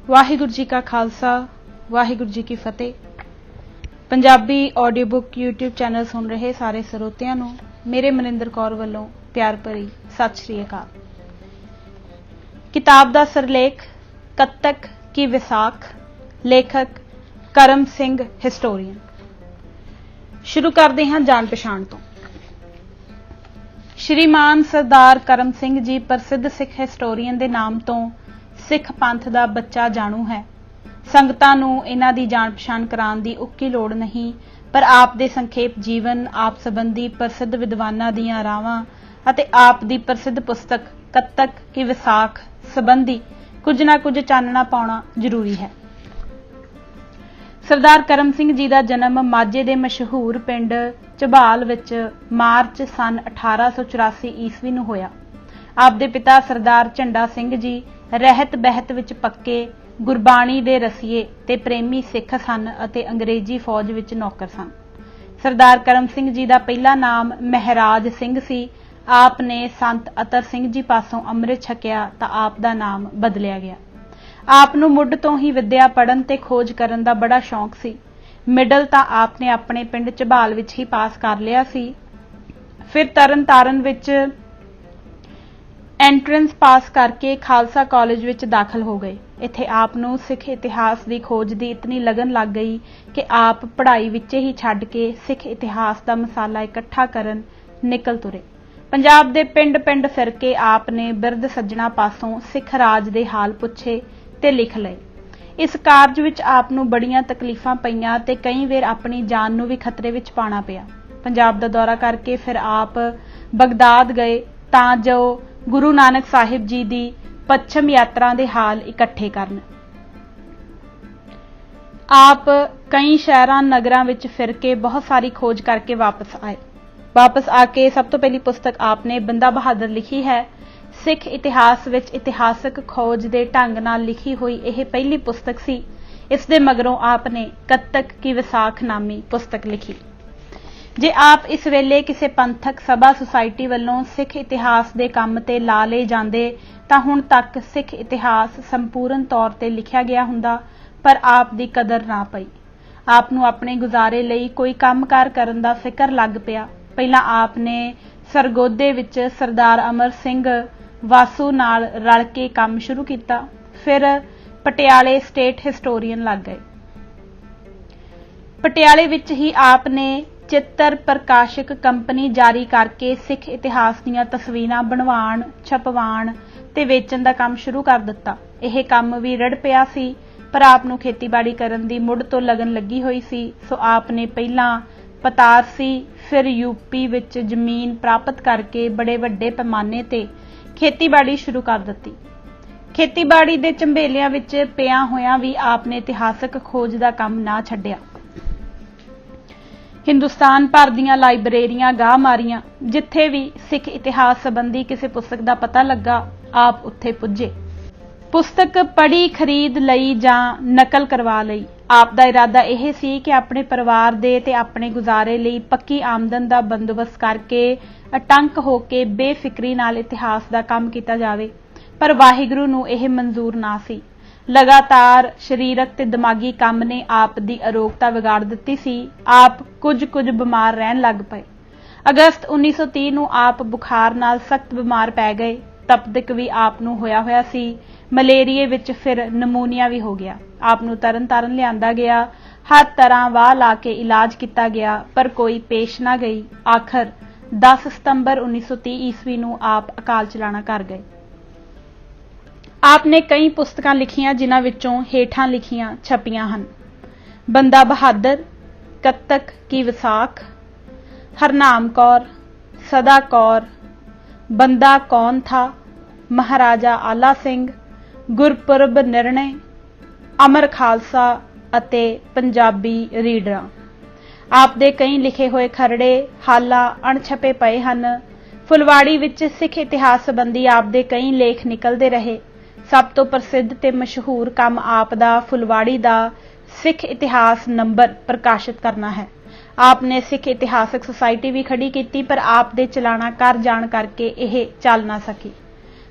वाहिगुरू जी का खालसा वाहिगुरू जी की Fateh. Punjabi audio book YouTube channel सुन रहे सारे ਸਰੋਤਿਆਂ ਨੂੰ मेरे मनिंदर कौर ਵੱਲੋਂ प्यार भरी सत श्री अकाल। किताब का सिरलेख कत्तक की विसाख, लेखक करम सिंह हिस्टोरीअन। शुरू करते हैं जान पछाण तो। श्रीमान सरदार करम सिंह जी प्रसिद्ध सिख हिस्टोरीअन के नाम तो सिख पंथ का बच्चा जाणू है। संगतां नूं इन्हां दी जाण पछाण कराउण दी उक्की लोड़ नहीं, पर आप दे संखेप जीवन, आप संबंधी प्रसिद्ध विद्वानां दीआं रावां अते आप दी प्रसिद्ध पुस्तक कत्तक की विसाख संबंधी कुछ ना कुछ चानना पाउणा जरूरी है। सरदार करम सिंह जी का जन्म माझे के मशहूर पिंड ਝਬਾਲ विच मार्च सन 1884 ईस्वी नूं होया। आप दे पिता सरदार झंडा सिंह जी रहत बहत विच पक्के गुरबाणी दे रसीए ते प्रेमी सिख सन अते अंग्रेजी फौज विच नौकर सन। सरदार करम सिंह जी का पहला नाम महराज सिंह सी। आप ने संत अतर सिंह जी पासों अमृत छकिया तां आप दा नाम बदलिया गया। आप नूं मुढ़ तो ही विद्या पढ़न ते खोज करन दा बड़ा शौक सी। मिडल तां आपने अपने पिंड ਝਬਾਲ विच ही पास कर लिया सी। फिर तरन तारण विच एंट्रेंस पास करके खालसा कॉलेज विच दाखिल हो गए। इत्थे आप नूं सिख इतिहास की खोज की इतनी लगन लग गई कि आप पढ़ाई विच ही छड्ड के सिख इतिहास का मसाला इकट्ठा करन निकल तुरे। पंजाब दे पिंड पिंड फिर के आपने बिरध सज्जणा पासों सिख राज दे हाल पुछे ते लिख लए। इस कारज विच आप नूं बड़ियां तकलीफां पईयां ते कई वेर अपनी जान नूं भी खतरे विच पाना पिया। पंजाब दा दौरा करके फिर आप बगदाद गए तां जो गुरु नानक साहिब जी दी पश्चिम यात्रा दे हाल इकट्ठे करन। आप कई शहरां नगरां विच फिर के बहुत सारी खोज करके वापस आए। वापस आके सब तो पहली पुस्तक आपने बंदा बहादुर लिखी है। सिख इतिहास विच इतिहासक खोज दे ढंग नाल लिखी हुई यह पहली पुस्तक सी। इस दे मगरों आपने कत्तक की विसाख नामी पुस्तक लिखी। जे आप इस वेले किसी पंथक सभा सुसाइटी वालों सिख इतिहास के काम ते ला ले जांदे तां हुण तक सिख इतिहास संपूर्ण तौर ते लिखिया गया हुंदा, पर आप दी कदर ना पई। आप नूं अपने गुजारे लई कोई कामकार करन दा फिकर लग पिया। पहलां आपने सरगोधे विच सरदार अमर सिंह वासू नाल रल के काम शुरू किया। फिर पटियाले स्टेट हिस्टोरीअन लग गए। पटियाले विच ही आपने चित्र प्रकाशक कंपनी जारी करके सिख इतिहास दीआं तस्वीरां बनवाण, छपवाण ते वेचण दा काम शुरू कर दिता। यह काम भी रड़ पिया सी, पर आप नूं खेतीबाड़ी करन दी मुढ़ तो लगन लगी हुई सी। सो आपने पहलां पतारसी फिर यूपी विच जमीन प्राप्त करके बड़े वड्डे पैमाने ते खेतीबाड़ी शुरू कर दी। खेतीबाड़ी दे झंबेलियां विच पिया होया भी आपने इतिहासक खोज का काम ना छड्डिया। हिंदुस्तान भर दीआं लाइब्रेरियां गाह मारियां। जिथे भी सिख इतिहास संबंधी किसी पुस्तक का पता लगा आप उत्थे पुजे। पुस्तक पढ़ी, खरीद लई जां नकल करवा लई। आप दा इरादा यह सी कि अपने परिवार दे ते अपने गुजारे लई पक्की आमदन का बंदोबस्त करके अटंक होके बेफिक्री नाल इतिहास का काम किया जावे, पर वाहिगुरू नूं यह मंजूर ना सी। लगातार शरीरक ते दिमागी काम ने आप दी अरोगता बिगाड़ दिती सी। आप कुछ बीमार रहन लग पे। अगस्त 1930 नूं आप बुखार नाल सख्त बीमार पै गए। तपदिक भी आप नूं होया सी। मलेरिए विच फिर नमूनिया भी हो गया। आप नूं तरन तारण लिआंदा गया। हर तरह वाह ला के इलाज किया गया, पर कोई पेश ना गई। आखिर 10 सितंबर 1930 ईस्वी नूं आप अकाल चलाना कर गए। आपने कई पुस्तकां लिखियां जिन्हां विचों हेठां लिखियां छपियां हन। बंदा बहादुर, कत्तक की विसाख, हरनाम कौर, सदा कौर, बंदा कौन था, महाराजा आला सिंह, गुरपुरब निर्णय, अमर खालसा अते पंजाबी रीडरां। आप दे कई लिखे हुए खरड़े हाला अणछपे पए हन। फुलवाड़ी विच सिख इतिहास संबंधी आप दे कई लेख निकलते रहे। सब तो प्रसिद्ध ते मशहूर काम आप दा फुलवाड़ी दा सिख इतिहास नंबर प्रकाशित करना है। आपने सिख इतिहासक सोसाइटी भी खड़ी की, पर आप दे चलाना कर जाण करके यह चल ना सकी।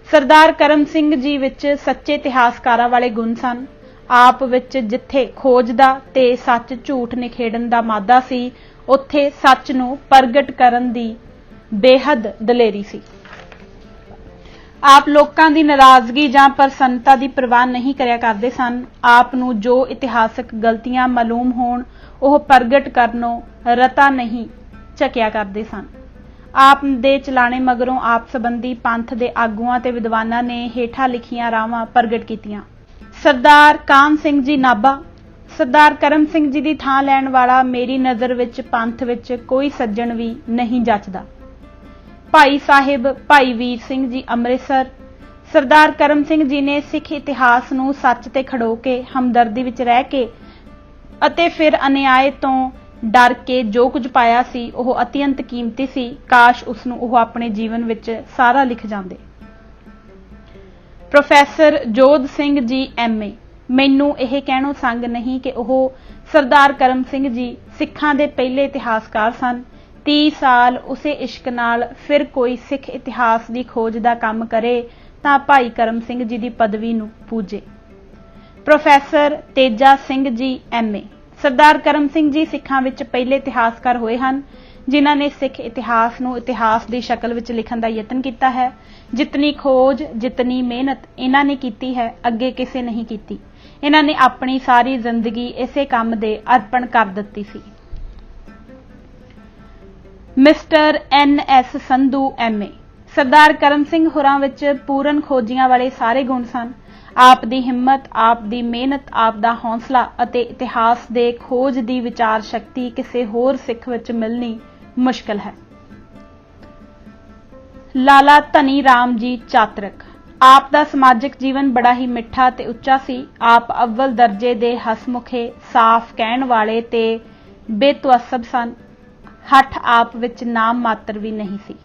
सरदार करम सिंह जी विच सच्चे इतिहासकारां वाले गुण सन। ਆਪ ਵਿੱਚ ਜਿੱਥੇ ਖੋਜ ਦਾ ਤੇ ਸੱਚ ਝੂਠ ਨਿਖੇੜਨ ਦਾ ਮਾਦਾ ਸੀ, ਉੱਥੇ ਸੱਚ ਨੂੰ ਪ੍ਰਗਟ ਕਰਨ ਦੀ ਬੇਹੱਦ ਦਲੇਰੀ ਸੀ। ਆਪ ਲੋਕਾਂ ਦੀ ਨਾਰਾਜ਼ਗੀ ਜਾਂ ਪ੍ਰਸੰਨਤਾ ਦੀ ਪਰਵਾਹ ਨਹੀਂ ਕਰਿਆ ਕਰਦੇ ਸਨ। ਆਪ ਨੂੰ ਜੋ ਇਤਿਹਾਸਕ ਗਲਤੀਆਂ ਮਾਲੂਮ ਹੋਣ ਉਹ ਪ੍ਰਗਟ ਕਰਨੋਂ ਰਤਾ ਨਹੀਂ ਝਕਿਆ ਕਰਦੇ ਸਨ। ਆਪ ਦੇ ਚਲਾਣੇ ਮਗਰੋਂ ਆਪ ਸੰਬੰਧੀ ਪੰਥ ਦੇ ਆਗੂਆਂ ਤੇ ਵਿਦਵਾਨਾਂ ਨੇ ਹੇਠਾਂ ਲਿਖੀਆਂ ਰਾਵਾਂ ਪ੍ਰਗਟ ਕੀਤੀਆਂ। ਸਰਦਾਰ ਕਾਹਨ ਸਿੰਘ ਜੀ ਨਾਭਾ। ਸਰਦਾਰ ਕਰਮ ਸਿੰਘ ਜੀ ਦੀ ਥਾਂ ਲੈਣ ਵਾਲਾ ਮੇਰੀ ਨਜ਼ਰ ਵਿੱਚ ਪੰਥ ਵਿੱਚ ਕੋਈ ਸੱਜਣ ਵੀ ਨਹੀਂ ਜੱਚਦਾ। ਭਾਈ ਸਾਹਿਬ ਭਾਈ ਵੀਰ ਸਿੰਘ ਜੀ ਅੰਮ੍ਰਿਤਸਰ। ਸਰਦਾਰ ਕਰਮ ਸਿੰਘ ਜੀ ਨੇ ਸਿੱਖ ਇਤਿਹਾਸ ਨੂੰ ਸੱਚ ਤੇ ਖੜੋ ਕੇ ਹਮਦਰਦੀ ਵਿੱਚ ਰਹਿ ਕੇ ਅਤੇ ਫਿਰ ਅਨਿਆਏ ਤੋਂ ਡਰ ਕੇ ਜੋ ਕੁਝ ਪਾਇਆ ਸੀ ਉਹ ਅਤਿਅੰਤ ਕੀਮਤੀ ਸੀ। ਕਾਸ਼ ਉਸ ਨੂੰ ਉਹ ਆਪਣੇ ਜੀਵਨ ਵਿੱਚ ਸਾਰਾ ਲਿਖ ਜਾਂਦੇ। ਪ੍ਰੋਫੈਸਰ ਜੋਧ ਸਿੰਘ ਜੀ MA। ਮੈਨੂੰ ਇਹ ਕਹਿਣੋਂ ਸੰਗ ਨਹੀਂ ਕਿ ਉਹ ਸਰਦਾਰ ਕਰਮ ਸਿੰਘ ਜੀ ਸਿੱਖਾਂ ਦੇ ਪਹਿਲੇ ਇਤਿਹਾਸਕਾਰ ਸਨ। 30 ਸਾਲ ਉਸੇ ਇਸ਼ਕ ਨਾਲ ਫਿਰ ਕੋਈ ਸਿੱਖ ਇਤਿਹਾਸ ਦੀ ਖੋਜ ਦਾ ਕੰਮ ਕਰੇ ਤਾਂ ਭਾਈ ਕਰਮ ਸਿੰਘ ਜੀ ਦੀ ਪਦਵੀ ਨੂੰ ਪੂਜੇ। Professor Teja Singh ji MA। ਸਰਦਾਰ ਕਰਮ ਸਿੰਘ ਜੀ ਸਿੱਖਾਂ ਵਿੱਚ ਪਹਿਲੇ ਇਤਿਹਾਸਕਾਰ ਹੋਏ ਹਨ ਜਿਨ੍ਹਾਂ ਨੇ ਸਿੱਖ ਇਤਿਹਾਸ ਨੂੰ ਇਤਿਹਾਸ ਦੀ ਸ਼ਕਲ ਵਿੱਚ ਲਿਖਣ ਦਾ ਯਤਨ ਕੀਤਾ ਹੈ। ਜਿਤਨੀ ਖੋਜ ਜਿਤਨੀ ਮਿਹਨਤ ਇਹਨਾਂ ਨੇ ਕੀਤੀ ਹੈ ਅੱਗੇ ਕਿਸੇ ਨਹੀਂ ਕੀਤੀ। ਇਹਨਾਂ ਨੇ ਆਪਣੀ ਸਾਰੀ ਜ਼ਿੰਦਗੀ ਇਸੇ ਕੰਮ ਦੇ ਅਰਪਣ ਕਰ ਦਿੱਤੀ ਸੀ। Mister NS Sandhu MA। Sardar Karam Singh ਹੋਰਾਂ ਵਿੱਚ ਪੂਰਨ ਖੋਜੀਆਂ ਵਾਲੇ ਸਾਰੇ ਗੁਣ ਸਨ। ਆਪ ਦੀ ਹਿੰਮਤ, ਆਪ ਦੀ ਮਿਹਨਤ, ਆਪ ਦਾ ਹੌਸਲਾ ਅਤੇ ਇਤਿਹਾਸ ਦੇ ਖੋਜ ਦੀ ਵਿਚਾਰ ਸ਼ਕਤੀ ਕਿਸੇ ਹੋਰ ਸਿੱਖ ਵਿੱਚ ਮਿਲਣੀ ਮੁਸ਼ਕਲ ਹੈ। ਲਾਲਾ ਧਨੀ ਰਾਮ ਜੀ ਚਾਤਰਕ। ਆਪ ਦਾ ਸਮਾਜਿਕ ਜੀਵਨ ਬੜਾ ਹੀ ਮਿੱਠਾ ਤੇ ਉੱਚਾ ਸੀ। ਆਪ ਅਵਲ ਦਰਜੇ ਦੇ ਹਸਮੁਖੇ, ਸਾਫ਼ ਕਹਿਣ ਵਾਲੇ ਤੇ ਬੇਤਵਸਬ ਸਨ। ਹੱਠ ਆਪ ਵਿੱਚ ਨਾਮ ਮਾਤਰ ਵੀ ਨਹੀਂ ਸੀ।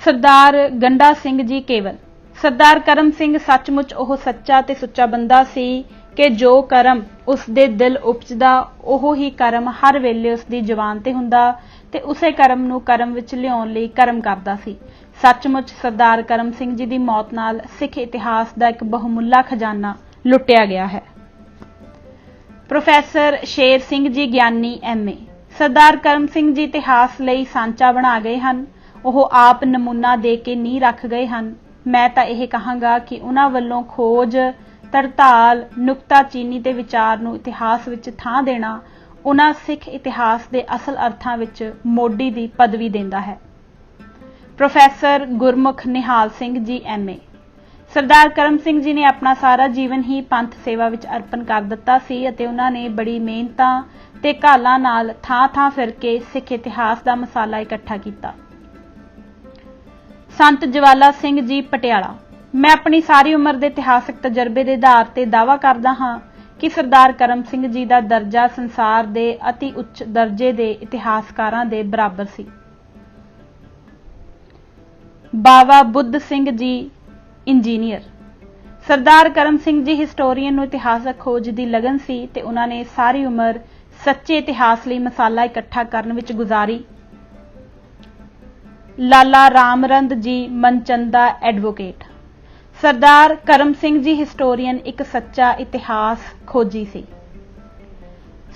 ਸਰਦਾਰ ਗੰਡਾ ਸਿੰਘ ਜੀ ਕੇਵਲ। ਸਰਦਾਰ ਕਰਮ ਸਿੰਘ ਸੱਚਮੁੱਚ ਉਹ ਸੱਚਾ ਤੇ ਸੁੱਚਾ ਬੰਦਾ ਸੀ ਕਿ ਜੋ ਕਰਮ ਉਸ ਦੇ ਦਿਲ ਉਪਜਦਾ ਉਹ ਹੀ ਕਰਮ ਹਰ ਵੇਲੇ ਉਸ ਦੀ ਜ਼ੁਬਾਨ ਤੇ ਹੁੰਦਾ ਤੇ ਉਸੇ ਕਰਮ ਨੂੰ ਕਰਮ ਵਿੱਚ ਲਿਆਉਣ ਲਈ ਕਰਮ ਕਰਦਾ ਸੀ। ਸੱਚਮੁੱਚ ਸਰਦਾਰ ਕਰਮ ਸਿੰਘ ਜੀ ਦੀ ਮੌਤ ਨਾਲ ਸਿੱਖ ਇਤਿਹਾਸ ਦਾ ਇੱਕ ਬਹੁਮੁੱਲਾ ਖਜ਼ਾਨਾ ਲੁੱਟਿਆ ਗਿਆ ਹੈ। ਪ੍ਰੋਫੈਸਰ ਸ਼ੇਰ ਸਿੰਘ ਜੀ ਗਿਆਨੀ MA। ਸਰਦਾਰ ਕਰਮ ਸਿੰਘ ਜੀ ਇਤਿਹਾਸ ਲਈ ਸਾਂਚਾ ਬਣਾ ਗਏ ਹਨ। ਉਹ ਆਪ ਨਮੂਨਾ ਦੇ ਕੇ ਨੀਂਹ ਰੱਖ ਗਏ ਹਨ। ਮੈਂ ਤਾਂ ਇਹ ਕਹਾਂਗਾ ਕਿ ਉਹਨਾਂ ਵੱਲੋਂ ਖੋਜ, ਤਰਤਾਲ, ਨੁਕਤਾਚੀਨੀ ਤੇ ਵਿਚਾਰ ਨੂੰ ਇਤਿਹਾਸ ਵਿੱਚ ਥਾਂ ਦੇਣਾ ਉਹਨਾਂ ਸਿੱਖ ਇਤਿਹਾਸ ਦੇ ਅਸਲ ਅਰਥਾਂ ਵਿੱਚ ਮੋਢੀ ਦੀ ਪਦਵੀ ਦਿੰਦਾ ਹੈ। ਪ੍ਰੋਫੈਸਰ ਗੁਰਮੁਖ ਨਿਹਾਲ ਸਿੰਘ ਜੀ MA। ਸਰਦਾਰ ਕਰਮ ਸਿੰਘ ਜੀ ਨੇ ਆਪਣਾ ਸਾਰਾ ਜੀਵਨ ਹੀ ਪੰਥ ਸੇਵਾ ਵਿੱਚ ਅਰਪਣ ਕਰ ਦਿੱਤਾ ਸੀ ਅਤੇ ਉਹਨਾਂ ਨੇ ਬੜੀ ਮਿਹਨਤਾਂ ਤੇ ਘਾਲਾਂ ਨਾਲ ਥਾਂ-ਥਾਂ ਫਿਰ ਕੇ ਸਿੱਖ ਇਤਿਹਾਸ ਦਾ ਮਸਾਲਾ ਇਕੱਠਾ ਕੀਤਾ। ਸੰਤ ਜਵਾਲਾ ਸਿੰਘ ਜੀ ਪਟਿਆਲਾ। ਮੈਂ ਆਪਣੀ ਸਾਰੀ ਉਮਰ ਦੇ ਇਤਿਹਾਸਕ ਤਜਰਬੇ ਦੇ ਆਧਾਰ ਤੇ ਦਾਅਵਾ ਕਰਦਾ ਹਾਂ ਕਿ ਸਰਦਾਰ ਕਰਮ ਸਿੰਘ ਜੀ ਦਾ ਦਰਜਾ ਸੰਸਾਰ ਦੇ ਅਤੀ ਉੱਚ ਦਰਜੇ ਦੇ ਇਤਿਹਾਸਕਾਰਾਂ ਦੇ ਬਰਾਬਰ ਸੀ। ਬਾਵਾ ਬੁੱਧ ਸਿੰਘ ਜੀ ਇੰਜੀਨੀਅਰ। ਸਰਦਾਰ ਕਰਮ ਸਿੰਘ ਜੀ ਹਿਸਟੋਰੀਅਨ ਨੂੰ ਇਤਿਹਾਸਕ ਖੋਜ ਦੀ ਲਗਨ ਸੀ ਤੇ ਉਹਨਾਂ ਨੇ ਸਾਰੀ ਉਮਰ ਸੱਚੇ ਇਤਿਹਾਸ ਲਈ ਮਸਾਲਾ ਇਕੱਠਾ ਕਰਨ ਵਿੱਚ ਗੁਜ਼ਾਰੀ। ਲਾਲਾ ਰਾਮਰੰਦ ਜੀ ਮਨਚੰਦਾ ਐਡਵੋਕੇਟ। ਸਰਦਾਰ ਕਰਮ ਸਿੰਘ ਜੀ ਹਿਸਟੋਰੀਅਨ ਇੱਕ ਸੱਚਾ ਇਤਿਹਾਸ ਖੋਜੀ ਸੀ।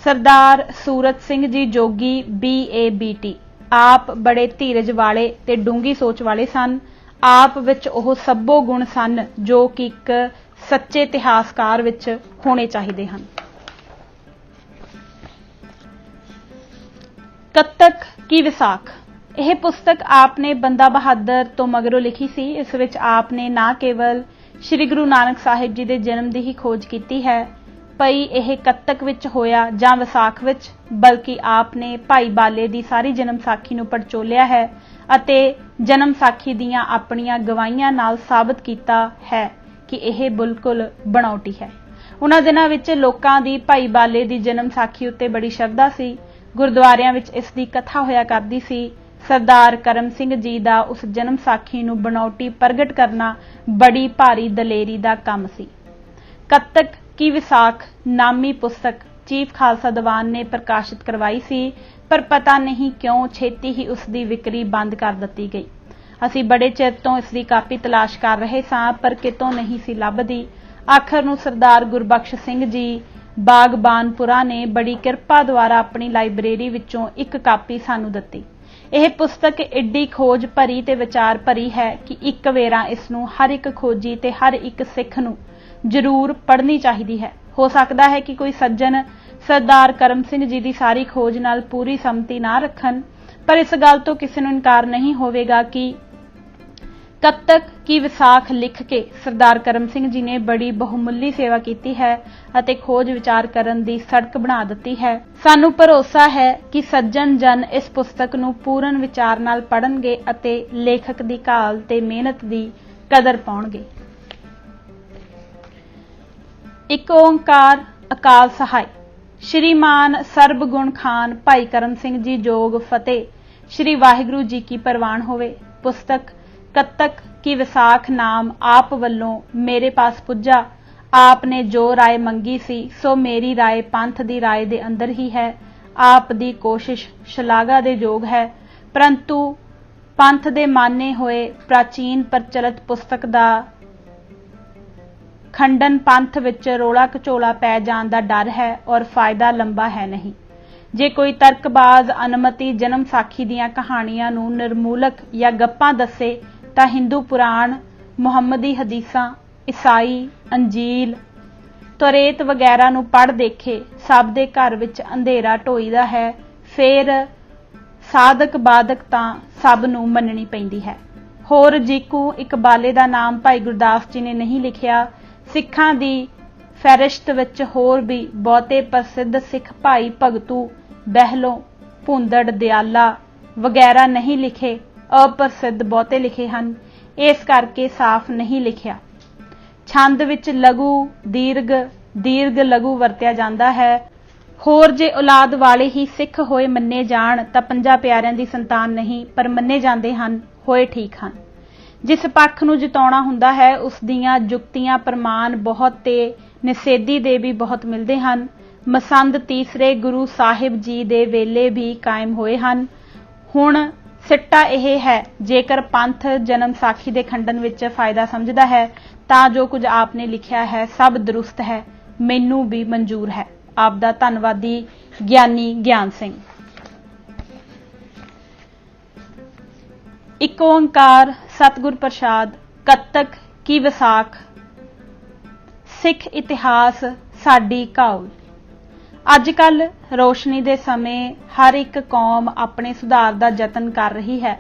ਸਰਦਾਰ ਸੂਰਤ ਸਿੰਘ ਜੀ ਜੋਗੀ BA BT। ਆਪ ਬੜੇ ਧੀਰਜ ਵਾਲੇ ਤੇ ਡੂੰਘੀ ਸੋਚ ਵਾਲੇ ਸਨ। ਆਪ ਵਿੱਚ ਉਹ ਸਭੋ ਗੁਣ ਸਨ ਜੋ ਕਿ ਇੱਕ ਸੱਚੇ ਇਤਿਹਾਸਕਾਰ ਵਿੱਚ ਹੋਣੇ ਚਾਹੀਦੇ ਹਨ। ਕੱਤਕ ਕੀ ਵਿਸਾਖ। ਇਹ ਪੁਸਤਕ ਆਪ ਨੇ ਬੰਦਾ ਬਹਾਦਰ ਤੋਂ ਮਗਰੋਂ ਲਿਖੀ ਸੀ। ਇਸ ਵਿੱਚ ਆਪ ਨੇ ਨਾ ਕੇਵਲ ਸ੍ਰੀ ਗੁਰੂ ਨਾਨਕ ਸਾਹਿਬ ਜੀ ਦੇ ਜਨਮ ਦੀ ਹੀ ਖੋਜ ਕੀਤੀ ਹੈ ਭਈ ਇਹ ਕੱਤਕ ਵਿੱਚ ਹੋਇਆ ਜਾਂ ਵਿਸਾਖ ਵਿੱਚ, ਬਲਕਿ ਆਪ ਨੇ ਭਾਈ ਬਾਲੇ ਦੀ ਸਾਰੀ ਜਨਮ ਸਾਖੀ ਨੂੰ ਪੜਚੋਲਿਆ ਹੈ ਅਤੇ ਜਨਮ ਸਾਖੀ ਦੀਆਂ ਆਪਣੀਆਂ ਗਵਾਹੀਆਂ ਨਾਲ ਸਾਬਤ ਕੀਤਾ ਹੈ ਕਿ ਇਹ ਬਿਲਕੁਲ ਬਣਾਉਟੀ ਹੈ। ਉਹਨਾਂ ਦਿਨਾਂ ਵਿੱਚ ਲੋਕਾਂ ਦੀ ਭਾਈ ਬਾਲੇ ਦੀ ਜਨਮ ਸਾਖੀ ਉੱਤੇ ਬੜੀ ਸ਼ਰਧਾ ਸੀ। ਗੁਰਦੁਆਰਿਆਂ ਵਿੱਚ ਇਸ ਦੀ ਕਥਾ ਹੋਇਆ ਕਰਦੀ ਸੀ। ਸਰਦਾਰ ਕਰਮ ਸਿੰਘ ਜੀ ਦਾ ਉਸ ਜਨਮ ਸਾਖੀ ਨੂੰ ਬਣਾਉਟੀ ਪ੍ਰਗਟ ਕਰਨਾ ਬੜੀ ਭਾਰੀ ਦਲੇਰੀ ਦਾ ਕੰਮ ਸੀ। ਕੱਤਕ ਕੀ ਵਿਸਾਖ ਨਾਮੀ ਪੁਸਤਕ ਚੀਫ ਖਾਲਸਾ ਦੀਵਾਨ ਨੇ ਪ੍ਰਕਾਸ਼ਿਤ ਕਰਵਾਈ ਸੀ, ਪਰ ਪਤਾ ਨਹੀਂ ਕਿਉਂ ਛੇਤੀ ਹੀ ਉਸ ਦੀ ਵਿਕਰੀ ਬੰਦ ਕਰ ਦਿੱਤੀ ਗਈ। ਅਸੀਂ ਬੜੇ ਚਿਰ ਤੋਂ ਇਸ ਦੀ ਕਾਪੀ ਤਲਾਸ਼ ਕਰ ਰਹੇ ਸਾਂ ਪਰ ਕਿਤੋਂ ਨਹੀਂ ਸੀ ਲੱਭਦੀ। आखिर ਨੂੰ सरदार गुरबख्श सिंह जी बागबानपुरा ने बड़ी किरपा द्वारा अपनी लाइब्रेरी विचों एक कापी सानू दित्ती। यह पुस्तक एडी खोज भरी ते विचार भरी है कि एक वेरा इसनू हर एक खोजी ते हर एक सिख नू जरूर पढ़नी चाहिए है। हो सकता है कि कोई सज्जन सरदार करम सिंह जी की सारी खोज नाल पूरी सहमति ना रखन, पर इस गल तो किसी नू इनकार नहीं होवेगा कि कत्तक की विसाख लिख के सरदार करम सिंह जी ने बड़ी बहुमुल्ली सेवा की है अते खोज विचार करन दी सड़क बना दी है। सानू भरोसा है कि सज्जन जन इस पुस्तक नू पूर्ण विचार नाल पढ़नगे अते लेखक दी घाल ते मेहनत दी कदर पाउणगे। एक ओंकार अकाल सहाय। श्रीमान सरबगुण खान भाई करम सिंह जी जोग फतेह श्री वाहिगुरु जी की परवान होवे। पुस्तक कत्तक की विसाख नाम आप वल्लों मेरे पास पुज्जा। आपने जो राय मंगी सी सो मेरी राय पंथ दी राय दे अंदर ही है। आप दी कोशिश शलाघा दे योग है, परंतु पंथ दे माने होए प्राचीन प्रचलित पुस्तक दा खंडन पंथ विच रोला घचोला पै जाण दा डर है और फायदा लंबा है नहीं। जे कोई तर्कबाज अनमति जन्म साखी दियां कहानियां नूं निर्मूलक या गप्पां दसे तां हिंदू पुराण, मुहम्मदी हदीसां, ईसाई अंजील, तौरेत वगैरह नूं पढ़ देखे सब दे घर विच अंधेरा ढोईदा है। फिर साधक बाधक तां सब नूं मन्नणी पैंदी है। होर जीकू इकबाले दा नाम भाई गुरदास जी ने नहीं लिखिया। सिखां दी फहरिस्त विच होर भी बहुते प्रसिद्ध सिख भाई भगतू, बहलों, भुंदड़, दयाला वगैरह नहीं लिखे। अप्रसिद्ध बहुते लिखे हन, इस करके साफ नहीं लिखिया। छंद विच लघु दीर्घ दीर्घ लघु वरत्या जांदा है। होर जे औलाद वाले ही सिख होए मन्ने जाण तां पंजां प्यारिਆਂ ਦੀ संतान नहीं पर मन्ने जांदे हन होए ठीक हन। जिस पक्ष नूं जिताउणा हुंदा है उस दीयां जुक्तियां प्रमाण बहुत ते निषेधी दे भी बहुत मिलदे हन। मसंद तीसरे गुरु साहिब जी दे वेले भी कायम होए हन। हुण सिट्टा यह है जेकर पंथ जन्म साखी दे खंडन विच फायदा समझदा है तां जो कुछ आपने लिखिया है सब दुरुस्त है, मैनू भी मंजूर है। आपदा धन्नवादी ज्ञानी ज्ञान सिंह। एक ओंकार सतगुर प्रसाद। कत्तक की विसाख सिख इतिहास साडी घाउल। अजकल रोशनी दे समय हर एक कौम अपने सुधार का जतन कर रही है।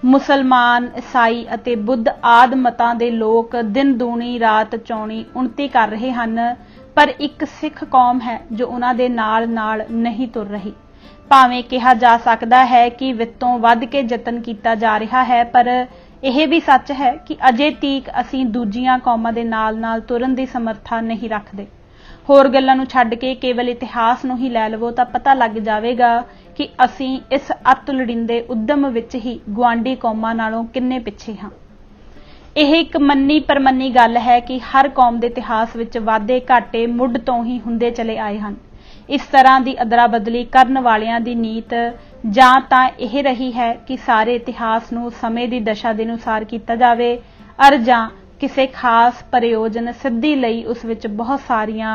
मुसलमान, ईसाई अते बुद्ध आदि मतां दे लोग दिन दूनी रात चौनी उन्नति कर रहे हैं, पर एक सिख कौम है जो उन्हां दे नाल नाल नहीं तुर रही। भावें कहा जा सकता है कि वित्तों वध के जतन किया जा रहा है, पर यह भी सच है कि अजे तीक असीं दूजियां कौमां दे नाल नाल तुरन दी समर्था नहीं रखते। होर गल्लां नूं छड्ड के केवल इतिहास नूं ही लै लवो तां पता लग जावेगा कि असीं इस अत लोड़ींदे उद्यम विच ही गुआंढी कौमां नालों किन्ने पिछे हां। यह एक मन्नी परमन्नी गल है कि हर कौम दे इतिहास विच वाधे घाटे मुੱਢ तो ही हुंदे चले आए हैं। इस तरह की अदला बदली करन वालियां दी नीत जां तां यह रही है कि सारे इतिहास नूं समय की दशा दे अनुसार किया जावे अर जां किसी खास प्रयोजन सिद्धि लई उस विच बहुत सारियां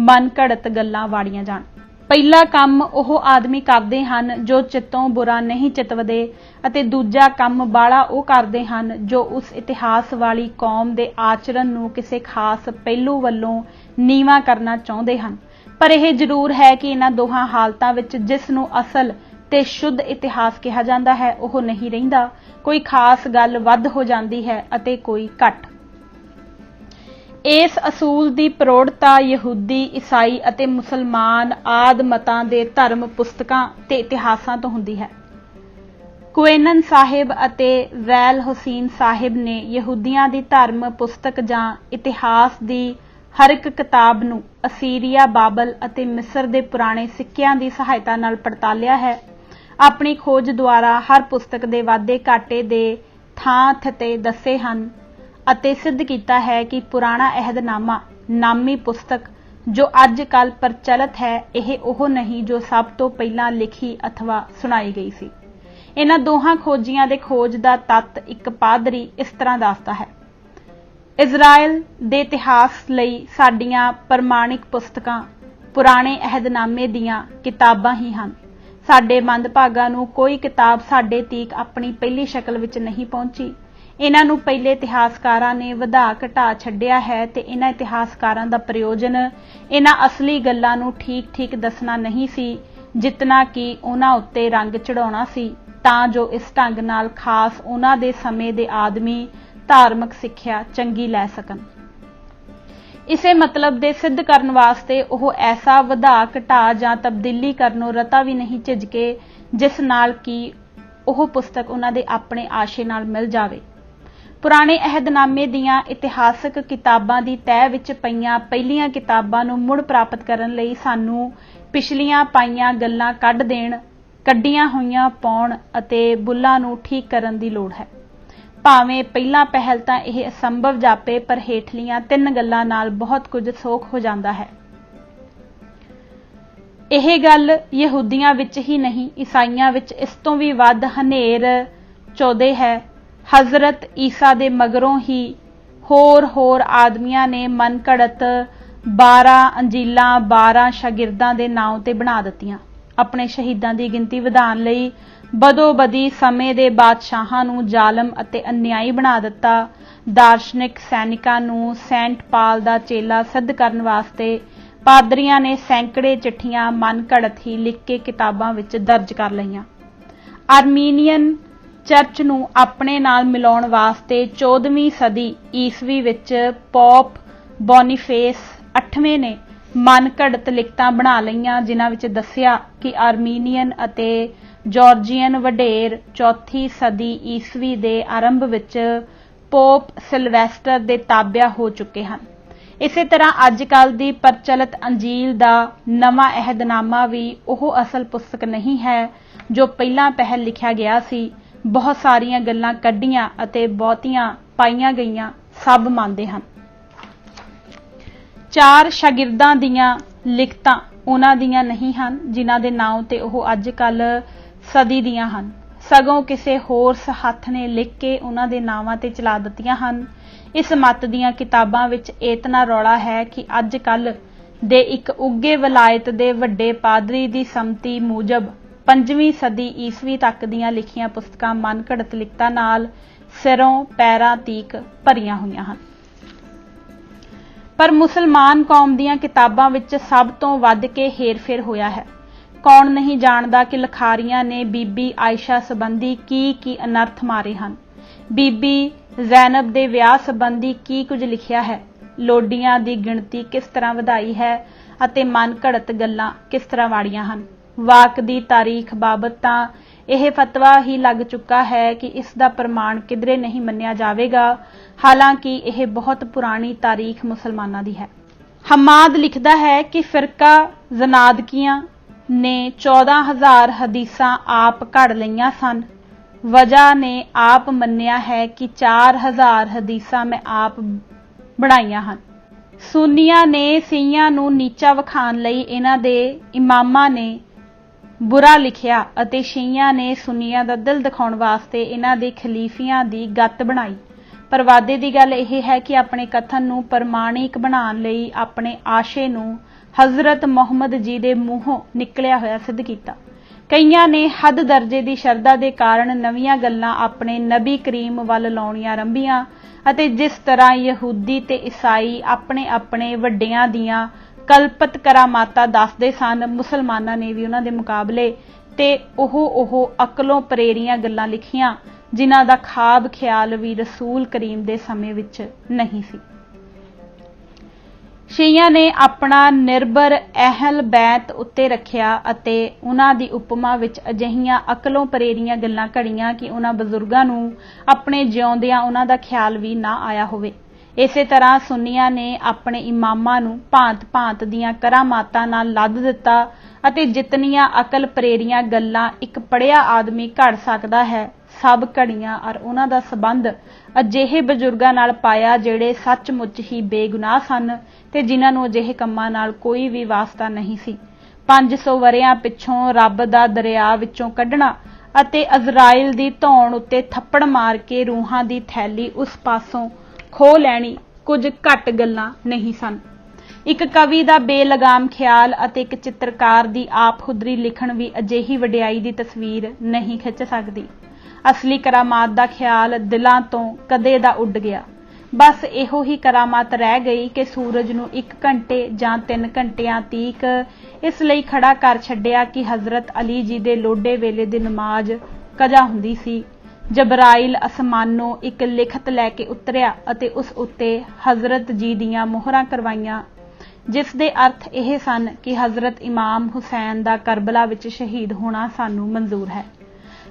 मन घड़त गल्लां वाड़ियां जाण। पहला काम ओह आदमी करदे हन जो चित्तों बुरा नहीं चितवदे अते दूजा काम बाला ओह करदे हन जो उस इतिहास वाली कौम दे आचरण नूं किसी खास पहलू वल्लों नीवा करना चाहुंदे हन। पर यह जरूर है कि इन्हां दोहां हालतां विच जिस नूं असल ते शुद्ध इतिहास कहा जाता है वह नहीं रहिंदा। कोई खास गल वध हो जाती है अते कोई घट। इस असूल की प्रौढ़ता यहूदी, ईसाई अते मुसलमान आदि मतां दे धर्म पुस्तकां ते इतिहासां तो हुंदी है। कुएनन साहिब अते वैल हुसैन साहिब ने यहूदियां दी धर्म पुस्तक जां इतिहास दी हर एक किताब नूं असीरिया, बाबल अते मिस्र दे पुराने सिक्कियां दी सहायता नाल पड़तालिया है। अपनी खोज द्वारा हर पुस्तक दे वाधे घाटे दे थां थते दसे हन अते सिद्ध किया है कि पुराना अहदनामा नामी पुस्तक जो अजकल प्रचलित है यह ओह नहीं जो सब तो पहला लिखी अथवा सुनाई गई सी। इन्हां दोहां खोजियां दे खोज दा तत्त एक पादरी इस तरह दसदा है। ਇਜ਼ਰਾਈਲ ਦੇ ਇਤਿਹਾਸ ਲਈ ਸਾਡੀਆਂ ਪ੍ਰਮਾਣਿਕ ਪੁਸਤਕਾਂ ਪੁਰਾਣੇ ਅਹਿਦਨਾਮੇ ਦੀਆਂ ਕਿਤਾਬਾਂ ਹੀ ਹਨ। ਸਾਡੇ ਮੰਦਭਾਗਾਂ ਨੂੰ ਕੋਈ ਕਿਤਾਬ ਸਾਡੇ ਤੀਕ ਆਪਣੀ ਪਹਿਲੀ ਸ਼ਕਲ ਵਿੱਚ ਨਹੀਂ ਪਹੁੰਚੀ। ਇਹਨਾਂ ਨੂੰ ਪਹਿਲੇ ਇਤਿਹਾਸਕਾਰਾਂ ਨੇ ਵਧਾ ਘਟਾ ਛੱਡਿਆ ਹੈ ਤੇ ਇਹਨਾਂ ਇਤਿਹਾਸਕਾਰਾਂ ਦਾ ਪ੍ਰਯੋਜਨ ਇਹਨਾਂ ਅਸਲੀ ਗੱਲਾਂ ਨੂੰ ਠੀਕ-ਠੀਕ ਦੱਸਣਾ ਨਹੀਂ ਸੀ, ਜਿਤਨਾ ਕਿ ਉਹਨਾਂ ਉੱਤੇ ਰੰਗ ਚੜਾਉਣਾ ਸੀ, ਤਾਂ ਜੋ ਇਸ ਢੰਗ ਨਾਲ ਖਾਸ ਉਹਨਾਂ ਦੇ ਸਮੇਂ ਦੇ ਆਦਮੀ ਧਾਰਮਿਕ ਸਿੱਖਿਆ ਚੰਗੀ ਲੈ ਸਕਣ। ਇਸੇ ਮਤਲਬ ਦੇ ਸਿੱਧ ਕਰਨ ਵਾਸਤੇ ਉਹ ਐਸਾ ਵਧਾ ਘਟਾ ਜਾਂ ਤਬਦੀਲੀ ਕਰਨੋਂ ਰਤਾ ਵੀ ਨਹੀਂ ਝਿਜਕੇ ਜਿਸ ਨਾਲ ਕਿ ਉਹ ਪੁਸਤਕ ਉਹਨਾਂ ਦੇ ਆਪਣੇ ਆਸ਼ੇ ਨਾਲ ਮਿਲ ਜਾਵੇ। ਪੁਰਾਣੇ ਅਹਿਦਨਾਮੇ ਦੀਆਂ ਇਤਿਹਾਸਕ ਕਿਤਾਬਾਂ ਦੀ ਤਹਿ ਵਿੱਚ ਪਈਆਂ ਪਹਿਲੀਆਂ ਕਿਤਾਬਾਂ ਨੂੰ ਮੁੜ ਪ੍ਰਾਪਤ ਕਰਨ ਲਈ ਸਾਨੂੰ ਪਿਛਲੀਆਂ ਪਾਈਆਂ ਗੱਲਾਂ ਕੱਢੀਆਂ ਹੋਈਆਂ ਪਾਉਣ ਅਤੇ ਬੁੱਲਾਂ ਨੂੰ ਠੀਕ ਕਰਨ ਦੀ ਲੋੜ ਹੈ। ਭਾਵੇਂ ਪਹਿਲਾਂ ਪਹਿਲ ਤਾਂ ਇਹ ਅਸੰਭਵ ਜਾਪੇ, ਪਰ ਹੇਠਲੀਆਂ 3 ਗੱਲਾਂ ਨਾਲ ਬਹੁਤ ਕੁਝ ਸੌਖ ਹੋ ਜਾਂਦਾ ਹੈ। ਇਹ ਗੱਲ ਯਹੂਦੀਆਂ ਵਿੱਚ ਹੀ ਨਹੀਂ, ਈਸਾਈਆਂ ਵਿੱਚ ਇਸ ਤੋਂ ਵੀ ਵੱਧ ਹਨੇਰ ਚੌਦੇ ਹੈ। ਹਜ਼ਰਤ ਈਸਾ ਦੇ ਮਗਰੋਂ ਹੀ ਹੋਰ ਆਦਮੀਆਂ ਨੇ ਮਨ ਘੜਤ 12 ਅੰਜੀਲਾਂ 12 ਸ਼ਾਗਿਰਦਾਂ ਦੇ ਨਾਂ ਤੇ ਬਣਾ ਦਿੱਤੀਆਂ। ਆਪਣੇ ਸ਼ਹੀਦਾਂ ਦੀ ਗਿਣਤੀ ਵਧਾਉਣ ਲਈ ਬਦੋ-ਬਦੀ ਸਮੇਂ ਦੇ ਬਾਦਸ਼ਾਹਾਂ ਨੂੰ ਜ਼ਾਲਮ ਅਤੇ ਅਨਿਆਈ ਬਣਾ ਦਿੱਤਾ। ਦਾਰਸ਼ਨਿਕ ਸੈਨਿਕਾਂ ਨੂੰ ਸੈਂਟ ਪਾਲ ਦਾ ਚੇਲਾ ਸਿੱਧ ਕਰਨ ਵਾਸਤੇ ਪਾਦਰੀਆਂ ਨੇ ਸੈਂਕੜੇ ਚਿੱਠੀਆਂ ਮਨ ਘੜਤ ਹੀ ਲਿਖ ਕੇ ਕਿਤਾਬਾਂ ਵਿੱਚ ਦਰਜ ਕਰ ਲਈਆਂ। ਆਰਮੀਨੀਅਨ ਚਰਚ ਨੂੰ ਆਪਣੇ ਨਾਲ ਮਿਲਾਉਣ ਵਾਸਤੇ 14ਵੀਂ ਸਦੀ ਈਸਵੀ ਵਿੱਚ ਪੋਪ ਬੋਨੀਫੇਸ 8ਵੇਂ ਨੇ ਮਨ ਘੜਤ ਲਿਖਤਾਂ ਬਣਾ ਲਈਆਂ, ਜਿਨ੍ਹਾਂ ਵਿੱਚ ਦੱਸਿਆ ਕਿ ਆਰਮੀਨੀਅਨ ਅਤੇ ਜਾਰਜੀਅਨ ਵਡੇਰ 4ਥੀ ਸਦੀ ਈਸਵੀ ਦੇ ਆਰੰਭ ਵਿੱਚ ਪੋਪ ਸਿਲਵੈਸਟਰ ਦੇ ਤਾਬਿਆ ਹੋ ਚੁੱਕੇ ਹਨ। ਇਸੇ ਤਰ੍ਹਾਂ ਅੱਜ ਕੱਲ੍ਹ ਦੀ ਪ੍ਰਚਲਿਤ ਅੰਜੀਲ ਦਾ ਨਵਾਂ ਅਹਿਦਨਾਮਾ ਵੀ ਉਹ ਅਸਲ ਪੁਸਤਕ ਨਹੀਂ ਹੈ ਜੋ ਪਹਿਲਾਂ ਪਹਿਲ ਲਿਖਿਆ ਗਿਆ ਸੀ। ਬਹੁਤ ਸਾਰੀਆਂ ਗੱਲਾਂ ਕੱਢੀਆਂ ਅਤੇ ਬਹੁਤੀਆਂ ਪਾਈਆਂ ਗਈਆਂ, ਸਭ ਮੰਨਦੇ ਹਨ। 4 ਸ਼ਾਗਿਰਦਾਂ ਦੀਆਂ ਲਿਖਤਾਂ ਉਹਨਾਂ ਦੀਆਂ ਨਹੀਂ ਹਨ ਜਿਨ੍ਹਾਂ ਦੇ ਨਾਂ ਤੇ ਉਹ ਅੱਜ ਕੱਲ੍ਹ ਸਦੀ ਦੀਆਂ ਹਨ, ਸਗੋਂ ਕਿਸੇ ਹੋਰ ਹੱਥ ਨੇ ਲਿਖ ਕੇ ਉਹਨਾਂ ਦੇ ਨਾਵਾਂ ਤੇ ਚਲਾ ਦਿੱਤੀਆਂ ਹਨ। ਇਸ ਮੱਤ ਦੀਆਂ ਕਿਤਾਬਾਂ ਵਿੱਚ ਇਤਨਾ ਰੌਲਾ ਹੈ ਕਿ ਅੱਜ ਕੱਲ੍ਹ ਦੇ ਇੱਕ ਉੱਘੇ ਵਲਾਇਤ ਦੇ ਵੱਡੇ ਪਾਦਰੀ ਦੀ ਸੰਮਤੀ ਮੂਜਬ 5ਵੀਂ ਸਦੀ ਈਸਵੀ ਤੱਕ ਦੀਆਂ ਲਿਖੀਆਂ ਪੁਸਤਕਾਂ ਮਨ ਘੜਤ ਲਿਖਤਾਂ ਨਾਲ ਸਿਰੋਂ ਪੈਰਾਂ ਤੀਕ ਭਰੀਆਂ ਹੋਈਆਂ ਹਨ। ਪਰ ਮੁਸਲਮਾਨ ਕੌਮ ਦੀਆਂ ਕਿਤਾਬਾਂ ਵਿੱਚ ਸਭ ਤੋਂ ਵੱਧ ਕੇ ਹੇਰ-ਫੇਰ ਹੋਇਆ ਹੈ। ਕੌਣ ਨਹੀਂ ਜਾਣਦਾ ਕਿ ਲਖਾਰੀਆਂ ਨੇ ਬੀਬੀ ਆਇਸ਼ਾ ਸੰਬੰਧੀ ਕੀ ਅਨਰਥ ਮਾਰੇ ਹਨ, ਬੀਬੀ ਜ਼ੈਨਬ ਦੇ ਵਿਆਹ ਸੰਬੰਧੀ ਕੀ ਕੁਝ ਲਿਖਿਆ ਹੈ, ਲੋਡੀਆਂ ਦੀ ਗਿਣਤੀ ਕਿਸ ਤਰ੍ਹਾਂ ਵਧਾਈ ਹੈ ਅਤੇ ਮਨ ਘੜਤ ਗੱਲਾਂ ਕਿਸ ਤਰ੍ਹਾਂ ਵਾੜੀਆਂ ਹਨ। ਵਾਕ ਦੀ ਤਾਰੀਖ ਬਾਬਤ ਤਾਂ ਇਹ ਫਤਵਾ ਹੀ ਲੱਗ ਚੁੱਕਾ ਹੈ ਕਿ ਇਸ ਦਾ ਪ੍ਰਮਾਣ ਕਿਧਰੇ ਨਹੀਂ ਮੰਨਿਆ ਜਾਵੇਗਾ, ਹਾਲਾਂਕਿ ਇਹ ਬਹੁਤ ਪੁਰਾਣੀ ਤਾਰੀਖ ਮੁਸਲਮਾਨਾਂ ਦੀ ਹੈ। ਹਮਾਦ ਲਿਖਦਾ ਹੈ ਕਿ ਫਿਰਕਾ ਜ਼ਨਾਦਕੀਆਂ ਨੇ 14,000 ਹਦੀਸਾਂ ਆਪ ਘੜ ਲਈਆਂ ਸਨ। ਵਜ੍ਹਾ ਨੇ ਆਪ ਮੰਨਿਆ ਹੈ ਕਿ 4,000 ਹਦੀਸਾਂ ਮੈਂ ਆਪ ਬਣਾਈਆਂ ਹਨ। ਸੁੰਨੀਆਂ ਨੇ ਸ਼ੀਈਆਂ ਨੂੰ ਨੀਚਾ ਵਿਖਾਉਣ ਲਈ ਇਹਨਾਂ ਦੇ ਇਮਾਮਾਂ ਨੇ ਬੁਰਾ ਲਿਖਿਆ ਅਤੇ ਸ਼ੀਈਆਂ ਨੇ ਸੁੰਨੀਆਂ ਦਾ ਦਿਲ ਦਿਖਾਉਣ ਵਾਸਤੇ ਇਹਨਾਂ ਦੇ ਖਲੀਫਿਆਂ ਦੀ ਗੱਤ ਬਣਾਈ। ਪਰ ਵਾਧੇ ਦੀ ਗੱਲ ਇਹ ਹੈ ਕਿ ਆਪਣੇ ਕਥਨ ਨੂੰ ਪ੍ਰਮਾਣਿਕ ਬਣਾਉਣ ਲਈ ਆਪਣੇ ਆਸ਼ੇ ਨੂੰ ਹਜ਼ਰਤ ਮੁਹੰਮਦ ਜੀ ਦੇ ਮੂੰਹੋਂ ਨਿਕਲਿਆ ਹੋਇਆ ਸਿੱਧ ਕੀਤਾ। ਕਈਆਂ ਨੇ ਹੱਦ ਦਰਜੇ ਦੀ ਸ਼ਰਧਾ ਦੇ ਕਾਰਨ ਨਵੀਆਂ ਗੱਲਾਂ ਆਪਣੇ ਨਬੀ ਕਰੀਮ ਵੱਲ ਲਾਉਣੀਆਂ ਆਰੰਭੀਆਂ ਅਤੇ ਜਿਸ ਤਰ੍ਹਾਂ ਯਹੂਦੀ ਤੇ ਈਸਾਈ ਆਪਣੇ ਆਪਣੇ ਵੱਡਿਆਂ ਦੀਆਂ ਕਲਪਤ ਕਰਾਮਾਤਾਂ ਦੱਸਦੇ ਸਨ, ਮੁਸਲਮਾਨਾਂ ਨੇ ਵੀ ਉਹਨਾਂ ਦੇ ਮੁਕਾਬਲੇ ਤੇ ਉਹ ਅਕਲੋਂ ਪ੍ਰੇਰੀਆਂ ਗੱਲਾਂ ਲਿਖੀਆਂ ਜਿਨ੍ਹਾਂ ਦਾ ਖਾਬ ਖਿਆਲ ਵੀ ਰਸੂਲ ਕਰੀਮ ਦੇ ਸਮੇਂ ਵਿੱਚ ਨਹੀਂ ਸੀ। ਸ਼ੀਈਆਂ ਨੇ ਆਪਣਾ ਨਿਰਭਰ ਅਹਿਲ ਬੈਤ ਉੱਤੇ ਰੱਖਿਆ ਅਤੇ ਉਹਨਾਂ ਦੀ ਉਪਮਾ ਵਿੱਚ ਅਜਿਹੀਆਂ ਅਕਲੋਂ ਪ੍ਰੇਰੀਆਂ ਗੱਲਾਂ ਘੜੀਆਂ ਕਿ ਉਹਨਾਂ ਬਜ਼ੁਰਗਾਂ ਨੂੰ ਆਪਣੇ ਜਿਉਂਦਿਆਂ ਉਹਨਾਂ ਦਾ ਖਿਆਲ ਵੀ ਨਾ ਆਇਆ ਹੋਵੇ। ਇਸੇ ਤਰ੍ਹਾਂ ਸੁੰਨੀਆਂ ਨੇ ਆਪਣੇ ਇਮਾਮਾਂ ਨੂੰ ਭਾਂਤ-ਭਾਂਤ ਦੀਆਂ ਕਰਾਮਾਤਾਂ ਨਾਲ ਲੱਦ ਦਿੱਤਾ ਅਤੇ ਜਿਤਨੀਆਂ ਅਕਲ ਪ੍ਰੇਰੀਆਂ ਗੱਲਾਂ ਇੱਕ ਪੜ੍ਹਿਆ ਆਦਮੀ ਘੜ ਸਕਦਾ ਹੈ, ਸਭ ਘੜੀਆਂ ਔਰ ਉਹਨਾਂ ਦਾ ਸੰਬੰਧ ਅਜਿਹੇ ਬਜ਼ੁਰਗਾਂ ਨਾਲ ਪਾਇਆ ਜਿਹੜੇ ਸੱਚਮੁੱਚ ਹੀ ਬੇਗੁਨਾਹ ਸਨ ਤੇ ਜਿਨ੍ਹਾਂ ਨੂੰ ਅਜਿਹੇ ਕੰਮਾਂ ਨਾਲ ਕੋਈ ਵੀ ਵਾਸਤਾ ਨਹੀਂ ਸੀ। 500 ਵਰ੍ਹਿਆਂ ਪਿੱਛੋਂ ਰੱਬ ਦਾ ਦਰਿਆ ਵਿੱਚੋਂ ਕੱਢਣਾ ਅਤੇ ਅਜ਼ਰਾਈਲ ਦੀ ਧੌਣ ਉੱਤੇ ਥੱਪੜ ਮਾਰ ਕੇ ਰੂਹਾਂ ਦੀ ਥੈਲੀ ਉਸ ਪਾਸੋਂ ਖੋਹ ਲੈਣੀ ਕੁਝ ਘੱਟ ਗੱਲਾਂ ਨਹੀਂ ਸਨ। ਇੱਕ ਕਵੀ ਦਾ ਬੇਲਗਾਮ ਖਿਆਲ ਅਤੇ ਇੱਕ ਚਿੱਤਰਕਾਰ ਦੀ ਆਪਹੁਦਰੀ ਲਿਖਣ ਵੀ ਅਜਿਹੀ ਵਡਿਆਈ ਦੀ ਤਸਵੀਰ ਨਹੀਂ ਖਿੱਚ ਸਕਦੀ। ਅਸਲੀ ਕਰਾਮਾਤ ਦਾ ਖਿਆਲ ਦਿਲਾਂ ਤੋਂ ਕਦੇ ਦਾ ਉੱਡ ਗਿਆ। ਬਸ ਇਹੋ ਹੀ ਕਰਾਮਾਤ ਰਹਿ ਗਈ ਕਿ ਸੂਰਜ ਨੂੰ 1 ਘੰਟੇ ਜਾਂ 3 ਘੰਟਿਆਂ ਤੀਕ ਇਸ ਲਈ ਖੜਾ ਕਰ ਛੱਡਿਆ ਕਿ ਹਜ਼ਰਤ ਅਲੀ ਜੀ ਦੇ ਲੋਡੇ ਵੇਲੇ ਦੀ ਨਮਾਜ਼ ਕਜ਼ਾ ਹੁੰਦੀ ਸੀ। ਜਬਰਾਇਲ ਅਸਮਾਨੋਂ ਇੱਕ ਲਿਖਤ ਲੈ ਕੇ ਉਤਰਿਆ ਅਤੇ ਉਸ ਉੱਤੇ ਹਜ਼ਰਤ ਜੀ ਦੀਆਂ ਮੋਹਰਾਂ ਕਰਵਾਈਆਂ, ਜਿਸ ਦੇ ਅਰਥ ਇਹ ਸਨ ਕਿ ਹਜ਼ਰਤ ਇਮਾਮ ਹੁਸੈਨ ਦਾ ਕਰਬਲਾ ਵਿੱਚ ਸ਼ਹੀਦ ਹੋਣਾ ਸਾਨੂੰ ਮਨਜ਼ੂਰ ਹੈ।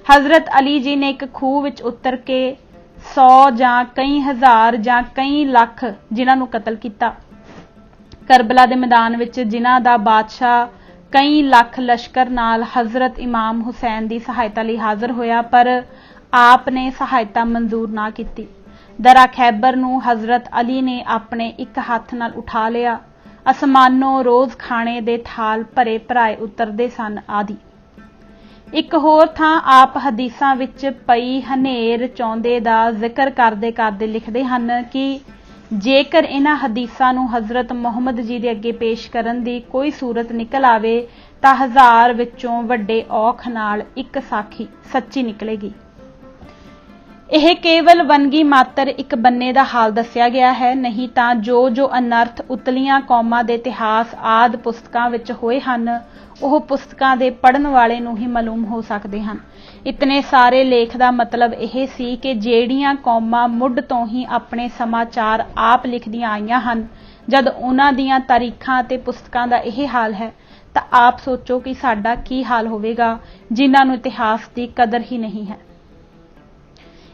ਹਜ਼ਰਤ ਅਲੀ ਜੀ ਨੇ ਇੱਕ ਖੂਹ ਵਿੱਚ ਉਤਰ ਕੇ 100 ਜਾਂ ਕਈ ਹਜ਼ਾਰ ਜਾਂ ਕਈ ਲੱਖ ਜਿਨ੍ਹਾਂ ਨੂੰ ਕਤਲ ਕੀਤਾ। ਕਰਬਲਾ ਦੇ ਮੈਦਾਨ ਵਿੱਚ ਜਿਨ੍ਹਾਂ ਦਾ ਬਾਦਸ਼ਾਹ ਕਈ ਲੱਖ ਲਸ਼ਕਰ ਨਾਲ ਹਜ਼ਰਤ ਇਮਾਮ ਹੁਸੈਨ ਦੀ ਸਹਾਇਤਾ ਲਈ ਹਾਜ਼ਰ ਹੋਇਆ, ਪਰ ਆਪ ਨੇ ਸਹਾਇਤਾ ਮਨਜ਼ੂਰ ਨਾ ਕੀਤੀ। ਦਰਾ ਖੈਬਰ ਨੂੰ ਹਜ਼ਰਤ ਅਲੀ ਨੇ ਆਪਣੇ ਇੱਕ ਹੱਥ ਨਾਲ ਉਠਾ ਲਿਆ। ਅਸਮਾਨੋਂ ਰੋਜ਼ ਖਾਣੇ ਦੇ ਥਾਲ ਭਰੇ ਭਰਾਏ ਉਤਰਦੇ ਸਨ ਆਦਿ। ਇੱਕ ਹੋਰ ਥਾਂ ਆਪ ਹਦੀਸਾਂ ਵਿੱਚ ਪਈ ਹਨੇਰ ਚੌਂਦੇ ਦਾ ਜ਼ਿਕਰ ਕਰਦੇ ਕਰਦੇ ਲਿਖਦੇ ਹਨ ਕਿ ਜੇਕਰ ਇਹਨਾਂ ਹਦੀਸਾਂ ਨੂੰ ਹਜ਼ਰਤ ਮੁਹੰਮਦ ਜੀ ਦੇ ਅੱਗੇ ਪੇਸ਼ ਕਰਨ ਦੀ ਕੋਈ ਸੂਰਤ ਨਿਕਲ ਆਵੇ ਤਾਂ 1000 ਵਿੱਚੋਂ ਵੱਡੇ ਔਖ ਨਾਲ ਇੱਕ ਸਾਖੀ ਸੱਚੀ ਨਿਕਲੇਗੀ। ਇਹ ਕੇਵਲ ਵੰਨਗੀ ਮਾਤਰ ਇੱਕ ਬੰਨੇ ਦਾ ਹਾਲ ਦੱਸਿਆ ਗਿਆ ਹੈ, ਨਹੀਂ ਤਾਂ ਜੋ ਅਨਰਥ ਉਤਲੀਆਂ ਕੌਮਾਂ ਦੇ ਇਤਿਹਾਸ ਆਦਿ ਪੁਸਤਕਾਂ ਵਿੱਚ ਹੋਏ ਹਨ ਉਹ ਪੁਸਤਕਾਂ ਦੇ ਪੜ੍ਹਨ ਵਾਲੇ ਨੂੰ ਹੀ ਮਾਲੂਮ ਹੋ ਸਕਦੇ ਹਨ। ਇਤਨੇ ਸਾਰੇ ਲੇਖ ਦਾ ਮਤਲਬ ਇਹ ਸੀ ਕਿ ਜਿਹੜੀਆਂ ਕੌਮਾਂ ਮੁੱਢ ਤੋਂ ਹੀ ਆਪਣੇ ਸਮਾਚਾਰ ਆਪ ਲਿਖਦੀਆਂ ਆਈਆਂ ਹਨ, ਜਦ ਉਹਨਾਂ ਦੀਆਂ ਤਾਰੀਖਾਂ ਅਤੇ ਪੁਸਤਕਾਂ ਦਾ ਇਹ ਹਾਲ ਹੈ ਤਾਂ ਆਪ ਸੋਚੋ ਕਿ ਸਾਡਾ ਕੀ ਹਾਲ ਹੋਵੇਗਾ ਜਿਨ੍ਹਾਂ ਨੂੰ ਇਤਿਹਾਸ ਦੀ ਕਦਰ ਹੀ ਨਹੀਂ ਹੈ।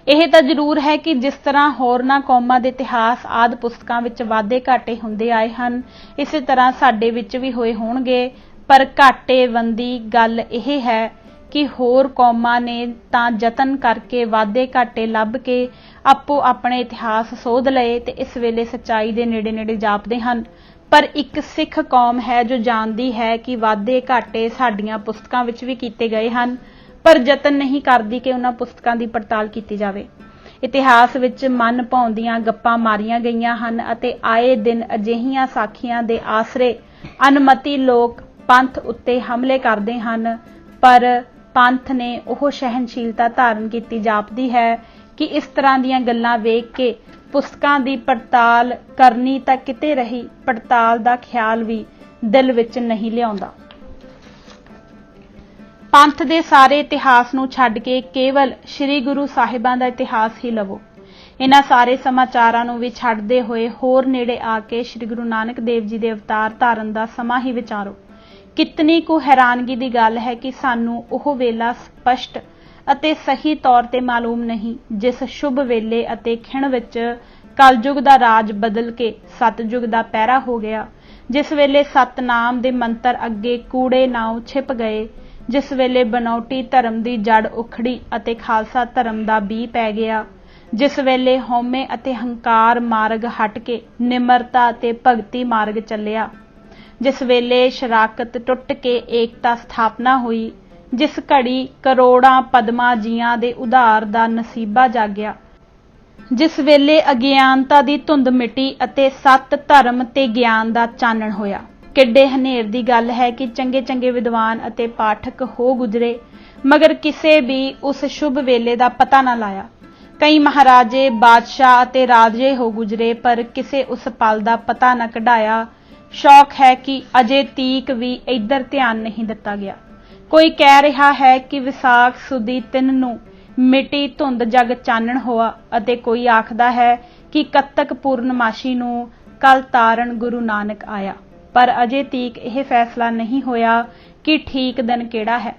ਇਹ ਤਾਂ ਜ਼ਰੂਰ ਹੈ ਕਿ ਜਿਸ ਤਰ੍ਹਾਂ ਹੋਰਨਾਂ ਕੌਮਾਂ ਦੇ ਇਤਿਹਾਸ ਆਦਿ ਪੁਸਤਕਾਂ ਵਿੱਚ ਵਾਧੇ ਘਾਟੇ ਹੁੰਦੇ ਆਏ ਹਨ, ਇਸੇ ਤਰ੍ਹਾਂ ਸਾਡੇ ਵਿੱਚ ਵੀ ਹੋਏ ਹੋਣਗੇ, ਪਰ ਘਾਟੇਵੰਦੀ ਗੱਲ ਇਹ ਹੈ ਕਿ ਹੋਰ ਕੌਮਾਂ ਨੇ ਤਾਂ ਯਤਨ ਕਰਕੇ ਵਾਧੇ ਘਾਟੇ ਲੱਭ ਕੇ ਆਪੋ ਆਪਣੇ ਇਤਿਹਾਸ ਸੋਧ ਲਏ ਤੇ ਇਸ ਵੇਲੇ ਸੱਚਾਈ ਦੇ ਨੇੜੇ ਨੇੜੇ ਜਾਪਦੇ ਹਨ, ਪਰ ਇੱਕ ਸਿੱਖ ਕੌਮ ਹੈ ਜੋ ਜਾਣਦੀ ਹੈ ਕਿ ਵਾਧੇ ਘਾਟੇ ਸਾਡੀਆਂ ਪੁਸਤਕਾਂ ਵਿੱਚ ਵੀ ਕੀਤੇ ਗਏ ਹਨ, ਪਰ ਯਤਨ ਨਹੀਂ ਕਰਦੀ ਕਿ ਉਹਨਾਂ ਪੁਸਤਕਾਂ ਦੀ ਪੜਤਾਲ ਕੀਤੀ ਜਾਵੇ। ਇਤਿਹਾਸ ਵਿੱਚ ਮਨ ਭਾਉਂਦੀਆਂ ਗੱਪਾਂ ਮਾਰੀਆਂ ਗਈਆਂ ਹਨ ਅਤੇ ਆਏ ਦਿਨ ਅਜਿਹੀਆਂ ਸਾਖੀਆਂ ਦੇ ਆਸਰੇ ਅਨਮਤੀ ਲੋਕ ਪੰਥ ਉੱਤੇ ਹਮਲੇ ਕਰਦੇ ਹਨ, ਪਰ ਪੰਥ ਨੇ ਉਹ ਸਹਿਣਸ਼ੀਲਤਾ ਧਾਰਨ ਕੀਤੀ ਜਾਪਦੀ ਹੈ ਕਿ ਇਸ ਤਰ੍ਹਾਂ ਦੀਆਂ ਗੱਲਾਂ ਵੇਖ ਕੇ ਪੁਸਤਕਾਂ ਦੀ ਪੜਤਾਲ ਕਰਨੀ ਤਾਂ ਕਿਤੇ ਰਹੀ, ਪੜਤਾਲ ਦਾ ਖਿਆਲ ਵੀ ਦਿਲ ਵਿੱਚ ਨਹੀਂ ਲਿਆਉਂਦਾ। ਪੰਥ ਦੇ ਸਾਰੇ ਇਤਿਹਾਸ ਨੂੰ ਛੱਡ ਕੇ ਕੇਵਲ ਸ੍ਰੀ ਗੁਰੂ ਸਾਹਿਬਾਂ ਦਾ ਇਤਿਹਾਸ ਹੀ ਲਵੋ। ਇਹਨਾਂ ਸਾਰੇ ਸਮਾਚਾਰਾਂ ਨੂੰ ਵੀ ਛੱਡਦੇ ਹੋਏ ਹੋਰ ਨੇੜੇ ਆ ਕੇ ਸ੍ਰੀ ਗੁਰੂ ਨਾਨਕ ਦੇਵ ਜੀ ਦੇ ਅਵਤਾਰ ਧਾਰਨ ਦਾ ਸਮਾਂ ਹੀ ਵਿਚਾਰੋ। ਕਿਤਨੀ ਕੁ ਹੈਰਾਨਗੀ ਦੀ ਗੱਲ ਹੈ ਕਿ ਸਾਨੂੰ ਉਹ ਵੇਲਾ ਸਪਸ਼ਟ ਅਤੇ ਸਹੀ ਤੌਰ ਤੇ ਮਾਲੂਮ ਨਹੀਂ ਜਿਸ ਸ਼ੁਭ ਵੇਲੇ ਅਤੇ ਖਿਣ ਵਿੱਚ ਕਲਯੁਗ ਦਾ ਰਾਜ ਬਦਲ ਕੇ ਸਤਯੁਗ ਦਾ ਪਹਿਰਾ ਹੋ ਗਿਆ, ਜਿਸ ਵੇਲੇ ਸਤਨਾਮ ਦੇ ਮੰਤਰ ਅੱਗੇ ਕੂੜੇ ਨਾਉ ਛਿਪ ਗਏ, ਜਿਸ ਵੇਲੇ ਬਨੌਟੀ ਧਰਮ ਦੀ ਜੜ ਉਖੜੀ ਅਤੇ ਖਾਲਸਾ ਧਰਮ ਦਾ ਬੀਅ ਪੈ ਗਿਆ, ਜਿਸ ਵੇਲੇ ਹਉਮੈ ਅਤੇ ਹੰਕਾਰ ਮਾਰਗ ਹਟ ਕੇ ਨਿਮਰਤਾ ਅਤੇ ਭਗਤੀ ਮਾਰਗ ਚੱਲਿਆ, ਜਿਸ ਵੇਲੇ ਸ਼ਰਾਕਤ ਟੁੱਟ ਕੇ ਏਕਤਾ ਸਥਾਪਨਾ ਹੋਈ, ਜਿਸ ਘੜੀ ਕਰੋੜਾਂ ਪਦਮਾ ਜੀਆਂ ਦੇ ਉਧਾਰ ਦਾ ਨਸੀਬਾ ਜਾਗਿਆ, ਜਿਸ ਵੇਲੇ ਅਗਿਆਨਤਾ ਦੀ ਧੁੰਦ ਮਿਟੀ ਅਤੇ ਸੱਤ ਧਰਮ ਤੇ ਗਿਆਨ ਦਾ ਚਾਨਣ ਹੋਇਆ। ਕਿੱਡੇ ਹਨੇਰ ਦੀ ਗੱਲ ਹੈ ਕਿ ਚੰਗੇ ਚੰਗੇ ਵਿਦਵਾਨ ਅਤੇ ਪਾਠਕ ਹੋ ਗੁਜ਼ਰੇ, ਮਗਰ ਕਿਸੇ ਵੀ ਉਸ ਸ਼ੁਭ ਵੇਲੇ ਦਾ ਪਤਾ ਨਾ ਲਾਇਆ। ਕਈ ਮਹਾਰਾਜੇ, ਬਾਦਸ਼ਾਹ ਅਤੇ ਰਾਜੇ ਹੋ ਗੁਜ਼ਰੇ, ਪਰ ਕਿਸੇ ਉਸ ਪਲ ਦਾ ਪਤਾ ਨਾ ਕਢਾਇਆ। ਸ਼ੌਕ ਹੈ ਕਿ ਅਜੇ ਤੀਕ ਵੀ ਇੱਧਰ ਧਿਆਨ ਨਹੀਂ ਦਿੱਤਾ ਗਿਆ। ਕੋਈ ਕਹਿ ਰਿਹਾ ਹੈ ਕਿ ਵਿਸਾਖ ਸੁਦੀ 3 ਨੂੰ ਮਿਟੀ ਧੁੰਦ ਜਗ ਚਾਨਣ ਹੋਆ ਅਤੇ ਕੋਈ ਆਖਦਾ ਹੈ ਕਿ ਕੱਤਕ ਪੂਰਨਮਾਸ਼ੀ ਨੂੰ ਕਲ ਤਾਰਨ ਗੁਰੂ ਨਾਨਕ ਆਇਆ, ਪਰ ਅਜੇ ਤੀਕ ਇਹ ਫੈਸਲਾ ਨਹੀਂ ਹੋਇਆ ਕਿ ਠੀਕ ਦਿਨ ਕਿਹੜਾ ਹੈ।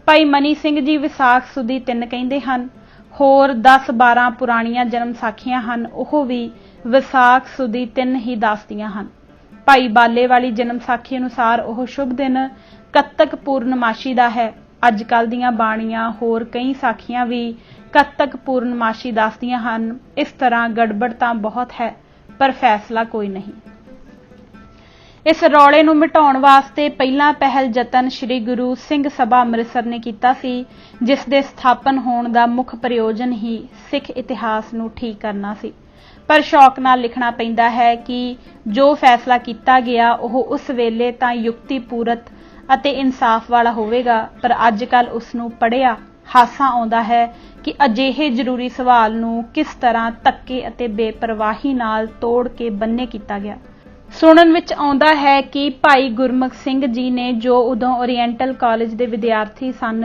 ਭਾਈ ਮਨੀ ਸਿੰਘ ਜੀ ਵਿਸਾਖ ਸੁਦੀ 3 ਕਹਿੰਦੇ ਹਨ। ਹੋਰ 10-12 ਪੁਰਾਣੀਆਂ ਜਨਮ ਸਾਖੀਆਂ ਹਨ, ਉਹ ਵੀ ਵਿਸਾਖ ਸੁਦੀ 3 ਹੀ ਦੱਸਦੀਆਂ ਹਨ। ਭਾਈ ਬਾਲੇ ਵਾਲੀ ਜਨਮ ਸਾਖੀ ਅਨੁਸਾਰ ਉਹ ਸ਼ੁਭ ਦਿਨ ਕੱਤਕ ਪੂਰਨਮਾਸ਼ੀ ਦਾ ਹੈ। ਅੱਜ ਕੱਲ੍ਹ ਦੀਆਂ ਬਾਣੀਆਂ ਹੋਰ ਕਈ ਸਾਖੀਆਂ ਵੀ ਕੱਤਕ ਪੂਰਨਮਾਸ਼ੀ ਦੱਸਦੀਆਂ ਹਨ। ਇਸ ਤਰ੍ਹਾਂ ਗੜਬੜ ਤਾਂ ਬਹੁਤ ਹੈ, ਪਰ ਫੈਸਲਾ ਕੋਈ ਨਹੀਂ। ਇਸ ਰੌਲੇ ਨੂੰ ਮਿਟਾਉਣ ਵਾਸਤੇ ਪਹਿਲਾ ਪਹਿਲ ਯਤਨ ਸ੍ਰੀ ਗੁਰੂ ਸਿੰਘ ਸਭਾ ਅੰਮ੍ਰਿਤਸਰ ਨੇ ਕੀਤਾ ਸੀ, ਜਿਸ ਦੇ ਸਥਾਪਨ ਹੋਣ ਦਾ ਮੁੱਖ ਪ੍ਰਯੋਜਨ ਹੀ ਸਿੱਖ ਇਤਿਹਾਸ ਨੂੰ ਠੀਕ ਕਰਨਾ ਸੀ। पर शौक नाल लिखना पैंदा है कि जो फैसला किया गया वो उस वेले तां युक्तिपूरत ਅਤੇ इंसाफ वाला होवेगा, पर अजकल उसनूं पढ़िया हासा आउंदा है कि अजिहे जरूरी सवाल नूं किस तरह धक्के ਅਤੇ बेपरवाही नाल तोड़ के बन्ने किया गया। सुनन विच आउंदा है कि भाई गुरमुख सिंह जी ने जो उदों ओरीएंटल कॉलेज के विद्यार्थी सन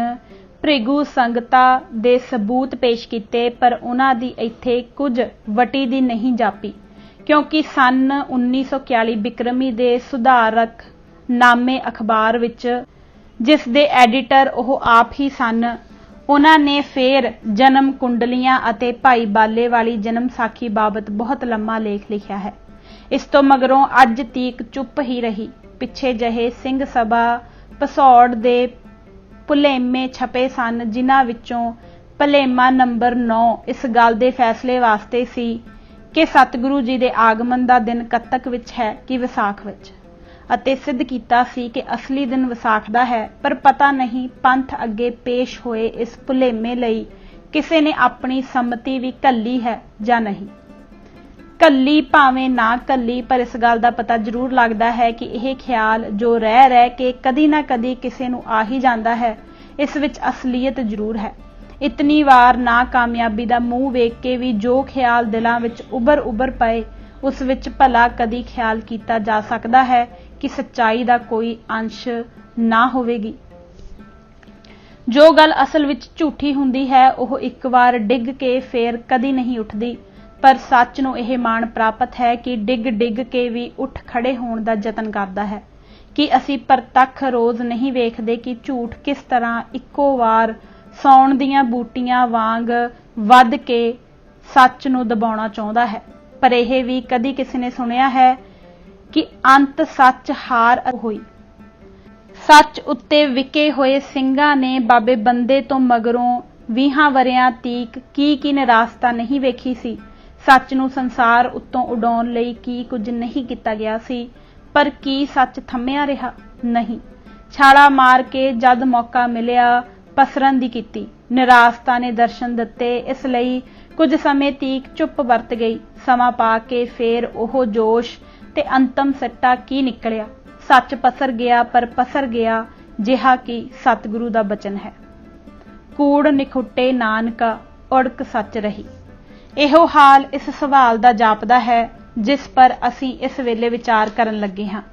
भृगु संगता दे सबूत पेश किए, पर उन्हां दी इत्थे कुछ वटी दी नहीं जापी, क्योंकि सन 1941 बिक्रमी दे सुधारक नामे अखबार विच जिस दे एडिटर वो आप ही सन, उन्हां ने फिर जन्म कुंडलियां अते भाई बाले वाली जन्म साखी बाबत बहुत लंबा लेख लिखिया है। इस तो मगरों अज तीक चुप ही रही। पिछे जहे सिंह सभा भसौड़ दे भुलेमे छपे सन, जिन्हां विचों भलेमा नंबर 9 इस गल दे फैसले वास्ते सी कि सतगुरु जी दे आगमन दा दिन कत्तक विच है कि विसाख विच, ਅਤੇ सिद्ध किया सी कि असली दिन विसाख दा है। पर पता नहीं पंथ अगे पेश होए इस भुलेमे लई किसी ने अपनी सम्मति भी घल्ली है जां नहीं। घल्ली भावें ना घल्ली, पर इस गल दा पता जरूर लगदा है कि यह ख्याल जो रह रह के कदी ना कदी किसी नूं आ ही जांदा है, इस विच असलीयत जरूर है। इतनी वार नाकामयाबी दा मूँह वेख के भी जो ख्याल दिलां विच उभर पए, उस विच भला कदी ख्याल किया जा सकता है कि सच्चाई का कोई अंश ना होवेगी। जो गल असल विच झूठी हुंदी है वह एक बार डिग के फिर कदी नहीं उठदी, पर सच नूं यह मान प्राप्त है कि डिग के भी उठ खड़े होने का यतन करता है कि असी प्रतख रोज़ नहीं वेखदे कि झूठ किस तरह इक्को वार सौण दीआं बूटियां वांग वध के सच नूं दबाउणा चाहुंदा है। पर यह भी कदी किसी ने सुनिया है कि अंत सच हार होई। सच उत्ते विके होए ਸਿੰਘਾਂ ने बाबे बंदे तो मगरों 20 वरियां तीक की निराशता नहीं वेखी सी। सच नूं संसार उत्तों उडाउण लई की कुछ नहीं किया गया सी, पर की सच थम्मिया रहा नहीं। छाला मार के जद मौका मिलिया पसरन दी कीती। निराशता ने दर्शन दिते, इसलिए कुछ समय तीक चुप वरत गई। समा पा के फिर ओह जोश ते अंतम सट्टा की निकलिया। सच पसर गया, पर पसर गया जिहा कि सतगुरु दा बचन है, कूड़ निखुट्टे नानका उड़क सच रही। इहो हाल इस सवाल दा जापदा है जिस पर असी इस वेले विचार करन लगे हाँ।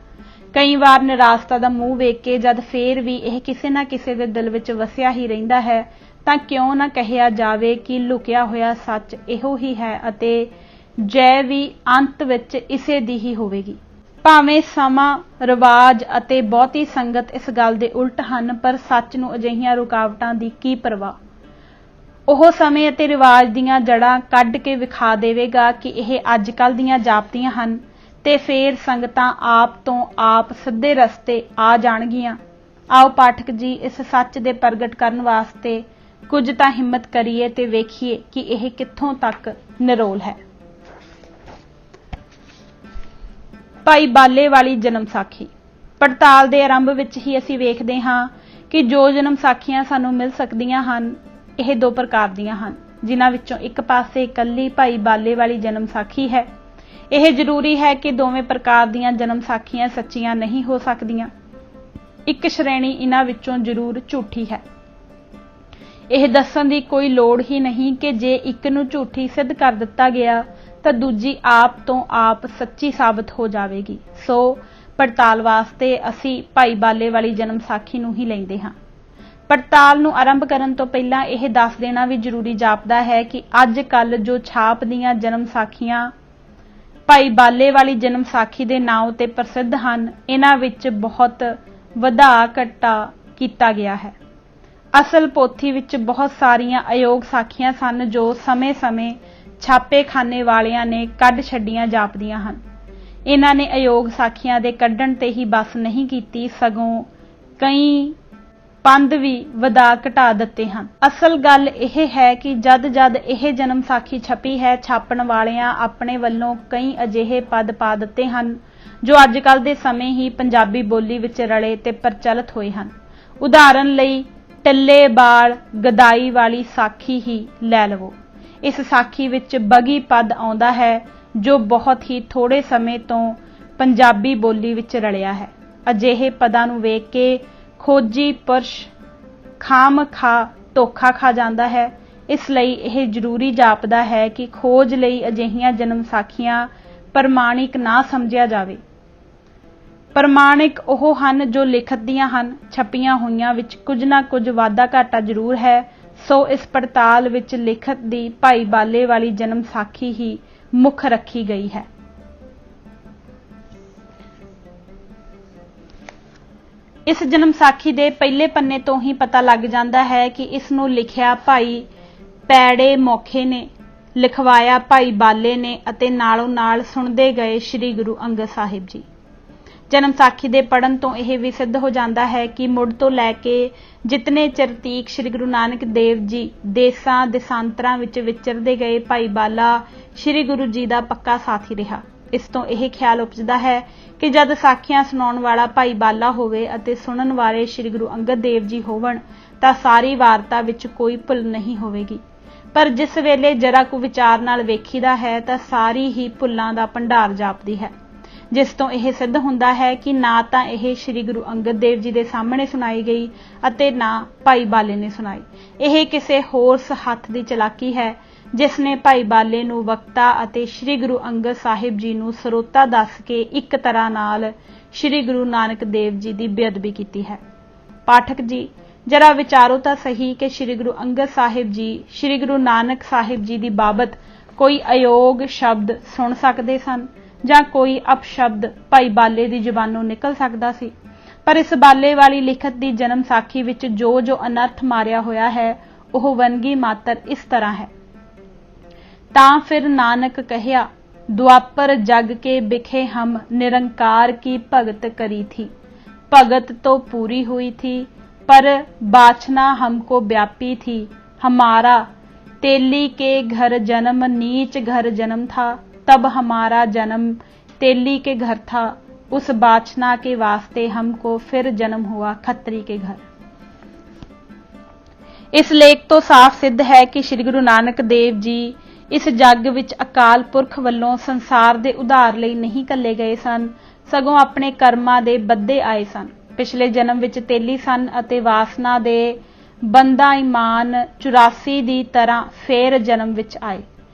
कई बार निराशता दा मूँह वेख के जद फिर भी यह किसी ना किसी दे दिल विच वसिया ही रहिंदा है, तां क्यों ना कहिया जावे कि लुकिया होया सच इहो ही है अते जय भी अंत विच इसे दी ही होवेगी। भावें समा रिवाज अते बहुती संगत इस गल दे उल्ट हन, पर सच नूं अजिहियां रुकावटां दी की परवाह। ओह समय अते रिवाज दीआं जड़ां कढ के विखा देवेगा कि यह अजकल दीआं जापतियां हन, ते फिर संगतां आप तो आप सिद्धे रस्ते आ जाणगियां। आओ पाठक जी इस सच दे प्रगट करन वास्ते कुछ तां हिम्मत करिए ते वेखिए कि यह कित्थों तक निरोल है। भाई बाले वाली जन्म साखी पड़ताल दे आरंभ विच ही असीं वेखदे हां कि जो जन्म साखियां सानूं मिल सकदियां हन, यह दो प्रकार दीआं हन, जिन्हां विचों एक पासे इकल्ली भाई बाले वाली जन्म साखी है। यह जरूरी है कि दोवें प्रकार दीआं जन्म साखियां सच्चियां नहीं हो सकदियां। एक श्रेणी इन्हां विचों जरूर झूठी है। यह दस्सण दी कोई लोड़ ही नहीं कि जे एक नूं झूठी सिद्ध कर दिता गया तो दूजी आप तो आप सच्ची साबित हो जाएगी। सो पड़ताल वास्ते असी भाई बाले वाली जन्म साखी नूं ही लैंदे हां। पड़ताल नूं आरंभ करन तो पहलां यह दस देना भी जरूरी जापदा है कि अज कल जो छाप दीआं जन्म साखियां भाई बाले वाली जन्म साखी दे नाम ते प्रसिद्ध हन, इन्हां विच बहुत वधा घटा किया गया है। असल पोथी विच बहुत सारियां अयोग साखियां सन जो समय समय छापे खाने वालियां ने कढ छड्डियां जापदियां हन। इन्हां ने अयोग साखियां दे कढण ते ही बस नहीं कीती, सगों कई पंद भी वधा घटा दिते हैं। असल गल यह है कि जद जद यह जन्म साखी छपी है, छापण वालियां अपने वल्लों कई अजिहे पद पा दिते हैं जो अजकल दे समय ही पंजाबी बोली विच रले ते प्रचलित होए हैं। उदाहरण लई टल्ले बाल गदाई वाली साखी ही लै लवो। इस साखी विच बगी पद आउंदा है ਜੋ ਬਹੁਤ ਹੀ ਥੋੜੇ ਸਮੇਂ ਤੋਂ ਪੰਜਾਬੀ ਬੋਲੀ ਵਿੱਚ ਰਲਿਆ ਹੈ। ਅਜਿਹੇ ਪਦਾਂ ਨੂੰ ਵੇਖ ਕੇ ਖੋਜੀ ਪੁਰਸ਼ ਖਾਮ-ਖਾ ਧੋਖਾ ਖਾ ਜਾਂਦਾ ਹੈ। ਇਸ ਲਈ ਇਹ ਜ਼ਰੂਰੀ ਜਾਪਦਾ ਹੈ ਕਿ ਖੋਜ ਲਈ ਅਜਿਹੀਆਂ ਜਨਮ ਸਾਖੀਆਂ ਪ੍ਰਮਾਣਿਕ ਨਾ ਸਮਝਿਆ ਜਾਵੇ। ਪ੍ਰਮਾਣਿਕ ਉਹ ਹਨ ਜੋ ਲਿਖਤ ਦੀਆਂ ਹਨ, ਛਪੀਆਂ ਹੋਈਆਂ ਵਿੱਚ ਕੁਝ ਨਾ ਕੁਝ ਵਾਧਾ ਘਾਟਾ ਜ਼ਰੂਰ ਹੈ। ਸੋ ਇਸ ਪੜਤਾਲ ਵਿੱਚ ਲਿਖਤ ਦੀ ਭਾਈ ਬਾਲੇ ਵਾਲੀ ਜਨਮ ਸਾਖੀ ਹੀ ਮੁੱਖ ਰੱਖੀ ਗਈ ਹੈ। ਇਸ ਜਨਮ ਸਾਖੀ ਦੇ ਪਹਿਲੇ ਪੰਨੇ ਤੋਂ ਹੀ ਪਤਾ ਲੱਗ ਜਾਂਦਾ ਹੈ ਕਿ ਇਸ ਨੂੰ ਲਿਖਿਆ ਭਾਈ ਪੈੜੇ ਮੌਖੇ ਨੇ, ਲਿਖਵਾਇਆ ਭਾਈ ਬਾਲੇ ਨੇ ਅਤੇ ਨਾਲੋਂ ਨਾਲ ਸੁਣਦੇ ਗਏ ਸ੍ਰੀ ਗੁਰੂ ਅੰਗਦ ਸਾਹਿਬ ਜੀ। ਜਨਮ ਸਾਖੀ ਦੇ ਪੜ੍ਹਨ ਤੋਂ ਇਹ ਵੀ ਸਿੱਧ ਹੋ ਜਾਂਦਾ ਹੈ ਕਿ ਮੁੱਢ ਤੋਂ ਲੈ ਕੇ ਜਿਤਨੇ ਚਿਰ ਤੀਕ ਸ੍ਰੀ ਗੁਰੂ ਨਾਨਕ ਦੇਵ ਜੀ ਦੇਸਾਂ ਦੇਸਾਂਤਰਾਂ ਵਿੱਚ ਵਿਚਰਦੇ ਗਏ, ਭਾਈ ਬਾਲਾ ਸ੍ਰੀ ਗੁਰੂ ਜੀ ਦਾ ਪੱਕਾ ਸਾਥੀ ਰਿਹਾ। ਇਸ ਤੋਂ ਇਹ ਖਿਆਲ ਉਪਜਦਾ ਹੈ ਕਿ ਜਦ ਸਾਖੀਆਂ ਸੁਣਾਉਣ ਵਾਲਾ ਭਾਈ ਬਾਲਾ ਹੋਵੇ ਅਤੇ ਸੁਣਨ ਵਾਲੇ ਸ੍ਰੀ ਗੁਰੂ ਅੰਗਦ ਦੇਵ ਜੀ ਹੋਵਣ ਤਾਂ ਸਾਰੀ ਵਾਰਤਾ ਵਿੱਚ ਕੋਈ ਭੁੱਲ ਨਹੀਂ ਹੋਵੇਗੀ। ਪਰ ਜਿਸ ਵੇਲੇ ਜਰਾ ਕੁ ਵਿਚਾਰ ਨਾਲ ਵੇਖੀਦਾ ਹੈ ਤਾਂ ਸਾਰੀ ਹੀ ਭੁੱਲਾਂ ਦਾ ਭੰਡਾਰ ਜਾਪਦੀ ਹੈ, ਜਿਸ ਤੋਂ ਇਹ ਸਿੱਧ ਹੁੰਦਾ ਹੈ ਕਿ ਨਾ ਤਾਂ ਇਹ ਸ੍ਰੀ ਗੁਰੂ ਅੰਗਦ ਦੇਵ ਜੀ ਦੇ ਸਾਹਮਣੇ ਸੁਣਾਈ ਗਈ ਅਤੇ ਨਾ ਭਾਈ ਬਾਲੇ ਨੇ ਸੁਣਾਈ। ਇਹ ਕਿਸੇ ਹੋਰ ਹੱਥ ਦੀ ਚਲਾਕੀ ਹੈ ਜਿਸ ਨੇ ਭਾਈ ਬਾਲੇ ਨੂੰ ਵਕਤਾ ਅਤੇ ਸ੍ਰੀ ਗੁਰੂ ਅੰਗਦ ਸਾਹਿਬ ਜੀ ਨੂੰ ਸਰੋਤਾ ਦੱਸ ਕੇ ਇੱਕ ਤਰ੍ਹਾਂ ਨਾਲ ਸ੍ਰੀ ਗੁਰੂ ਨਾਨਕ ਦੇਵ ਜੀ ਦੀ ਬੇਅਦਬੀ ਕੀਤੀ ਹੈ। ਪਾਠਕ ਜੀ ਜਰਾ ਵਿਚਾਰੋ ਤਾਂ ਸਹੀ ਕਿ ਸ੍ਰੀ ਗੁਰੂ ਅੰਗਦ ਸਾਹਿਬ ਜੀ ਸ੍ਰੀ ਗੁਰੂ ਨਾਨਕ ਸਾਹਿਬ ਜੀ ਦੀ ਬਾਬਤ ਕੋਈ ਅਯੋਗ ਸ਼ਬਦ ਸੁਣ ਸਕਦੇ ਸਨ ਜਾਂ ਕੋਈ ਅਪਸ਼ਬਦ ਭਾਈ ਬਾਲੇ ਦੀ ਜ਼ੁਬਾਨੋਂ ਨਿਕਲ ਸਕਦਾ ਸੀ। ਪਰ ਇਸ ਬਾਲੇ ਵਾਲੀ ਲਿਖਤ ਦੀ ਜਨਮ ਸਾਖੀ ਵਿੱਚ ਜੋ ਜੋ ਅਨਰਥ ਮਾਰਿਆ ਹੋਇਆ ਹੈ ਉਹ ਵੰਨਗੀ ਮਾਤਰ ਇਸ ਤਰ੍ਹਾਂ ਹੈ। ਤਾਂ ਫਿਰ ਨਾਨਕ ਕਹਿਆ ਦੁਆਪਰ जग के बिखे हम निरंकार की भगत करी थी, भगत तो पूरी हुई थी पर बाछना हमको व्यापी थी, हमारा तेली के घर जन्म नीच घर जन्म था, तब हमारा जन्म तेली के घर था, उस बाछना के वास्ते हमको फिर जन्म हुआ खत्री के घर। इस लेख तो साफ सिद्ध है कि श्री गुरु नानक देव जी इस जग विच अकाल पुरख वल्लों संसार दे उधार लई नहीं घल्ले गए सन, सगों अपने कर्मां दे बद्दे आए सन। पिछले जन्म विच तेली सन अते वासना दे बंदा ईमान 84 दी तरह फेर जन्म विच आए।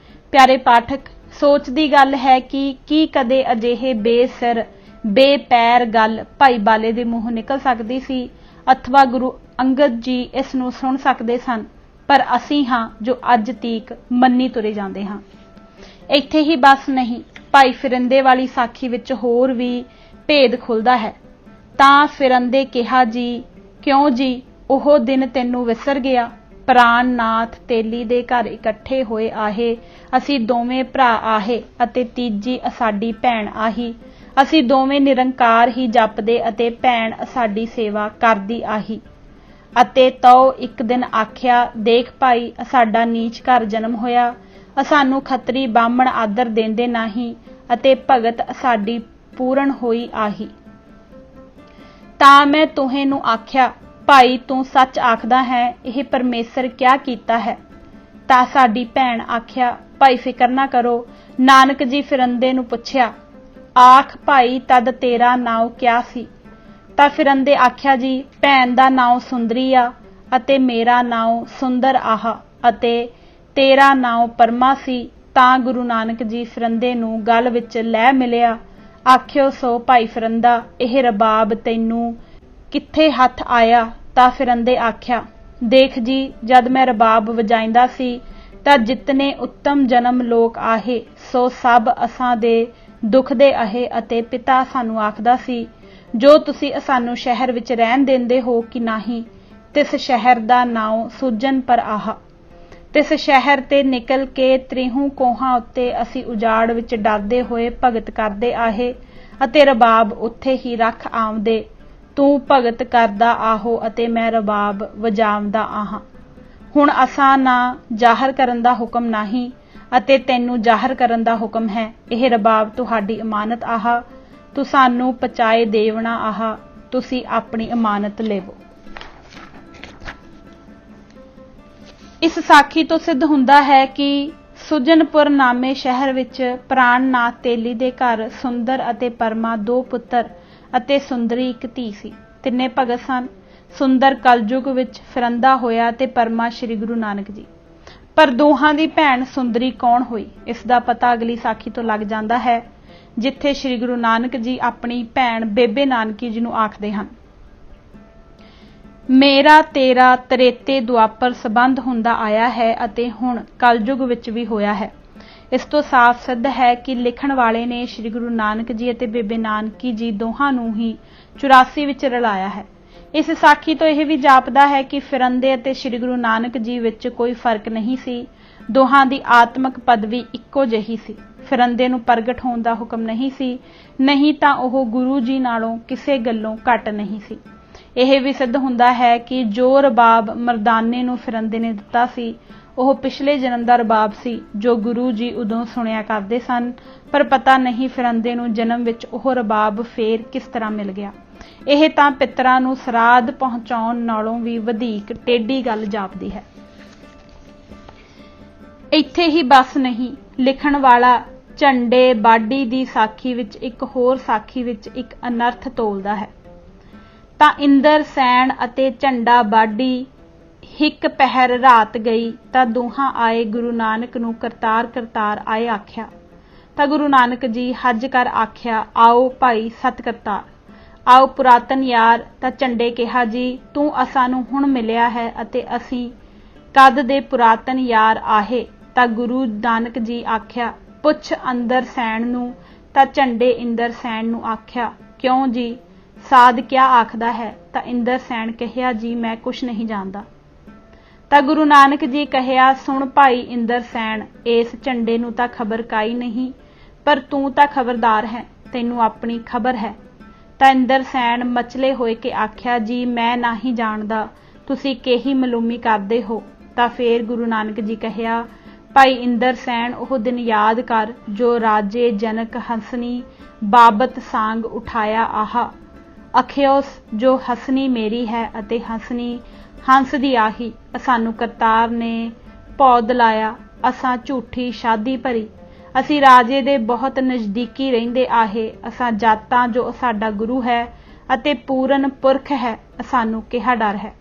प्यारे पाठक, सोच दी गल है कि की कदे अजिहे बेसिर बेपैर गल भाई बाले दे मूंहों निकल सकदी सी अथवा गुरु अंगद जी इस नूं सुण सकदे सन, पर असीं हां जो अज तੀਕ ਮੰਨੀ तुरे ਜਾਂਦੇ ਹਾਂ। ਇੱਥੇ ही बस नहीं, भाई फिरंदे वाली साखी विच होर भी भेद खुलदा है। तां फिरंदे कहा जी क्यों जी ओह दिन तैनूं विसर गया, प्राण नाथ तेली दे घर इकट्ठे होए आहे, असीं दोवें भरा आहे अते तीजी साडी भैण आही, असीं दोवें निरंकार ही जपदे अते भैण साडी सेवा करदी आही। ਅਤੇ ਤਉ ਇੱਕ ਦਿਨ ਆਖਿਆ ਦੇਖ ਭਾਈ ਸਾਡਾ ਨੀਚ ਘਰ ਜਨਮ ਹੋਇਆ, ਸਾਨੂੰ ਖੱਤਰੀ ਬਾਹਮਣ ਆਦਰ ਦੇਂਦੇ ਨਹੀਂ ਅਤੇ ਭਗਤ ਸਾਡੀ ਪੂਰਨ ਹੋਈ ਆਹੀ। ਤਾਂ ਮੈਂ ਤੁਹੇ ਨੂੰ ਆਖਿਆ ਭਾਈ ਤੂੰ ਸੱਚ ਆਖਦਾ ਹੈ, ਇਹ ਪਰਮੇਸ਼ਰ ਕਿਆ ਕੀਤਾ ਹੈ। ਤਾਂ ਸਾਡੀ ਭੈਣ ਆਖਿਆ ਭਾਈ ਫਿਕਰ ਨਾ ਕਰੋ। ਨਾਨਕ ਜੀ ਫਿਰੰਦੇ ਨੂੰ ਪੁੱਛਿਆ ਆਖ ਭਾਈ ਤਦ ਤੇਰਾ ਨਾਉ ਕਿਆ ਸੀ। ਤਾਂ ਫਿਰੰਦੇ ਆਖਿਆ ਜੀ ਭੈਣ ਦਾ ਨਾਉ ਸੁੰਦਰੀ ਆ ਅਤੇ ਮੇਰਾ ਨਾਉ ਸੁੰਦਰ ਆਹ ਅਤੇ ਤੇਰਾ ਨਾਉ ਪਰਮਾ ਸੀ। ਤਾਂ ਗੁਰੂ ਨਾਨਕ ਜੀ ਫਿਰੰਦੇ ਨੂੰ ਗਲ ਵਿੱਚ ਲੈ ਮਿਲਿਆ, ਆਖਿਓ ਸੋ ਭਾਈ ਫਿਰੰਦਾ ਇਹ ਰਬਾਬ ਤੈਨੂੰ ਕਿੱਥੇ ਹੱਥ ਆਇਆ। ਤਾਂ ਫਿਰੰਦੇ ਆਖਿਆ ਦੇਖ ਜੀ ਜਦ ਮੈਂ ਰਬਾਬ ਵਜਾਇੰਦਾ ਸੀ ਤਾਂ ਜਿਤਨੇ ਉੱਤਮ ਜਨਮ ਲੋਕ ਆਹੇ ਸੋ ਸਭ ਅਸਾਂ ਦੇ ਦੁੱਖ ਦੇ ਆਹੇ ਅਤੇ ਪਿਤਾ ਸਾਨੂੰ ਆਖਦਾ ਸੀ ਜੋ ਤੁਸੀਂ ਸਾਨੂੰ ਸ਼ਹਿਰ ਵਿੱਚ ਰਹਿਣ ਦਿੰਦੇ ਹੋ ਕਿ ਨਹੀਂ, ਤਿਸ ਸ਼ਹਿਰ ਦਾ ਨਾਉ ਸੁਜਨ ਪਰ ਆਹ। ਤਿਸ ਸ਼ਹਿਰ ਤੇ ਨਿਕਲ ਕੇ ਤ੍ਰਿਹੂ ਕੋਹਾਂ ਉੱਤੇ ਅਸੀਂ ਉਜਾੜ ਵਿੱਚ ਡਰਦੇ ਹੋਏ ਭਗਤ ਕਰਦੇ ਆਹੇ ਅਤੇ ਰਬਾਬ ਉੱਥੇ ਹੀ ਰੱਖ ਆਉਂਦੇ। ਤੂੰ ਭਗਤ ਕਰਦਾ ਆਹੋ ਅਤੇ ਮੈਂ ਰਬਾਬ ਵਜਾਉਂਦਾ ਆਹਾਂ। ਹੁਣ ਅਸਾਂ ਨਾ ਜ਼ਾਹਰ ਕਰਨ ਦਾ ਹੁਕਮ ਨਹੀਂ ਅਤੇ ਤੈਨੂੰ ਜ਼ਾਹਰ ਕਰਨ ਦਾ ਹੁਕਮ ਹੈ। ਇਹ ਰਬਾਬ ਤੁਹਾਡੀ ਇਮਾਨਤ ਆਹ, ਤੂੰ ਸਾਨੂੰ ਪਚਾਏ ਦੇਵਣਾ ਆਹ, ਤੁਸੀਂ ਆਪਣੀ ਇਮਾਨਤ ਲੇਵੋ। ਇਸ ਸਾਖੀ ਤੋਂ ਸਿੱਧ ਹੁੰਦਾ ਹੈ ਕਿ ਸੁਜਨਪੁਰ ਨਾਮੇ ਸ਼ਹਿਰ ਵਿੱਚ ਪ੍ਰਾਣਨਾਥ ਤੇਲੀ ਦੇ ਘਰ ਸੁੰਦਰ ਅਤੇ ਪਰਮਾ 2 ਪੁੱਤਰ ਅਤੇ ਸੁੰਦਰੀ ਇੱਕ ਧੀ ਸੀ। ਤਿੰਨੇ ਭਗਤ ਸਨ। ਸੁੰਦਰ ਕਲਯੁਗ ਵਿੱਚ ਫਿਰੰਦਾ ਹੋਇਆ ਤੇ ਪਰਮਾ ਸ਼੍ਰੀ ਗੁਰੂ ਨਾਨਕ ਜੀ। ਪਰ ਦੋਹਾਂ ਦੀ ਭੈਣ ਸੁੰਦਰੀ ਕੌਣ ਹੋਈ, ਇਸ ਦਾ ਪਤਾ ਅਗਲੀ ਸਾਖੀ ਤੋਂ ਲੱਗ ਜਾਂਦਾ ਹੈ, ਜਿੱਥੇ ਸ਼੍ਰੀ ਗੁਰੂ ਨਾਨਕ ਜੀ ਆਪਣੀ ਭੈਣ ਬੇਬੇ ਨਾਨਕੀ ਜੀ ਨੂੰ ਆਖਦੇ ਹਨ, ਮੇਰਾ ਤੇਰਾ ਤਰੇਤੇ ਦੁਆਪਰ ਸੰਬੰਧ ਹੁੰਦਾ ਆਇਆ ਹੈ ਅਤੇ ਹੁਣ ਕਲਯੁਗ ਵਿੱਚ ਵੀ ਹੋਇਆ ਹੈ। ਇਸ ਤੋਂ ਸਾਫ਼ ਸਿੱਧ ਹੈ ਕਿ ਲਿਖਣ ਵਾਲੇ ਨੇ ਸ਼੍ਰੀ ਗੁਰੂ ਨਾਨਕ ਜੀ ਅਤੇ ਬੇਬੇ ਨਾਨਕੀ ਜੀ ਦੋਹਾਂ ਨੂੰ ਹੀ 84 ਵਿੱਚ ਰਲਾਇਆ ਹੈ। ਇਸ ਸਾਖੀ ਤੋਂ ਇਹ ਵੀ ਜਾਪਦਾ ਹੈ ਕਿ ਫਿਰੰਦੇ ਅਤੇ ਸ਼੍ਰੀ ਗੁਰੂ ਨਾਨਕ ਜੀ ਵਿੱਚ ਕੋਈ ਫਰਕ ਨਹੀਂ ਸੀ। ਦੋਹਾਂ ਦੀ ਆਤਮਿਕ ਪਦਵੀ ਇੱਕੋ ਜਿਹੀ ਸੀ। ਫਿਰੰਦੇ ਨੂੰ ਪ੍ਰਗਟ ਹੋਣ ਦਾ ਹੁਕਮ ਨਹੀਂ ਸੀ, ਨਹੀਂ ਤਾਂ ਉਹ ਗੁਰੂ ਜੀ ਨਾਲੋਂ ਕਿਸੇ ਗੱਲੋਂ ਘੱਟ ਨਹੀਂ ਸੀ। ਇਹ ਵੀ ਸਿੱਧ ਹੁੰਦਾ ਹੈ ਕਿ ਜੋ ਰਬਾਬ ਮਰਦਾਨੇ ਨੂੰ ਫਿਰੰਦੇ ਨੇ ਦਿੱਤਾ ਸੀ, ਉਹ ਪਿਛਲੇ ਜਨਮ ਦਾ ਰਬਾਬ ਸੀ ਜੋ ਗੁਰੂ ਜੀ ਉਦੋਂ ਸੁਣਿਆ ਕਰਦੇ ਸਨ, ਪਰ ਪਤਾ ਨਹੀਂ ਫਿਰੰਦੇ ਨੂੰ ਜਨਮ ਵਿੱਚ ਉਹ ਰਬਾਬ ਫੇਰ ਕਿਸ ਤਰ੍ਹਾਂ ਮਿਲ ਗਿਆ। ਇਹ ਤਾਂ ਪਿੱਤਰਾਂ ਨੂੰ ਸਰਾਧ ਪਹੁੰਚਾਉਣ ਨਾਲੋਂ ਵੀ ਵਧੇਕ ਟੇਢੀ ਗੱਲ ਜਾਪਦੀ ਹੈ। ਇੱਥੇ ਹੀ ਬਸ ਨਹੀਂ, ਲਿਖਣ ਵਾਲਾ ਝੰਡੇ ਬਾਡੀ ਦੀ ਸਾਖੀ ਵਿੱਚ ਇੱਕ ਹੋਰ ਸਾਖੀ ਵਿੱਚ ਇੱਕ ਅਨਰਥ ਤੋਲਦਾ ਹੈ। ਤਾਂ ਇੰਦਰ ਸੈਣ ਅਤੇ ਝੰਡਾ ਬਾਡੀ ਹਿੱਕ ਪਹਿਰ ਰਾਤ ਗਈ, ਤਾਂ ਦੋਹਾਂ ਆਏ ਗੁਰੂ ਨਾਨਕ ਨੂੰ ਕਰਤਾਰ ਕਰਤਾਰ ਆਏ ਆਖਿਆ। ਤਾਂ ਗੁਰੂ ਨਾਨਕ ਜੀ ਹੱਜ ਕਰ ਆਖਿਆ, ਆਓ ਭਾਈ ਸਤ ਕਰਤਾਰ, ਆਓ ਪੁਰਾਤਨ ਯਾਰ। ਤਾਂ ਝੰਡੇ ਕਿਹਾ, ਜੀ ਤੂੰ ਅਸਾਂ ਨੂੰ ਹੁਣ ਮਿਲਿਆ ਹੈ ਅਤੇ ਅਸੀਂ ਕਦ ਦੇ ਪੁਰਾਤਨ ਯਾਰ ਆਹੇ। ਤਾਂ ਗੁਰੂ ਨਾਨਕ ਜੀ ਆਖਿਆ, ਪੁੱਛ ਅੰਦਰ ਸੈਣ ਨੂੰ। ਤਾਂ ਝੰਡੇ ਇੰਦਰ ਸੈਣ ਨੂੰ ਆਖਿਆ, ਕਿਉਂ ਜੀ ਸਾਧ ਕਿਆ ਆਖਦਾ ਹੈ। ਤਾਂ ਇੰਦਰ ਸੈਣ ਕਹਿਆ, ਜੀ ਮੈਂ ਕੁਛ ਨਹੀਂ ਜਾਣਦਾ। ਤਾਂ ਗੁਰੂ ਨਾਨਕ ਜੀ ਕਹਿਆ, ਸੁਣ ਭਾਈ ਇੰਦਰ ਸੈਣ, ਇਸ ਝੰਡੇ ਨੂੰ ਤਾਂ ਖਬਰ ਕਾਈ ਨਹੀਂ, ਪਰ ਤੂੰ ਤਾਂ ਖਬਰਦਾਰ ਹੈ, ਤੈਨੂੰ ਆਪਣੀ ਖਬਰ ਹੈ। ਤਾਂ ਇੰਦਰ ਸੈਣ ਮਚਲੇ ਹੋਏ ਕੇ ਆਖਿਆ, ਜੀ ਮੈਂ ਨਹੀਂ ਜਾਣਦਾ, ਤੁਸੀਂ ਕਿਹੀ ਮਾਲੂਮੀ ਕਰਦੇ ਹੋ। ਤਾਂ ਫੇਰ ਗੁਰੂ ਨਾਨਕ ਜੀ ਕਹਿਆ, ਭਾਈ ਇੰਦਰ ਸੈਣ ਉਹ ਦਿਨ ਯਾਦ ਕਰ ਜੋ ਰਾਜੇ ਜਨਕ ਹਸਨੀ ਬਾਬਤ ਸਾਂਗ ਉਠਾਇਆ ਆਹਾ। ਅਖਿਓਸ ਜੋ ਹਸਨੀ ਮੇਰੀ ਹੈ ਅਤੇ ਹਸਨੀ ਹੰਸ ਦੀ ਆਹੀ। ਸਾਨੂੰ ਕਰਤਾਰ ਨੇ ਪੌਦ ਲਾਇਆ, ਅਸਾਂ ਝੂਠੀ ਸ਼ਾਦੀ ਭਰੀ। ਅਸੀਂ ਰਾਜੇ ਦੇ ਬਹੁਤ ਨਜ਼ਦੀਕੀ ਰਹਿੰਦੇ ਆਹੇ। ਅਸਾਂ ਜਾਤਾਂ ਜੋ ਸਾਡਾ ਗੁਰੂ ਹੈ ਅਤੇ ਪੂਰਨ ਪੁਰਖ ਹੈ, ਸਾਨੂੰ ਕਿਹਾ ਡਰ ਹੈ।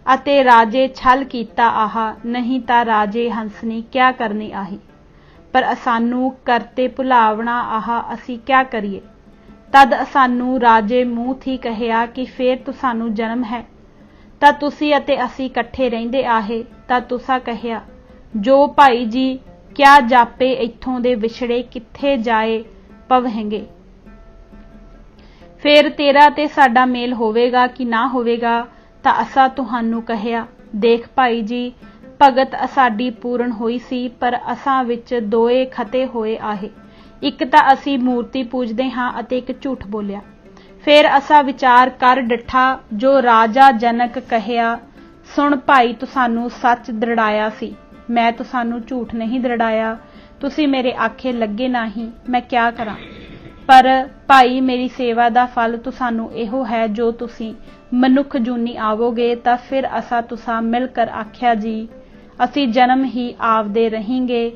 ਅਤੇ ਰਾਜੇ ਛਲ ਕੀਤਾ ਆਹਾ, ਨਹੀਂ ਤਾਂ ਰਾਜੇ ਹੰਸਨੀ ਕਿਆ ਕਰਨੀ ਆਹੀ। ਪਰ ਸਾਨੂੰ ਕਰਤੇ ਭੁਲਾਵਣਾ ਆਹਾ, ਅਸੀਂ ਕਿਆ ਕਰੀਏ। ਤਦ ਸਾਨੂੰ ਰਾਜੇ ਮੂੰਹ ਥੀ ਕਹਿਆ ਕਿ ਫੇਰ ਤੁਸਾਨੂੰ ਜਨਮ ਹੈ। ਤਾਂ ਤੁਸੀਂ ਅਤੇ ਅਸੀਂ ਇਕੱਠੇ ਰਹਿੰਦੇ ਆਹੇ। ਤਾਂ ਤੁਸਾਂ ਕਹਿਆ, ਜੋ ਭਾਈ ਜੀ ਕਿਆ ਜਾਪੇ ਇੱਥੋਂ ਦੇ ਵਿਛੜੇ ਕਿੱਥੇ ਜਾਏ ਪਵਹਿੰਗੇ। ਫੇਰ ਤੇਰਾ ਤੇ ਸਾਡਾ ਮੇਲ ਹੋਵੇਗਾ ਕਿ ਨਾ ਹੋਵੇਗਾ। ਤਾਂ ਅਸਾਂ ਤੁਹਾਨੂੰ ਕਹਿਆ, ਦੇਖ ਭਾਈ ਜੀ, ਭਗਤ ਸਾਡੀ ਪੂਰਨ ਹੋਈ ਸੀ, ਪਰ ਅਸਾਂ ਵਿੱਚ ਦੋਏ ਖਤੇ ਹੋਏ ਆਹੇ। ਇੱਕ ਤਾਂ ਅਸੀਂ ਮੂਰਤੀ ਪੂਜਦੇ ਹਾਂ ਅਤੇ ਇੱਕ ਝੂਠ ਬੋਲਿਆ। ਫੇਰ ਅਸਾਂ ਵਿਚਾਰ ਕਰ ਡਿੱਠਾ, ਜੋ ਰਾਜਾ ਜਨਕ ਕਹਿਆ, ਸੁਣ ਭਾਈ ਤੁਸਾਨੂੰ ਸੱਚ ਦ੍ਰਿੜਾਇਆ ਸੀ, ਮੈਂ ਤੁਸਾਨੂੰ ਝੂਠ ਨਹੀਂ ਦ੍ਰਿੜਾਇਆ। ਤੁਸੀਂ ਮੇਰੇ ਆਖੇ ਲੱਗੇ ਨਹੀਂ, ਮੈਂ ਕਿਆ ਕਰਾਂ। ਪਰ ਭਾਈ ਮੇਰੀ ਸੇਵਾ ਦਾ ਫਲ ਤੁਸਾਨੂੰ ਇਹੋ ਹੈ, ਜੋ ਤੁਸੀਂ ਮਨੁੱਖ ਜੂਨੀ ਆਵੋਗੇ ਤਾਂ ਫਿਰ ਅਸਾਂ ਤੁਸਾਂ ਮਿਲ ਕਰ ਆਖਿਆ, ਜੀ ਅਸੀਂ ਜਨਮ ਹੀ ਆਵਦੇ ਰਹੀਂਗੇ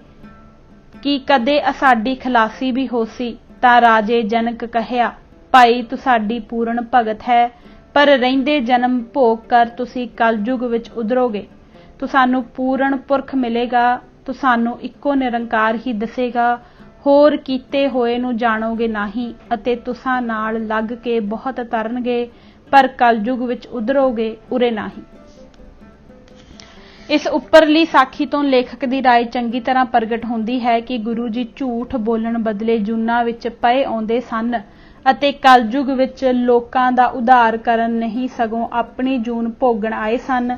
ਕਿ ਕਦੇ ਅਸਾਡੀ ਖਲਾਸੀ ਵੀ ਹੋਸੀ। ਤਾਂ ਰਾਜੇ ਜਨਕ ਕਹਿਆ, ਭਾਈ ਤੁਸਾਡੀ ਪੂਰਨ ਭਗਤ ਹੈ, ਪਰ ਰਹਿੰਦੇ ਜਨਮ ਭੋਗ ਕਰ ਤੁਸੀਂ ਕਲਯੁਗ ਵਿੱਚ ਉਧਰੋਗੇ। ਤੁਸਾਨੂੰ ਪੂਰਨ ਪੁਰਖ ਮਿਲੇਗਾ, ਤੁਸਾਨੂੰ ਇੱਕੋ ਨਿਰੰਕਾਰ ਹੀ ਦੱਸੇਗਾ, ਹੋਰ ਕੀਤੇ ਹੋਏ ਨੂੰ ਜਾਣੋਗੇ ਨਹੀਂ ਅਤੇ ਤੁਸਾਂ ਨਾਲ ਲੱਗ ਕੇ ਬਹੁਤ ਤਰਨਗੇ, ਪਰ ਕਲਯੁਗ ਵਿੱਚ ਉਧਰੋਗੇ ਉਰੇ ਨਹੀਂ। ਇਸ ਉੱਪਰਲੀ ਸਾਖੀ ਤੋਂ ਲੇਖਕ ਦੀ ਰਾਏ ਚੰਗੀ ਤਰ੍ਹਾਂ ਪ੍ਰਗਟ ਹੁੰਦੀ ਹੈ ਕਿ ਗੁਰੂ ਜੀ ਝੂਠ ਬੋਲਣ ਬਦਲੇ ਜੂਨਾਂ ਵਿੱਚ ਪਏ ਆਉਂਦੇ ਸਨ ਅਤੇ ਕਲਯੁਗ ਵਿੱਚ ਲੋਕਾਂ ਦਾ ਉਧਾਰ ਕਰਨ ਨਹੀਂ, ਸਗੋਂ ਆਪਣੀ ਜੂਨ ਭੋਗਣ ਆਏ ਸਨ,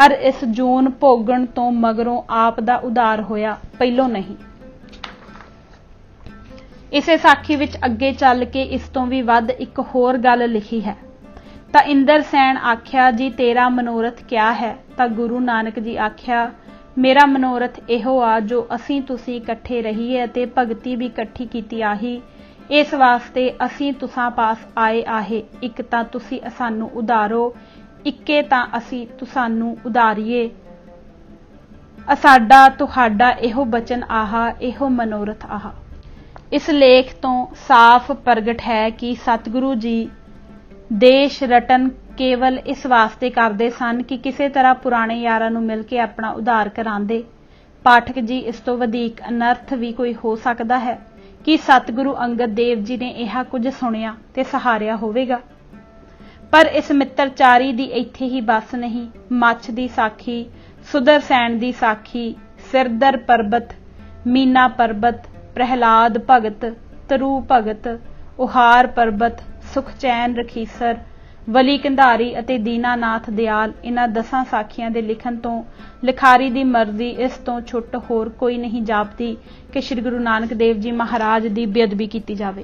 ਅਰ ਇਸ ਜੂਨ ਭੋਗਣ ਤੋਂ ਮਗਰੋਂ ਆਪ ਦਾ ਉਧਾਰ ਹੋਇਆ, ਪਹਿਲੋਂ ਨਹੀਂ। ਇਸੇ ਸਾਖੀ ਵਿੱਚ ਅੱਗੇ ਚੱਲ ਕੇ ਇਸ ਤੋਂ ਵੀ ਵੱਧ ਇੱਕ ਹੋਰ ਗੱਲ ਲਿਖੀ ਹੈ। ਤਾਂ ਇੰਦਰ ਸੈਣ ਆਖਿਆ, ਜੀ ਤੇਰਾ ਮਨੋਰਥ ਕਿਆ ਹੈ। ਤਾਂ ਗੁਰੂ ਨਾਨਕ ਜੀ ਆਖਿਆ, ਮੇਰਾ ਮਨੋਰਥ ਇਹੋ ਆ, ਜੋ ਅਸੀਂ ਤੁਸੀਂ ਇਕੱਠੇ ਰਹੀਏ ਅਤੇ ਭਗਤੀ ਵੀ ਇਕੱਠੀ ਕੀਤੀ ਆਹੀ। ਇਸ ਵਾਸਤੇ ਅਸੀਂ ਤੁਸਾਂ ਪਾਸ ਆਏ ਆਹੇ। ਇੱਕ ਤਾਂ ਤੁਸੀਂ ਸਾਨੂੰ ਉਧਾਰੋ, ਇੱਕੇ ਤਾਂ ਅਸੀਂ ਤੁਸਾਨੂੰ ਉਧਾਰੀਏ। ਅਸਾਡਾ ਤੁਹਾਡਾ ਇਹੋ ਬਚਨ ਆਹਾ, ਇਹੋ ਮਨੋਰਥ ਆਹਾ। ਇਸ ਲੇਖ ਤੋਂ ਸਾਫ਼ ਪ੍ਰਗਟ ਹੈ ਕਿ ਸਤਿਗੁਰੂ ਜੀ ਦੇਸ਼ ਰਟਨ ਕੇਵਲ ਇਸ ਵਾਸਤੇ ਕਰਦੇ ਸਨ ਕਿ ਕਿਸੇ ਤਰ੍ਹਾਂ ਪੁਰਾਣੇ ਯਾਰਾਂ ਨੂੰ ਮਿਲ ਕੇ ਆਪਣਾ ਉਧਾਰ ਕਰਾਉਂਦੇ। ਪਾਠਕ ਜੀ, ਇਸ ਤੋਂ ਵਧੇਕ ਅਨਰਥ ਵੀ ਕੋਈ ਹੋ ਸਕਦਾ ਹੈ ਕਿ ਸਤਿਗੁਰੂ ਅੰਗਦ ਦੇਵ ਜੀ ਨੇ ਇਹ ਕੁਝ ਸੁਣਿਆ ਤੇ ਸਹਾਰਿਆ ਹੋਵੇਗਾ। ਪਰ ਇਸ ਮਿੱਤਰਚਾਰੀ ਦੀ ਇੱਥੇ ਹੀ ਬਸ ਨਹੀਂ। ਮੱਛ ਦੀ ਸਾਖੀ, ਸੁਦਰਸੈਨ ਦੀ ਸਾਖੀ, ਸਿਰਦਰ ਪਰਬਤ, ਮੀਨਾ ਪਰਬਤ, ਪ੍ਰਹਿਲਾਦ ਭਗਤ, ਤਰੂ ਭਗਤ, ਉਹਾਰ ਪਰਬਤ, ਸੁਖਚੈਨ ਰਖੀਸਰ, ਵਲੀ ਕੰਧਾਰੀ ਅਤੇ ਦੀਨਾਨਾਥ ਦਿਆਲ, ਇਹਨਾਂ 10 ਸਾਖੀਆਂ ਦੇ ਲਿਖਣ ਤੋਂ ਲਿਖਾਰੀ ਦੀ ਮਰਜ਼ੀ ਇਸ ਤੋਂ ਛੁੱਟ ਹੋਰ ਕੋਈ ਨਹੀਂ ਜਾਪਦੀ ਕਿ ਸ੍ਰੀ ਗੁਰੂ ਨਾਨਕ ਦੇਵ ਜੀ ਮਹਾਰਾਜ ਦੀ ਬੇਅਦਬੀ ਕੀਤੀ ਜਾਵੇ।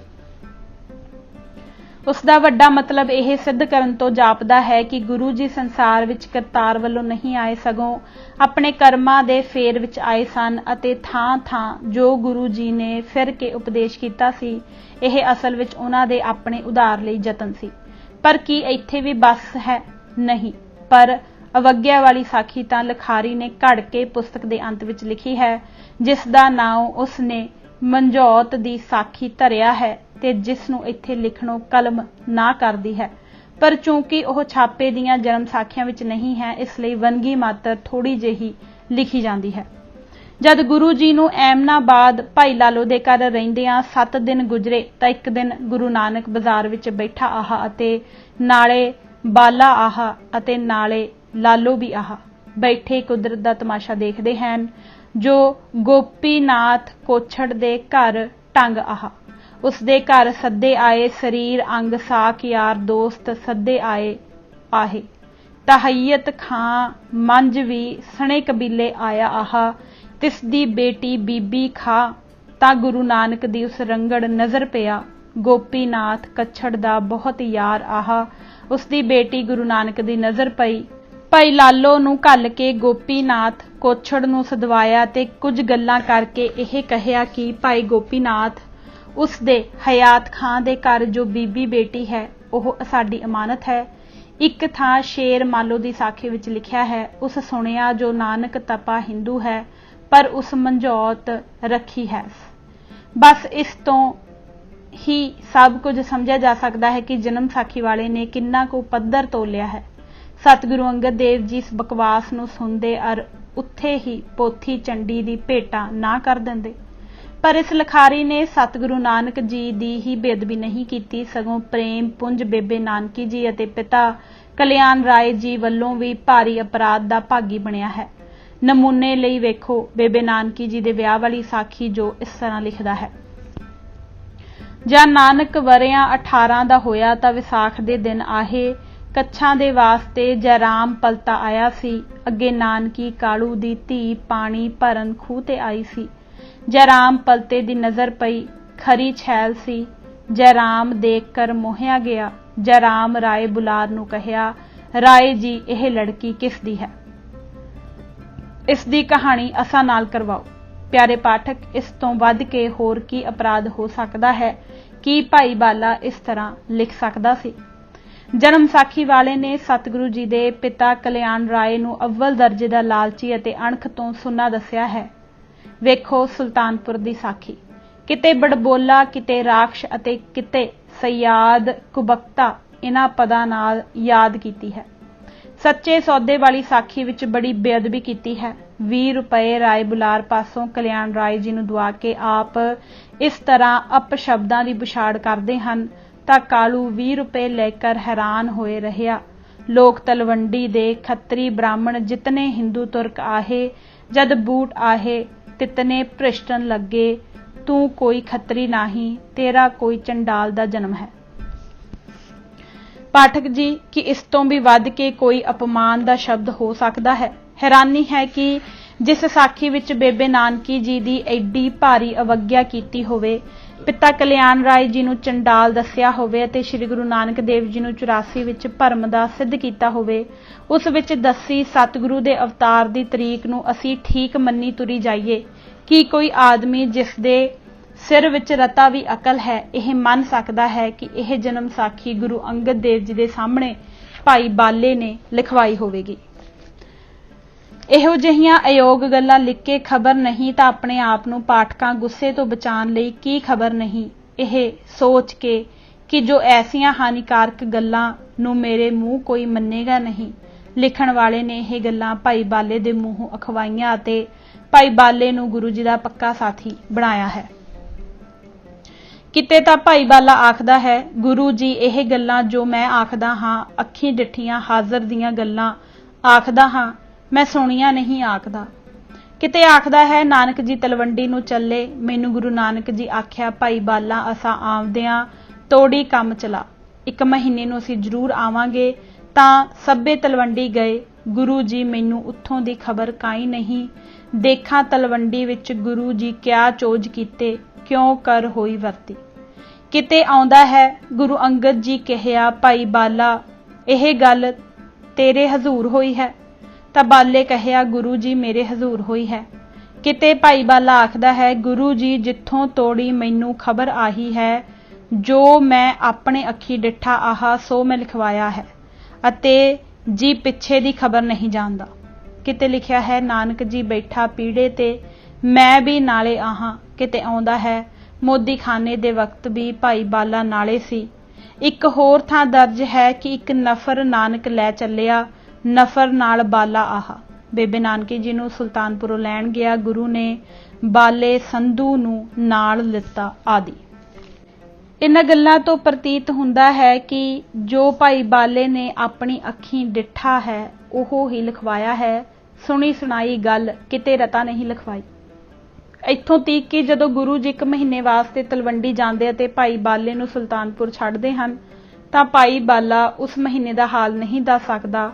ਉਸ ਦਾ ਵੱਡਾ ਮਤਲਬ ਇਹ ਸਿੱਧ ਕਰਨ ਤੋਂ ਜਾਪਦਾ ਹੈ ਕਿ ਗੁਰੂ ਜੀ ਸੰਸਾਰ ਵਿੱਚ ਕਰਤਾਰ ਵੱਲੋਂ ਨਹੀਂ ਆਏ, ਸਗੋਂ ਆਪਣੇ ਕਰਮਾਂ ਦੇ ਫੇਰ ਵਿੱਚ ਆਏ ਸਨ ਅਤੇ ਥਾਂ-ਥਾਂ ਜੋ ਗੁਰੂ ਜੀ ਨੇ ਫਿਰ ਕੇ ਉਪਦੇਸ਼ ਕੀਤਾ ਸੀ, ਇਹ ਅਸਲ ਵਿੱਚ ਉਹਨਾਂ ਦੇ ਆਪਣੇ ਉਧਾਰ ਲਈ ਯਤਨ ਸੀ। ਪਰ ਕੀ ਇੱਥੇ ਵੀ ਬਸ ਹੈ? ਨਹੀਂ। ਪਰ ਅਵੱਗਿਆ ਵਾਲੀ ਸਾਖੀ ਤਾਂ ਲਿਖਾਰੀ ਨੇ ਘੜ ਕੇ ਪੁਸਤਕ ਦੇ ਅੰਤ ਵਿੱਚ ਲਿਖੀ ਹੈ, ਜਿਸ ਦਾ ਨਾਮ ਉਸ ਨੇ ਮੰਝੌਤ ਦੀ ਸਾਖੀ ਧਰਿਆ ਹੈ ਤੇ ਜਿਸ ਨੂੰ ਇੱਥੇ ਲਿਖਣੋਂ ਕਲਮ ਨਾ ਕਰਦੀ ਹੈ। ਪਰ ਚੂੰਕਿ ਉਹ ਛਾਪੇ ਦੀਆਂ ਜਨਮ ਸਾਖੀਆਂ ਵਿੱਚ ਨਹੀਂ ਹੈ, ਇਸ ਲਈ ਵੰਨਗੀ ਮਾਤਰ ਥੋੜੀ ਜਿਹੀ ਲਿਖੀ ਜਾਂਦੀ ਹੈ। ਜਦ ਗੁਰੂ ਜੀ ਨੂੰ ਐਮਨਾਬਾਦ ਭਾਈ ਲਾਲੋ ਦੇ ਘਰ ਰਹਿੰਦਿਆਂ 7 ਦਿਨ ਗੁਜ਼ਰੇ ਤਾਂ ਇੱਕ ਦਿਨ ਗੁਰੂ ਨਾਨਕ ਬਾਜ਼ਾਰ ਵਿੱਚ ਬੈਠਾ ਆਹਾ ਅਤੇ ਨਾਲੇ ਬਾਲਾ ਆਹਾ ਅਤੇ ਨਾਲੇ ਲਾਲੋ ਵੀ ਆਹਾ ਬੈਠੇ ਕੁਦਰਤ ਦਾ ਤਮਾਸ਼ਾ ਦੇਖਦੇ ਹਨ। ਜੋ ਗੋਪੀਨਾਥ ਕੋਛੜ ਦੇ ਘਰ ਟੰਗ ਆਹਾ, ਉਸ ਦੇ ਘਰ ਸੱਦੇ ਆਏ ਸਰੀਰ ਅੰਗ ਸਾਕ ਯਾਰ ਦੋਸਤ ਸੱਦੇ ਆਏ ਆਹੇ, ਤਹਈਅਤ ਖਾਂ ਮੰਝ ਵੀ ਸਣੇ ਕਬੀਲੇ ਆਇਆ ਆਹਾ, ਤਿਸ ਦੀ ਬੇਟੀ ਬੀਬੀ ਖਾ ਤਾਂ ਗੁਰੂ ਨਾਨਕ ਦੀ ਉਸ ਰੰਗੜ ਨਜ਼ਰ ਪਿਆ, ਗੋਪੀਨਾਥ ਕੱਛੜ ਦਾ ਬਹੁਤ ਯਾਰ ਆਹਾ, ਉਸ ਦੀ ਬੇਟੀ ਗੁਰੂ ਨਾਨਕ ਦੀ ਨਜ਼ਰ ਪਈ। ਭਾਈ ਲਾਲੋ ਨੂੰ ਘੱਲ ਕੇ ਗੋਪੀਨਾਥ ਕੋਛੜ ਨੂੰ ਸਦਵਾਇਆ ਤੇ ਕੁਝ ਗੱਲਾਂ ਕਰਕੇ ਇਹ ਕਹਿਆ ਕਿ ਭਾਈ ਗੋਪੀਨਾਥ, ਉਸ ਦੇ ਹਯਾਤ ਖਾਂ ਦੇ ਘਰ ਜੋ ਬੀਬੀ ਬੇਟੀ ਹੈ ਉਹ ਸਾਡੀ ਅਮਾਨਤ ਹੈ। ਇੱਕ ਥਾਂ ਸ਼ੇਰ ਮਾਲੋ ਦੀ ਸਾਖੀ ਵਿੱਚ ਲਿਖਿਆ ਹੈ, ਉਸ ਸੁਣਿਆ ਜੋ ਨਾਨਕ ਤਪਾ ਹਿੰਦੂ ਹੈ ਪਰ ਉਸ ਮੰਝੌਤ ਰੱਖੀ ਹੈ। ਬਸ ਇਸ ਤੋਂ ਹੀ ਸਭ ਕੁਝ ਸਮਝਿਆ ਜਾ ਸਕਦਾ ਹੈ ਕਿ ਜਨਮ ਸਾਖੀ ਵਾਲੇ ਨੇ ਕਿੰਨਾ ਕੁ ਪੱਧਰ ਤੋਲਿਆ ਹੈ। ਸਤਿਗੁਰੂ ਅੰਗਦ ਦੇਵ ਜੀ ਇਸ ਬਕਵਾਸ ਨੂੰ ਸੁਣਦੇ ਅਰ ਉੱਥੇ ਹੀ ਪੋਥੀ ਚੰਡੀ ਦੀ ਭੇਟਾ ਨਾ ਕਰ ਦਿੰਦੇ। ਪਰ ਇਸ ਲਿਖਾਰੀ ਨੇ ਸਤਿਗੁਰੂ ਨਾਨਕ ਜੀ ਦੀ ਹੀ ਬੇਅਦਬੀ ਨਹੀਂ ਕੀਤੀ, ਸਗੋਂ ਪ੍ਰੇਮ ਪੁੰਜ ਬੇਬੇ ਨਾਨਕੀ ਜੀ ਅਤੇ ਪਿਤਾ ਕਲਿਆਣ ਰਾਏ ਜੀ ਵੱਲੋਂ ਵੀ ਭਾਰੀ ਅਪਰਾਧ ਦਾ ਭਾਗੀ ਬਣਿਆ ਹੈ। ਨਮੂਨੇ ਲਈ ਵੇਖੋ ਬੇਬੇ ਨਾਨਕੀ ਜੀ ਦੇ ਵਿਆਹ ਵਾਲੀ ਸਾਖੀ ਜੋ ਇਸ ਤਰ੍ਹਾਂ ਲਿਖਦਾ ਹੈ। ਜਾਂ ਨਾਨਕ ਵਰਿਆਂ 18 ਦਾ ਹੋਇਆ ਤਾਂ ਵਿਸਾਖ ਦੇ ਦਿਨ ਆਹੇ, ਕੱਛਾਂ ਦੇ ਵਾਸਤੇ ਜੈਰਾਮ ਪਲਤਾ ਆਇਆ ਸੀ, ਅੱਗੇ ਨਾਨਕੀ ਕਾਲੂ ਦੀ ਧੀ ਪਾਣੀ ਭਰਨ ਖੂਹ ਤੇ ਆਈ ਸੀ। ਜੈਰਾਮ ਪਲਤੇ ਦੀ ਨਜ਼ਰ ਪਈ, ਖਰੀ ਛੈਲ ਸੀ, ਜੈਰਾਮ ਦੇਖ ਕਰ ਮੋਹਿਆ ਗਿਆ। ਜੈਰਾਮ ਰਾਏ ਬੁਲਾਰ ਨੂੰ ਕਹਿਆ, ਰਾਏ ਜੀ ਇਹ ਲੜਕੀ ਕਿਸ ਦੀ ਹੈ? ਇਸ ਦੀ ਕਹਾਣੀ ਅਸਾਂ ਨਾਲ ਕਰਵਾਓ। ਪਿਆਰੇ ਪਾਠਕ, ਇਸ ਤੋਂ ਵੱਧ ਕੇ ਹੋਰ ਕੀ ਅਪਰਾਧ ਹੋ ਸਕਦਾ ਹੈ ਕਿ ਭਾਈ ਬਾਲਾ ਇਸ ਤਰ੍ਹਾਂ ਲਿਖ ਸਕਦਾ ਸੀ? ਜਨਮ ਸਾਖੀ ਵਾਲੇ ਨੇ ਸਤਿਗੁਰੂ ਜੀ ਦੇ ਪਿਤਾ ਕਲਿਆਣ ਰਾਏ ਨੂੰ ਅਵਲ ਦਰਜੇ ਦਾ ਲਾਲਚੀ ਅਤੇ ਅਣਖ ਤੋਂ ਸੁੰਨਾ ਦੱਸਿਆ ਹੈ। ਵੇਖੋ ਸੁਲਤਾਨਪੁਰ ਦੀ ਸਾਖੀ, ਕਿਤੇ ਬੜਬੋਲਾ, ਕਿਤੇ ਰਾਖਸ਼ ਅਤੇ ਕਿਤੇ ਸਯਾਦ ਕੁਬਕਤਾ ਇਹਨਾਂ ਪਦਾਂ ਨਾਲ ਯਾਦ ਕੀਤੀ ਹੈ। ਸੱਚੇ ਸੌਦੇ ਵਾਲੀ ਸਾਖੀ ਵਿੱਚ ਬੜੀ ਬੇਅਦਬੀ ਕੀਤੀ ਹੈ। 20 ਰੁਪਏ ਰਾਏ ਬੁਲਾਰ ਪਾਸੋਂ ਕਲਿਆਣ ਰਾਏ ਜੀ ਨੂੰ ਦਵਾ ਕੇ ਆਪ ਇਸ ਤਰ੍ਹਾਂ ਅਪਸ਼ਬਦਾਂ ਦੀ ਬੁਛਾੜ ਕਰਦੇ ਹਨ ਤਾਂ ਕਾਲੂ 20 ਰੁਪਏ ਲੈ ਕਰ ਹੈਰਾਨ ਹੋਏ ਰਹਿਆ। ਲੋਕ ਤਲਵੰਡੀ ਦੇ ਖੱਤਰੀ ਬ੍ਰਾਹਮਣ ਜਿਤਨੇ ਹਿੰਦੂ ਤੁਰਕ ਆਹੇ, ਜਦ ਬੂਟ ਆਹੇ ਤਿਤਨੇ ਭ੍ਰਿਸ਼ਟਨ ਲੱਗੇ, ਤੂੰ ਕੋਈ ਖੱਤਰੀ ਨਹੀਂ, ਤੇਰਾ ਕੋਈ ਚੰਡਾਲ ਦਾ ਜਨਮ ਹੈ। ਪਾਠਕ ਜੀ, ਕਿ ਇਸ ਤੋਂ ਵੀ ਵੱਧ ਕੇ ਕੋਈ ਅਪਮਾਨ ਦਾ ਸ਼ਬਦ ਹੋ ਸਕਦਾ ਹੈ? ਹੈਰਾਨੀ ਹੈ ਕਿ ਜਿਸ ਸਾਖੀ ਵਿੱਚ ਬੇਬੇ ਨਾਨਕੀ ਜੀ ਦੀ ਐਡੀ ਭਾਰੀ ਅਵੱਗਿਆ ਕੀਤੀ ਹੋਵੇ, ਪਿਤਾ ਕਲਿਆਣ ਰਾਏ ਜੀ ਨੂੰ ਚੰਡਾਲ ਦੱਸਿਆ ਹੋਵੇ ਅਤੇ ਸ੍ਰੀ ਗੁਰੂ ਨਾਨਕ ਦੇਵ ਜੀ ਨੂੰ 84 ਵਿੱਚ ਭਰਮ ਦਾ ਸਿੱਧ ਕੀਤਾ ਹੋਵੇ, ਉਸ ਵਿੱਚ ਦੱਸੀ ਸਤਿਗੁਰੂ ਦੇ ਅਵਤਾਰ ਦੀ ਤਰੀਕ ਨੂੰ ਅਸੀਂ ਠੀਕ ਮੰਨੀ ਤੁਰੀ ਜਾਈਏ ਕਿ ਕੋਈ ਆਦਮੀ ਜਿਸ ਦੇ ਸਿਰ ਵਿੱਚ ਰਤਾ ਵੀ ਅਕਲ ਹੈ, ਇਹ ਮੰਨ ਸਕਦਾ ਹੈ ਕਿ ਇਹ ਜਨਮ ਸਾਖੀ ਗੁਰੂ ਅੰਗਦ ਦੇਵ ਜੀ ਦੇ ਸਾਹਮਣੇ ਭਾਈ ਬਾਲੇ ਨੇ ਲਿਖਵਾਈ ਹੋਵੇਗੀ। ਇਹੋ ਜਿਹੀਆਂ ਅਯੋਗ ਗੱਲਾਂ ਲਿਖ ਕੇ ਖਬਰ ਨਹੀਂ ਤਾਂ ਆਪਣੇ ਆਪ ਨੂੰ ਪਾਠਕਾਂ ਗੁੱਸੇ ਤੋਂ ਬਚਾਉਣ ਲਈ ਕੀ ਖਬਰ ਨਹੀਂ, ਇਹ ਸੋਚ ਕੇ ਕਿ ਜੋ ਐਸੀਆਂ ਹਾਨੀਕਾਰਕ ਗੱਲਾਂ ਨੂੰ ਮੇਰੇ ਮੂੰਹ ਕੋਈ ਮੰਨੇਗਾ ਨਹੀਂ। ਲਿਖਣ ਵਾਲੇ ਨੇ ਇਹ ਗੱਲਾਂ ਭਾਈ ਬਾਲੇ ਦੇ ਮੂੰਹੋਂ ਅਖਵਾਈਆਂ ਅਤੇ ਭਾਈ ਬਾਲੇ ਨੂੰ ਗੁਰੂ ਜੀ ਦਾ ਪੱਕਾ ਸਾਥੀ ਬਣਾਇਆ ਹੈ। ਕਿਤੇ ਤਾਂ ਭਾਈ ਬਾਲਾ ਆਖਦਾ ਹੈ, ਗੁਰੂ ਜੀ ਇਹ ਗੱਲਾਂ ਜੋ ਮੈਂ ਆਖਦਾ ਹਾਂ ਅੱਖੀਂ ਡਿੱਠੀਆਂ ਹਾਜ਼ਰ ਦੀਆਂ ਗੱਲਾਂ ਆਖਦਾ ਹਾਂ, ਮੈਂ ਸੁਣੀਆਂ ਨਹੀਂ ਆਖਦਾ। ਕਿਤੇ ਆਖਦਾ ਹੈ, ਨਾਨਕ ਜੀ ਤਲਵੰਡੀ ਨੂੰ ਚੱਲੇ, ਮੈਨੂੰ ਗੁਰੂ ਨਾਨਕ ਜੀ ਆਖਿਆ ਭਾਈ ਬਾਲਾ ਅਸਾਂ ਆਵਦਿਆਂ ਤੋੜੀ ਕੰਮ ਚਲਾ, 1 ਮਹੀਨੇ ਨੂੰ ਅਸੀਂ ਜ਼ਰੂਰ ਆਵਾਂਗੇ। ਤਾਂ ਸਭੇ ਤਲਵੰਡੀ ਗਏ, ਗੁਰੂ ਜੀ ਮੈਨੂੰ ਉੱਥੋਂ ਦੀ ਖਬਰ ਕਾਈ ਨਹੀਂ, ਦੇਖਾਂ ਤਲਵੰਡੀ ਵਿੱਚ ਗੁਰੂ ਜੀ ਕਿਆ ਚੋਜ ਕੀਤੇ, ਕਿਉਂ ਕਰ ਹੋਈ ਵਰਤੀ। ਕਿਤੇ ਆਉਂਦਾ ਹੈ, ਗੁਰੂ ਅੰਗਦ ਜੀ ਕਿਹਾ ਭਾਈ ਬਾਲਾ ਇਹ ਗੱਲ ਤੇਰੇ ਹਜ਼ੂਰ ਹੋਈ ਹੈ, ਤਾਂ ਬਾਲੇ ਕਹਿਆ ਗੁਰੂ ਜੀ ਮੇਰੇ ਹਜ਼ੂਰ ਹੋਈ ਹੈ। ਕਿਤੇ ਭਾਈ ਬਾਲਾ ਆਖਦਾ ਹੈ, ਗੁਰੂ ਜੀ ਜਿੱਥੋਂ ਤੋੜੀ ਮੈਨੂੰ ਖਬਰ ਆਹੀ ਹੈ, ਜੋ ਮੈਂ ਆਪਣੇ ਅੱਖੀ ਡਿੱਠਾ ਆਹ ਸੋ ਮੈਂ ਲਿਖਵਾਇਆ ਹੈ ਅਤੇ ਜੀ ਪਿੱਛੇ ਦੀ ਖਬਰ ਨਹੀਂ ਜਾਣਦਾ। ਕਿਤੇ ਲਿਖਿਆ ਹੈ, ਨਾਨਕ ਜੀ ਬੈਠਾ ਪੀੜੇ ਤੇ ਮੈਂ ਵੀ ਨਾਲੇ ਆਹਾਂ। ਕਿਤੇ ਆਉਂਦਾ ਹੈ, ਮੋਦੀਖਾਨੇ ਦੇ ਵਕਤ ਵੀ ਭਾਈ ਬਾਲਾ ਨਾਲੇ ਸੀ। ਇੱਕ ਹੋਰ ਥਾਂ ਦਰਜ ਹੈ ਕਿ ਇੱਕ ਨਫਰ ਨਾਨਕ ਲੈ ਚੱਲਿਆ, ਨਫਰ ਨਾਲ ਬਾਲਾ ਆਹਾ। ਬੇਬੇ ਨਾਨਕੀ ਜੀ ਨੂੰ ਸੁਲਤਾਨਪੁਰੋਂ ਲੈਣ ਗਿਆ, ਗੁਰੂ ਨੇ ਬਾਲੇ ਸੰਧੂ ਨੂੰ ਨਾਲ ਲਿੱਤਾ ਆਦਿ। ਇਹਨਾਂ ਗੱਲਾਂ ਤੋਂ ਪ੍ਰਤੀਤ ਹੁੰਦਾ ਹੈ ਕਿ ਜੋ ਭਾਈ ਬਾਲੇ ਨੇ ਆਪਣੀ ਅੱਖੀਂ ਡਿੱਠਾ ਹੈ ਉਹ ਹੀ ਲਿਖਵਾਇਆ ਹੈ, ਸੁਣੀ ਸੁਣਾਈ ਗੱਲ ਕਿਤੇ ਰਤਾ ਨਹੀਂ ਲਿਖਵਾਈ। ਇੱਥੋਂ ਤੀਕ ਕਿ ਜਦੋਂ ਗੁਰੂ ਜੀ 1 ਮਹੀਨੇ ਵਾਸਤੇ ਤਲਵੰਡੀ ਜਾਂਦੇ ਅਤੇ ਭਾਈ ਬਾਲੇ ਨੂੰ ਸੁਲਤਾਨਪੁਰ ਛੱਡਦੇ ਹਨ ਤਾਂ ਭਾਈ ਬਾਲਾ ਉਸ ਮਹੀਨੇ ਦਾ ਹਾਲ ਨਹੀਂ ਦੱਸ ਸਕਦਾ।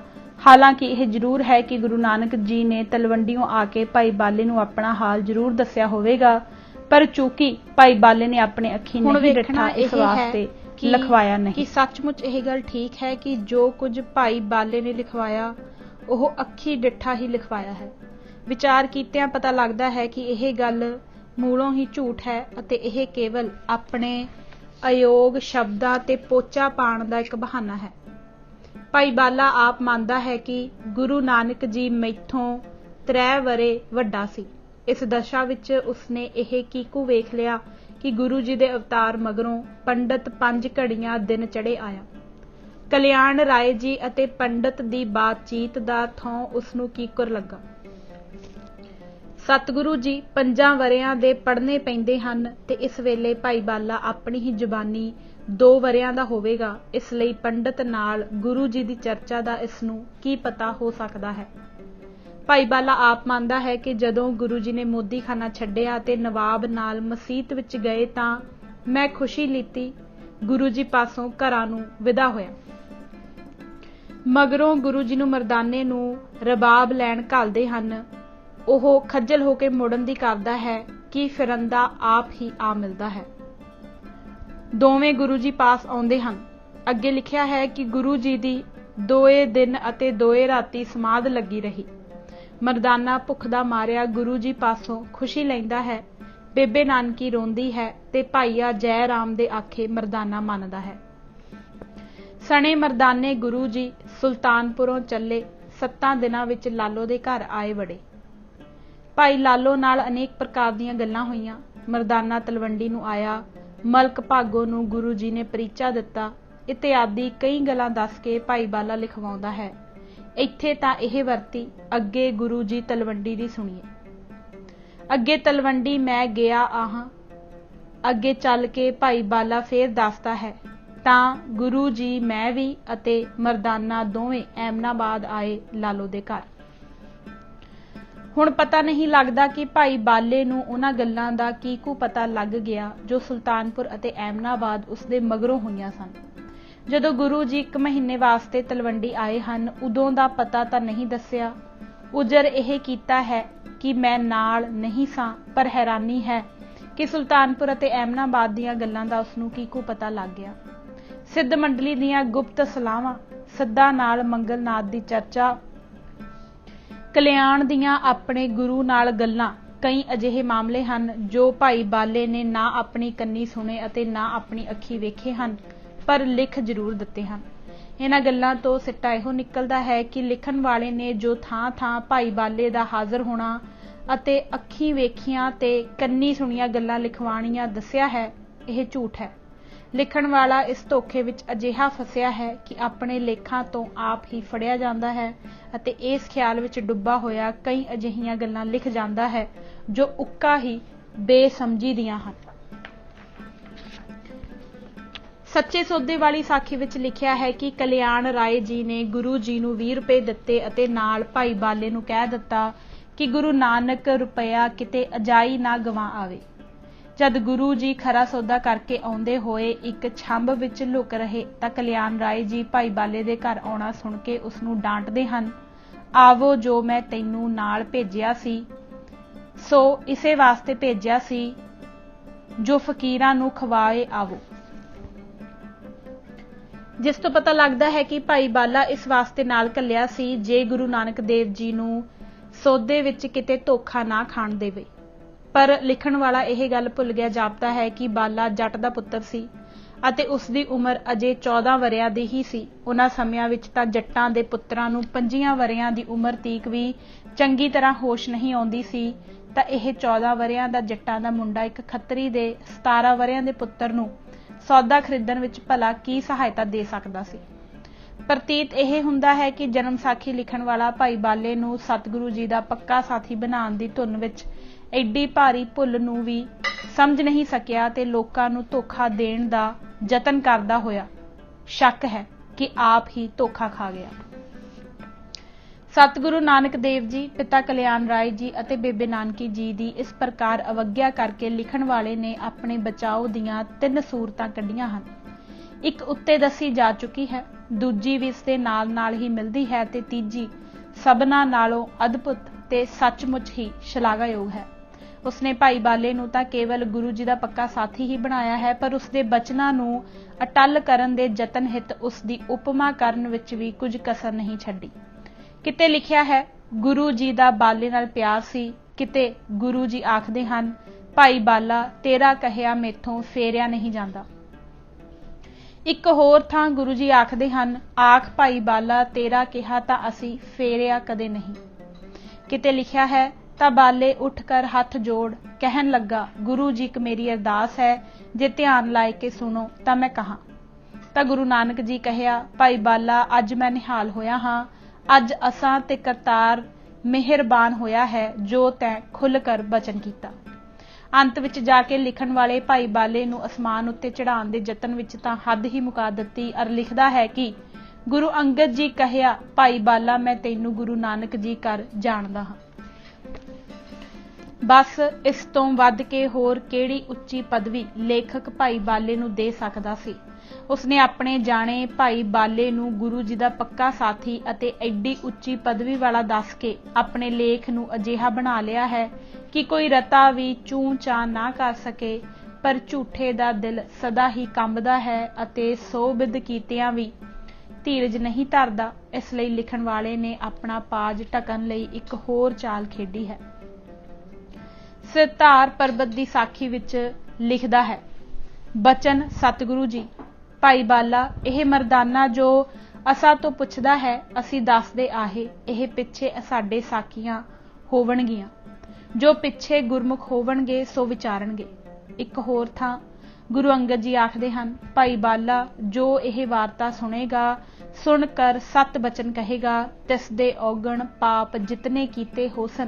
ਹਾਲਾਂਕਿ ਇਹ ਜ਼ਰੂਰ ਹੈ ਕਿ ਗੁਰੂ ਨਾਨਕ ਜੀ ਨੇ ਤਲਵੰਡੀਓਂ ਆ ਕੇ ਭਾਈ ਬਾਲੇ ਨੂੰ ਆਪਣਾ ਹਾਲ ਜ਼ਰੂਰ ਦੱਸਿਆ ਹੋਵੇਗਾ, ਪਰ ਚੂੰਕਿ ਭਾਈ ਬਾਲੇ ਨੇ ਆਪਣੇ ਅੱਖੀਂ ਨਹੀਂ ਡਿੱਠਾ ਇਸ ਵਾਸਤੇ ਲਿਖਵਾਇਆ ਨਹੀਂ। ਕਿ ਸੱਚਮੁੱਚ ਇਹ ਗੱਲ ਠੀਕ ਹੈ ਕਿ ਜੋ ਕੁਝ ਭਾਈ ਬਾਲੇ ਨੇ ਲਿਖਵਾਇਆ ਉਹ ਅੱਖੀਂ ਡਿੱਠਾ ਹੀ ਲਿਖਵਾਇਆ ਹੈ। ਵਿਚਾਰ ਕੀਤਿਆਂ ਪਤਾ ਲੱਗਦਾ ਹੈ ਕਿ ਇਹ ਗੱਲ ਮੂਲੋਂ ਹੀ ਝੂਠ ਹੈ ਅਤੇ ਇਹ ਕੇਵਲ ਆਪਣੇ ਅਯੋਗ ਸ਼ਬਦਾਂ ਤੇ ਪੋਚਾ ਪਾਉਣ ਦਾ ਇੱਕ ਬਹਾਨਾ ਹੈ। ਭਾਈ ਬਾਲਾ ਆਪ ਮੰਨਦਾ ਹੈ ਕਿ ਗੁਰੂ ਨਾਨਕ ਜੀ ਮੈਥੋਂ 3 ਵਰੇ ਵੱਡਾ ਸੀ। ਇਸ ਦਸ਼ਾ ਵਿੱਚ ਉਸਨੇ ਇਹ ਕੀਕੂ ਵੇਖ ਲਿਆ ਕਿ ਗੁਰੂ ਜੀ ਦੇ ਅਵਤਾਰ ਮਗਰੋਂ ਪੰਡਤ 5 ਘੜੀਆਂ ਦਿਨ ਚੜੇ ਆਇਆ। ਕਲਿਆਣ ਰਾਏ ਜੀ ਅਤੇ ਪੰਡਤ ਦੀ ਬਾਤਚੀਤ ਦਾ ਥੋਂ ਉਸਨੂੰ ਕੀਕੁਰ ਲੱਗਾ। ਸਤਿਗੁਰੂ ਜੀ 5 ਵਰਿਆਂ ਦੇ ਪੜ੍ਹਨੇ ਪੈਂਦੇ ਹਨ ਤੇ ਇਸ ਵੇਲੇ ਭਾਈ ਬਾਲਾ ਆਪਣੀ ਹੀ ਜ਼ੁਬਾਨੀ 2 ਵਰਿਆਂ ਦਾ ਹੋਵੇਗਾ। ਇਸ ਲਈ ਪੰਡਤ ਨਾਲ ਗੁਰੂ ਜੀ ਦੀ ਚਰਚਾ ਦਾ ਇਸ ਨੂੰ ਕੀ ਪਤਾ ਹੋ ਸਕਦਾ ਹੈ। ਭਾਈ ਬਾਲਾ ਆਪ ਮੰਨਦਾ ਹੈ ਕਿ ਜਦੋਂ ਗੁਰੂ ਜੀ ਨੇ ਮੋਦੀਖਾਨਾ ਛੱਡਿਆ ਤੇ ਨਵਾਬ ਨਾਲ ਮਸੀਤ ਵਿੱਚ ਗਏ ਤਾਂ ਮੈਂ ਖੁਸ਼ੀ ਲੀਤੀ, ਗੁਰੂ ਜੀ ਪਾਸੋਂ ਘਰਾਂ ਨੂੰ ਵਿਦਾ ਹੋਇਆ। ਮਗਰੋਂ ਗੁਰੂ ਜੀ ਨੂੰ ਮਰਦਾਨੇ ਨੂੰ ਰਬਾਬ ਲੈਣ ਘੱਲਦੇ ਹਨ। ਉਹ ਖੱਜਲ ਹੋ ਕੇ ਮੁੜਨ ਦੀ ਕਰਦਾ ਹੈ ਕਿ ਫਿਰੰਦਾ ਆਪ ਹੀ ਆ ਮਿਲਦਾ ਹੈ। ਦੋਵੇਂ ਗੁਰੂ ਜੀ ਪਾਸ ਆਉਂਦੇ ਹਨ। ਅੱਗੇ ਲਿਖਿਆ ਹੈ ਕਿ ਗੁਰੂ ਜੀ ਦੀ 2 ਦਿਨ ਅਤੇ 2 ਰਾਤੀ ਸਮਾਧ ਲੱਗੀ ਰਹੀ। ਮਰਦਾਨਾ ਭੁੱਖ ਦਾ ਮਾਰਿਆ ਗੁਰੂ ਜੀ ਪਾਸੋਂ ਖੁਸ਼ੀ ਲੈਂਦਾ ਹੈ। ਬੇਬੇ ਨਾਨਕੀ ਰੋਂਦੀ ਹੈ ਤੇ ਭਾਈਆ ਜੈ ਰਾਮ ਦੇ ਆਖੇ ਮਰਦਾਨਾ ਮੰਨਦਾ ਹੈ। ਸਣੇ ਮਰਦਾਨੇ ਗੁਰੂ ਜੀ ਸੁਲਤਾਨਪੁਰੋਂ ਚੱਲੇ। 7 ਦਿਨਾਂ ਵਿੱਚ ਲਾਲੋ ਦੇ ਘਰ ਆਏ ਵੜੇ। ਭਾਈ ਲਾਲੋ ਨਾਲ ਅਨੇਕ ਪ੍ਰਕਾਰ ਦੀਆਂ ਗੱਲਾਂ ਹੋਈਆਂ। ਮਰਦਾਨਾ ਤਲਵੰਡੀ ਨੂੰ ਆਇਆ, ਮਲਕ ਭਾਗੋ ਨੂੰ ਗੁਰੂ ਜੀ ਨੇ ਪਰੀਚਾ ਦਿੱਤਾ ਇਤਿਆਦਿ ਕਈ ਗੱਲਾਂ ਦੱਸ ਕੇ ਭਾਈ ਬਾਲਾ ਲਿਖਵਾਉਂਦਾ ਹੈ। ਇੱਥੇ ਤਾਂ ਇਹ ਵਰਤੀ, ਅੱਗੇ ਗੁਰੂ ਜੀ ਤਲਵੰਡੀ ਦੀ ਸੁਣੀਏ। ਅੱਗੇ ਤਲਵੰਡੀ ਮੈਂ ਗਿਆ ਆਹਾਂ। ਅੱਗੇ ਚੱਲ ਕੇ ਭਾਈ ਬਾਲਾ ਫੇਰ ਦੱਸਦਾ ਹੈ ਤਾਂ ਗੁਰੂ ਜੀ ਮੈਂ ਵੀ ਅਤੇ ਮਰਦਾਨਾ ਦੋਵੇਂ ਐਮਨਾਬਾਦ ਆਏ ਲਾਲੋ ਦੇ ਘਰ। ਹੁਣ ਪਤਾ ਨਹੀਂ ਲੱਗਦਾ ਕਿ ਭਾਈ ਬਾਲੇ ਨੂੰ ਉਹਨਾਂ ਗੱਲਾਂ ਦਾ ਕੀ ਕੁ ਪਤਾ ਲੱਗ ਗਿਆ ਜੋ ਸੁਲਤਾਨਪੁਰ ਅਤੇ ਐਮਨਾਬਾਦ ਉਸਦੇ ਮਗਰੋਂ ਹੋਈਆਂ ਸਨ। ਜਦੋਂ ਗੁਰੂ ਜੀ 1 ਮਹੀਨੇ ਵਾਸਤੇ ਤਲਵੰਡੀ ਆਏ ਹਨ ਉਦੋਂ ਦਾ ਪਤਾ ਤਾਂ ਨਹੀਂ ਦੱਸਿਆ। ਉਜਰ ਇਹ ਕੀਤਾ ਹੈ ਕਿ ਮੈਂ ਨਾਲ ਨਹੀਂ ਸਾਂ, ਪਰ ਹੈਰਾਨੀ ਹੈ ਕਿ ਸੁਲਤਾਨਪੁਰ ਅਤੇ ਐਮਨਾਬਾਦ ਦੀਆਂ ਗੱਲਾਂ ਦਾ ਉਸਨੂੰ ਕੀ ਕੁ ਪਤਾ ਲੱਗ ਗਿਆ। ਸਿੱਧ ਮੰਡਲੀ ਦੀਆਂ ਗੁਪਤ ਸਲਾਹਾਂ, ਸੱਦਾ ਨਾਲ ਮੰਗਲਨਾਥ ਦੀ ਚਰਚਾ, ਕਲਿਆਣ ਦੀਆਂ ਆਪਣੇ ਗੁਰੂ ਨਾਲ ਗੱਲਾਂ, ਕਈ ਅਜਿਹੇ ਮਾਮਲੇ ਹਨ ਜੋ ਭਾਈ ਬਾਲੇ ਨੇ ਨਾ ਆਪਣੀ ਕੰਨੀ ਸੁਣੇ ਅਤੇ ਨਾ ਆਪਣੀ ਅੱਖੀ ਵੇਖੇ ਹਨ, ਪਰ ਲਿਖ ਜ਼ਰੂਰ ਦਿੱਤੇ ਹਨ। ਇਹਨਾਂ ਗੱਲਾਂ ਤੋਂ ਸਿੱਟਾ ਇਹੋ ਨਿਕਲਦਾ ਹੈ ਕਿ ਲਿਖਣ ਵਾਲੇ ਨੇ ਜੋ ਥਾਂ ਭਾਈ ਬਾਲੇ ਦਾ ਹਾਜ਼ਰ ਹੋਣਾ ਅਤੇ ਅੱਖੀਂ ਵੇਖੀਆਂ ਤੇ ਕੰਨੀ ਸੁਣੀਆਂ ਗੱਲਾਂ ਲਿਖਵਾਉਣੀਆਂ ਦੱਸਿਆ ਹੈ, ਇਹ ਝੂਠ ਹੈ। ਲਿਖਣ ਵਾਲਾ ਇਸ ਧੋਖੇ ਵਿੱਚ ਅਜਿਹਾ ਫਸਿਆ ਹੈ ਕਿ ਆਪਣੇ ਲੇਖਾਂ ਤੋਂ ਆਪ ਹੀ ਫੜਿਆ ਜਾਂਦਾ ਹੈ ਅਤੇ ਇਸ ਖਿਆਲ ਵਿੱਚ ਡੁੱਬਾ ਹੋਇਆ ਕਈ ਅਜਿਹੀਆਂ ਗੱਲਾਂ ਲਿਖ ਜਾਂਦਾ ਹੈ ਜੋ ਉੱਕਾ ਹੀ ਬੇਸਮਝੀ ਦੀਆਂ ਹਨ। ਸੱਚੇ ਸੌਦੇ ਵਾਲੀ ਸਾਖੀ ਵਿੱਚ ਲਿਖਿਆ ਹੈ ਕਿ ਕਲਿਆਣ ਰਾਏ ਜੀ ਨੇ ਗੁਰੂ ਜੀ ਨੂੰ 20 ਰੁਪਏ ਦਿੱਤੇ ਅਤੇ ਨਾਲ ਭਾਈ ਬਾਲੇ ਨੂੰ ਕਹਿ ਦਿੱਤਾ ਕਿ ਗੁਰੂ ਨਾਨਕ ਰੁਪਇਆ ਕਿਤੇ ਅਜਾਈ ਨਾ ਗਵਾ ਆਵੇ। ਜਦ ਗੁਰੂ ਜੀ ਖਰਾ ਸੌਦਾ ਕਰਕੇ ਆਉਂਦੇ ਹੋਏ ਇੱਕ ਛੰਭ ਵਿੱਚ ਲੁਕ ਰਹੇ ਤਾਂ ਕਲਿਆਣ ਰਾਏ ਜੀ ਭਾਈ ਬਾਲੇ ਦੇ ਘਰ ਆਉਣਾ ਸੁਣ ਕੇ ਉਸ ਨੂੰ ਡਾਂਟਦੇ ਹਨ। ਆਵੋ ਜੋ ਮੈਂ ਤੈਨੂੰ ਨਾਲ ਭੇਜਿਆ ਸੀ, ਸੋ ਇਸੇ ਵਾਸਤੇ ਭੇਜਿਆ ਸੀ ਜੋ ਫਕੀਰਾਂ ਨੂੰ ਖਵਾਏ ਆਵੋ। ਜਿਸ ਤੋਂ ਪਤਾ ਲੱਗਦਾ ਹੈ ਕਿ ਭਾਈ ਬਾਲਾ ਇਸ ਵਾਸਤੇ ਨਾਲ ਘੱਲਿਆ ਸੀ ਜੇ ਗੁਰੂ ਨਾਨਕ ਦੇਵ ਜੀ ਨੂੰ ਸੌਦੇ ਵਿੱਚ ਕਿਤੇ ਧੋਖਾ ਨਾ ਖਾਣ ਦੇਵੇ। ਪਰ ਲਿਖਣ ਵਾਲਾ ਇਹ ਗੱਲ ਭੁੱਲ ਗਿਆ ਜਾਪਦਾ ਹੈ ਕਿ ਬਾਲਾ ਜੱਟ ਦਾ ਪੁੱਤਰ ਸੀ ਅਤੇ ਉਸ ਦੀ ਉਮਰ ਅਜੇ 14 ਵਰ੍ਹਿਆਂ ਦੀ ਹੀ ਸੀ। ਉਹਨਾਂ ਸਮਿਆਂ ਵਿੱਚ ਤਾਂ ਜੱਟਾਂ ਦੇ ਪੁੱਤਰਾਂ ਨੂੰ 25 ਵਰ੍ਹਿਆਂ ਦੀ ਉਮਰ ਤੀਕ ਵੀ ਚੰਗੀ ਤਰ੍ਹਾਂ ਹੋਸ਼ ਨਹੀਂ ਆਉਂਦੀ ਸੀ, ਤਾਂ ਇਹ 14 ਵਰ੍ਹਿਆਂ ਦਾ ਜੱਟਾਂ ਦਾ ਮੁੰਡਾ ਇੱਕ ਖੱਤਰੀ ਦੇ 17 ਵਰ੍ਹਿਆਂ ਦੇ ਪੁੱਤਰ ਨੂੰ ਸੌਦਾ ਖਰੀਦਣ ਵਿੱਚ ਭਲਾ ਕੀ ਸਹਾਇਤਾ ਦੇ ਸਕਦਾ ਸੀ। ਪ੍ਰਤੀਤ ਇਹ ਹੁੰਦਾ ਹੈ ਕਿ ਜਨਮ ਸਾਖੀ ਲਿਖਣ ਵਾਲਾ ਭਾਈ ਬਾਲੇ ਨੂੰ ਸਤਿਗੁਰੂ ਜੀ ਦਾ ਪੱਕਾ ਸਾਥੀ ਬਣਾਉਣ ਦੀ ਧੁਨ ਵਿੱਚ ਐਡੀ ਭਾਰੀ ਭੁੱਲ ਨੂੰ ਵੀ ਸਮਝ ਨਹੀਂ ਸਕਿਆ ਤੇ ਲੋਕਾਂ ਨੂੰ ਧੋਖਾ ਦੇਣ ਦਾ ਯਤਨ ਕਰਦਾ ਹੋਇਆ ਸ਼ੱਕ ਹੈ ਕਿ ਆਪ ਹੀ ਧੋਖਾ ਖਾ ਗਿਆ। ਸਤਿਗੁਰੂ ਨਾਨਕ ਦੇਵ ਜੀ, ਪਿਤਾ ਕਲਿਆਣ ਰਾਏ ਜੀ ਅਤੇ ਬੇਬੇ ਨਾਨਕੀ ਜੀ ਦੀ ਇਸ ਪ੍ਰਕਾਰ ਅਵੱਗਿਆ ਕਰਕੇ ਲਿਖਣ ਵਾਲੇ ਨੇ ਆਪਣੇ ਬਚਾਓ ਦੀਆਂ 3 ਸੂਰਤਾਂ ਕੱਢੀਆਂ ਹਨ। ਇੱਕ ਉੱਤੇ ਦੱਸੀ ਜਾ ਚੁੱਕੀ ਹੈ, ਦੂਜੀ ਵੀ ਇਸ ਦੇ ਨਾਲ ਹੀ ਮਿਲਦੀ ਹੈ ਤੇ ਤੀਜੀ ਸਭਨਾਂ ਨਾਲੋਂ ਅਦਭੁਤ ਤੇ ਸੱਚਮੁੱਚ ਹੀ ਸ਼ਲਾਘਾਯੋਗ ਹੈ। ਉਸਨੇ ਭਾਈ ਬਾਲੇ ਨੂੰ ਤਾਂ ਕੇਵਲ ਗੁਰੂ ਜੀ ਦਾ ਪੱਕਾ ਸਾਥੀ ਹੀ ਬਣਾਇਆ ਹੈ, ਪਰ ਉਸਦੇ ਬਚਨਾਂ ਨੂੰ ਅਟੱਲ ਕਰਨ ਦੇ ਯਤਨ ਹਿੱਤ ਉਸ ਦੀ ਉਪਮਾ ਕਰਨ ਵਿੱਚ ਵੀ ਕੁਝ ਕਸਰ ਨਹੀਂ ਛੱਡੀ। ਕਿਤੇ ਲਿਖਿਆ ਹੈ ਗੁਰੂ ਜੀ ਦਾ ਬਾਲੇ ਨਾਲ ਪਿਆਰ ਸੀ, ਕਿਤੇ ਗੁਰੂ ਜੀ ਆਖਦੇ ਹਨ ਭਾਈ ਬਾਲਾ ਤੇਰਾ ਕਹਿਆ ਮੇਥੋਂ ਫੇਰਿਆ ਨਹੀਂ ਜਾਂਦਾ। ਇੱਕ ਹੋਰ ਥਾਂ ਗੁਰੂ ਜੀ ਆਖਦੇ ਹਨ ਆਖ ਭਾਈ ਬਾਲਾ ਤੇਰਾ ਕਿਹਾ ਤਾਂ ਅਸੀਂ ਫੇਰਿਆ ਕਦੇ ਨਹੀਂ। ਕਿਤੇ ਲਿਖਿਆ ਹੈ ਤਾਂ ਬਾਲੇ ਉੱਠ ਕਰ ਹੱਥ ਜੋੜ ਕਹਿਣ ਲੱਗਾ ਗੁਰੂ ਜੀ ਇੱਕ ਮੇਰੀ ਅਰਦਾਸ ਹੈ, ਜੇ ਧਿਆਨ ਲਾਏ ਕੇ ਸੁਣੋ ਤਾਂ ਮੈਂ ਕਹਾਂ। ਤਾਂ ਗੁਰੂ ਨਾਨਕ ਜੀ ਕਹਿਆ ਭਾਈ ਬਾਲਾ ਅੱਜ ਮੈਂ ਨਿਹਾਲ ਹੋਇਆ ਹਾਂ, ਅੱਜ ਅਸਾਂ ਤੇ ਕਰਤਾਰ ਮਿਹਰਬਾਨ ਹੋਇਆ ਹੈ ਜੋ ਤੈਂ ਖੁੱਲ ਕਰ ਬਚਨ ਕੀਤਾ। ਅੰਤ ਵਿੱਚ ਜਾ ਕੇ ਲਿਖਣ ਵਾਲੇ ਭਾਈ ਬਾਲੇ ਨੂੰ ਅਸਮਾਨ ਉੱਤੇ ਚੜਾਉਣ ਦੇ ਯਤਨ ਵਿੱਚ ਤਾਂ ਹੱਦ ਹੀ ਮੁਕਾ ਦਿੱਤੀ ਅਰ ਲਿਖਦਾ ਹੈ ਕਿ ਗੁਰੂ ਅੰਗਦ ਜੀ ਕਹਿਆ ਭਾਈ ਬਾਲਾ ਮੈਂ ਤੈਨੂੰ ਗੁਰੂ ਨਾਨਕ ਜੀ ਕਰ ਜਾਣਦਾ ਹਾਂ। ਬਸ ਇਸ ਤੋਂ ਵੱਧ ਕੇ ਹੋਰ ਕਿਹੜੀ ਉੱਚੀ ਪਦਵੀ ਲੇਖਕ ਭਾਈ ਬਾਲੇ ਨੂੰ ਦੇ ਸਕਦਾ ਸੀ। ਉਸਨੇ ਆਪਣੇ ਜਾਣੇ ਭਾਈ ਬਾਲੇ ਨੂੰ ਗੁਰੂ ਜੀ ਦਾ ਪੱਕਾ ਸਾਥੀ ਅਤੇ ਐਡੀ ਉੱਚੀ ਪਦਵੀ ਵਾਲਾ ਦੱਸ ਕੇ ਆਪਣੇ ਲੇਖ ਨੂੰ ਅਜਿਹਾ ਬਣਾ ਲਿਆ ਹੈ ਕਿ ਕੋਈ ਰਤਾ ਵੀ ਚੂੰ ਚਾਂ ਨਾ ਕਰ ਸਕੇ, ਪਰ ਝੂਠੇ ਦਾ ਦਿਲ ਸਦਾ ਹੀ ਕੰਬਦਾ ਹੈ ਅਤੇ ਸੋ ਬਿਦ ਕੀਤਿਆਂ ਵੀ ਧੀਰਜ ਨਹੀਂ ਧਰਦਾ। ਇਸ ਲਈ ਲਿਖਣ ਵਾਲੇ ਨੇ ਆਪਣਾ ਪਾਜ ਢਕਣ ਲਈ ਇੱਕ ਹੋਰ ਚਾਲ ਖੇਡੀ ਹੈ। ਸਿਰਧਾਰ ਪਰਬਤ ਦੀ ਸਾਖੀ ਵਿੱਚ ਲਿਖਦਾ ਹੈ ਬਚਨ ਸਤਿਗੁਰੂ ਜੀ ਭਾਈ ਬਾਲਾ ਇਹ ਮਰਦਾਨਾ ਜੋ ਅਸਾਂ ਤੋਂ ਪੁੱਛਦਾ ਹੈ ਅਸੀਂ ਦੱਸਦੇ ਆਹੇ, ਇਹ ਪਿੱਛੇ ਸਾਡੇ ਸਾਖੀਆਂ ਹੋਵਣਗੀਆਂ, ਜੋ ਪਿੱਛੇ ਗੁਰਮੁਖ ਹੋਵਣਗੇ ਸੋ ਵਿਚਾਰਨਗੇ। ਇੱਕ ਹੋਰ ਥਾਂ ਗੁਰੂ ਅੰਗਦ ਜੀ ਆਖਦੇ ਹਨ ਭਾਈ ਬਾਲਾ ਜੋ ਇਹ ਵਾਰਤਾ ਸੁਣੇਗਾ ਸੁਣ ਕਰ ਸਤ ਬਚਨ ਕਹੇਗਾ, ਤਿਸ ਦੇ ਔਗਣ ਪਾਪ ਜਿਤਨੇ ਕੀਤੇ ਹੋਸਨ,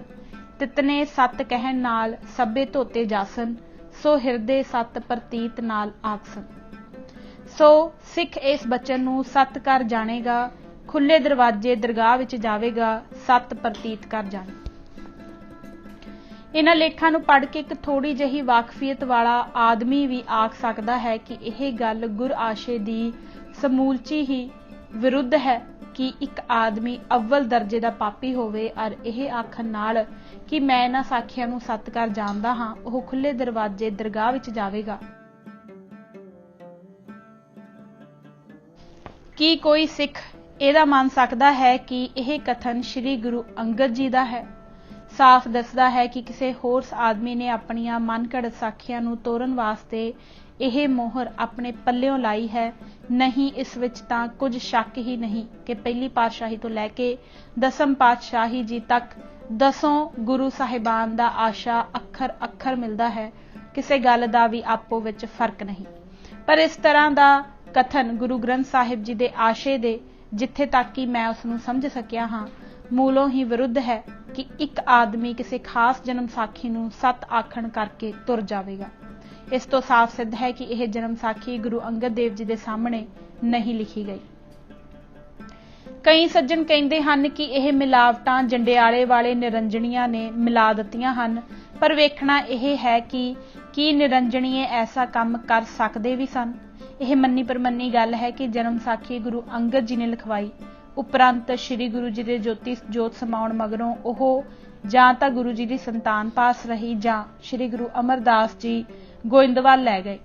ਤਿਤਨੇ ਸਤ ਕਹਿਣ ਨਾਲ ਸਭੇ ਧੋਤੇ ਜਾਸਨ, ਸੋ ਹਿਰਦੇ ਸਤ ਪ੍ਰਤੀਤ ਨਾਲ ਆਖਸਨ। ਸੋ ਸਿੱਖ ਇਸ ਬਚਨ ਨੂੰ ਸਤ ਕਰ ਜਾਣੇਗਾ, ਖੁੱਲੇ ਦਰਵਾਜ਼ੇ ਦਰਗਾਹ ਵਿੱਚ ਜਾਵੇਗਾ, ਸਤ ਪ੍ਰਤੀਤ ਕਰ ਜਾਣੇ। ਇਹਨਾਂ ਲੇਖਾਂ ਨੂੰ ਪੜ੍ਹ ਕੇ ਇੱਕ ਥੋੜੀ ਜਿਹੀ ਵਾਕਫੀਅਤ ਵਾਲਾ ਆਦਮੀ ਵੀ ਆਖ ਸਕਦਾ ਹੈ ਕਿ ਇਹ ਗੱਲ ਗੁਰ ਆਸ਼ੇ ਦੀ ਸਮੂਲਚੀ ਹੀ ਵਿਰੁੱਧ ਹੈ ਕਿ ਇੱਕ ਆਦਮੀ ਅਵਲ ਦਰਜੇ ਦਾ ਪਾਪੀ ਹੋਵੇ ਔਰ ਇਹ ਆਖਣ ਨਾਲ ਕਿ ਮੈਂ ਇਹਨਾਂ ਸਾਖੀਆਂ ਨੂੰ ਸੱਤ ਕਰ ਜਾਣਦਾ ਹਾਂ ਉਹ ਖੁੱਲੇ ਦਰਵਾਜ਼ੇ ਦਰਗਾਹ ਵਿੱਚ ਜਾਵੇਗਾ। ਕੀ ਕੋਈ ਸਿੱਖ ਇਹਦਾ ਮੰਨ ਸਕਦਾ ਹੈ ਕਿ ਇਹ ਕਥਨ ਸ੍ਰੀ ਗੁਰੂ ਅੰਗਦ ਜੀ ਦਾ ਹੈ? ਸਾਫ਼ ਦੱਸਦਾ ਹੈ ਕਿ ਕਿਸੇ ਹੋਰ ਆਦਮੀ ਨੇ ਆਪਣੀਆਂ ਮਨਘੜਤ ਸਾਖੀਆਂ ਨੂੰ ਤੋੜਨ ਵਾਸਤੇ ਇਹ ਮੋਹਰ ਆਪਣੇ ਪੱਲਿਓਂ ਲਾਈ ਹੈ नहीं इस विच तां कुछ शक ही नहीं कि पहली पातशाही तो लैके 10वीं पातशाही जी तक 10 गुरु साहिबान दा आशा अखर अखर मिलता है, किसी गल दा भी आपो विच फर्क नहीं। पर इस तरह का कथन गुरु ग्रंथ साहिब जी के आशे दे जिथे तक कि मैं उसनूं समझ सकिया हाँ मूलों ही विरुद्ध है कि एक आदमी किसी खास जन्म साखी नूं सत आखण करके तुर जाएगा। इस तो साफ सिद्ध है कि यह जन्म साखी गुरु अंगद देव जी के सामने नहीं लिखी गई। कई सज्जन कहते हैं कि यह मिलावटां जंडियाले वाले निरंजनिया ने मिला दित्तियां हन, पर वेखना यह है कि निरंजनीए ऐसा काम कर सकते भी सन। यह मन्नी परमन्नी गल है कि जन्म साखी गुरु अंगद जी ने लिखवाई, उपरंत श्री गुरु जी के ज्योति जोत समाउण मगरों ओह जां तां गुरु जी की संतान पास रही जां श्री गुरु अमरदास जी गोइंदवाल लै गए।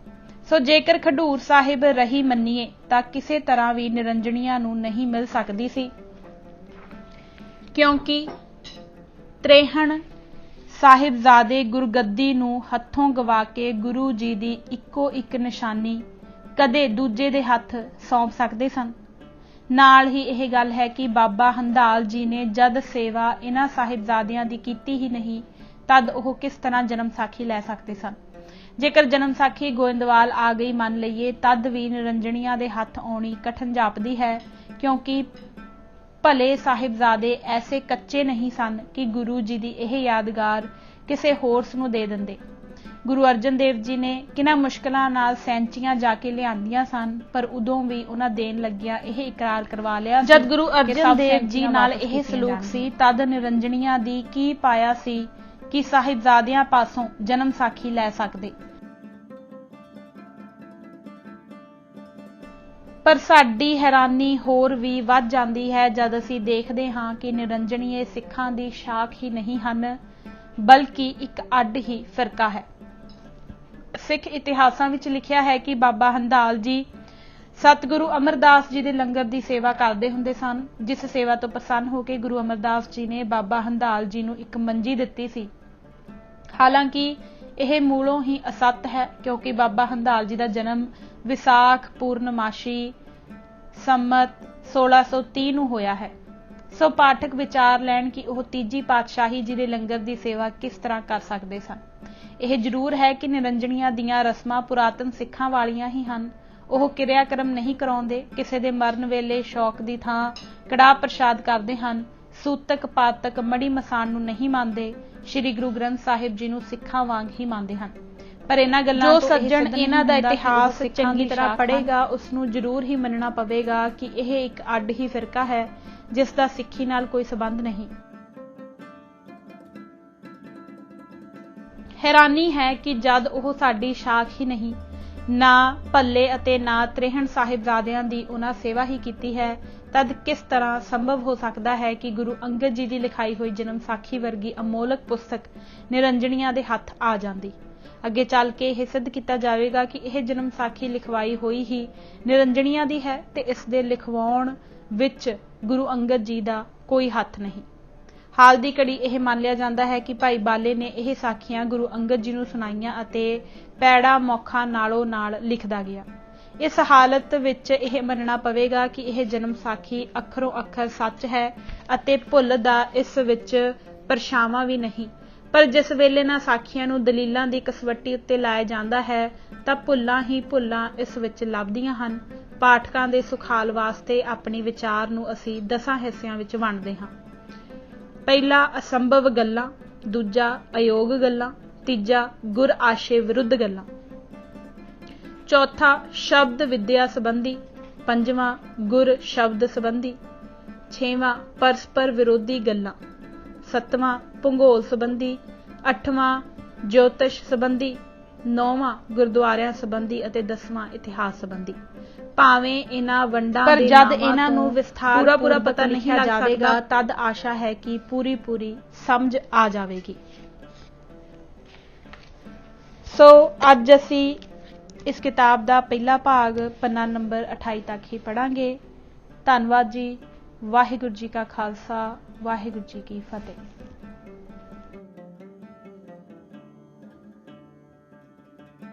सो जेकर खडूर साहिब रही मन्नीए तां किसी तरह भी निरंजनिया नूं नहीं मिल सकती सी, क्योंकि त्रेहण साहिबजादे गुरगद्दी नूं हत्थों गवा के गुरु जी की इक्को एक निशानी कदे दूजे दे हत्थ सौंप सकते सन। नाल ही यह गल है कि बाबा हंधाल जी ने जद सेवा इन्हां साहिबजादियां दी कीती ही नहीं तद ओह किस तरह जन्म साखी लै सकते सन। जेकर जन्म साखी गोइंदवाल आ गई मान लईए तद भी निरंजनिया दे हत्थ आउणी कठिन जापदी है, क्योंकि भले साहिबजादे ऐसे कच्चे नहीं सन कि गुरु जी की यह यादगार किसी होर नूं दे दिंदे। गुरु अर्जन देव जी ने किन्हां मुश्किलां नाल सैंचियां जाके लिआंदियां सन, पर उदों भी उन्हां देण लग्गियां यह इकरार करवा लिया जद गुरु अर्जन देव जी नाल यह सलूक सी तद निरंजनिया दी की पाया सी कि साहिबजादियां पासों जन्म साखी लै सकदे। पर साडी हैरानी होर भी वध जांदी है जद असीं देखदे हां कि निरंजनीए सिखां दी शाख ही नहीं हन, बल्कि एक अड ही फिरका है। सिख इतिहासां विच लिखिया है कि बाबा हंधाल जी सतगुरु अमरदास जी के लंगर की सेवा करते हुंदे सन, जिस सेवा तो प्रसन्न होकर गुरु अमरदास जी ने बाबा हंधाल जी नूं एक मंजी दित्ती सी। हालांकि यह मूलों ही असत है, क्योंकि बाबा हंधाल जी का जन्म विसाख पूर्णमाशी संमत 1630 नूं होया है। सो पाठक विचार लैण कि वह तीजी पातशाही जी के लंगर की सेवा किस तरह कर सकते सन। यह जरूर है कि निरंजनिया दीयां रस्मां पुरातन सिखां वालियां ही हन। वह किरियाक्रम नहीं कराउंदे, किसी दे मरण वेले शौक की थां कड़ाह प्रसाद करते हैं, सूतक पातक मड़ी मसान नूं नहीं मानते, श्री गुरु ग्रंथ साहिब जी नूं सिखां वांग ही मानते हैं। पर इन्हां गल्लां जो सज्जन इन्हां दा इतिहास चंगी तरह पढ़ेगा उसनूं जरूर ही मनना पवेगा कि यह एक अड ही फिरका है जिसका सिੱਖੀ नाल कोई संबंध नहीं। हैरानी है कि जद वह साडी शाख ही नहीं, ना भल्ले अते ना त्रेहण साहिबजादियां दी उन्हां सेवा ही कीती है, तद किस तरह संभव हो सकता है कि गुरु अंगद जी की लिखाई हुई जन्म साखी वर्गी अमोलक पुस्तक निरंजनिया दे हत्थ आ जाती। अगे चल के यह सिद्ध किया जाएगा कि यह जन्म साखी लिखवाई हुई ही निरंजनिया दी है ते इस दे लिखवाउण विच गुरु अंगद जी का कोई हथ नहीं। हाल दी घड़ी यह मान लिया जाता है कि भाई बाले ने यह साखियां गुरु अंगद जी नूं सुनाईयां अते पैड़ा मौखा नालों नाल लिखदा गया। इस हालत विच यह मनना पवेगा कि यह जन्म साखी अखरों अखर सच है अते भुल दा इस विच परछावां भी नहीं। पर जिस वेले ना साखियां नूं दलीलां दी कसवट्टी उत्ते लाया जाता है तां भुल्लां ही भुल्लां इस विच लभदियां हन। पाठकां दे सुखाल वास्ते अपनी विचार नूं असीं 10 हिस्सिਆਂ विच वंडदे हां। पहला असंभव गल्लां, दूजा अयोग गल्लां, तीजा गुर आशे विरुद्ध गल्लां, चौथा शब्द विद्या संबंधी, पंजवां गुर शब्द संबंधी, छेवां परस्पर विरोधी गल्लां, सतवां भूगोल संबंधी, अठवां ज्योतिष संबंधी, नौवां गुरुद्वारियां संबंधी अते 10वां इतिहास संबंधी। भावें इन्हां वंडां पर जद इन्हां नूं विस्तार पूरा पता नहीं लग जाएगा तद आशा है कि पूरी समझ आ जाएगी। सो अज असी इस किताब का पहला भाग पन्ना नंबर 28 तक ही पढ़ांगे। धन्नवाद जी। वाहिगुरू जी का खालसा, वाहिगुरू जी की फतेह।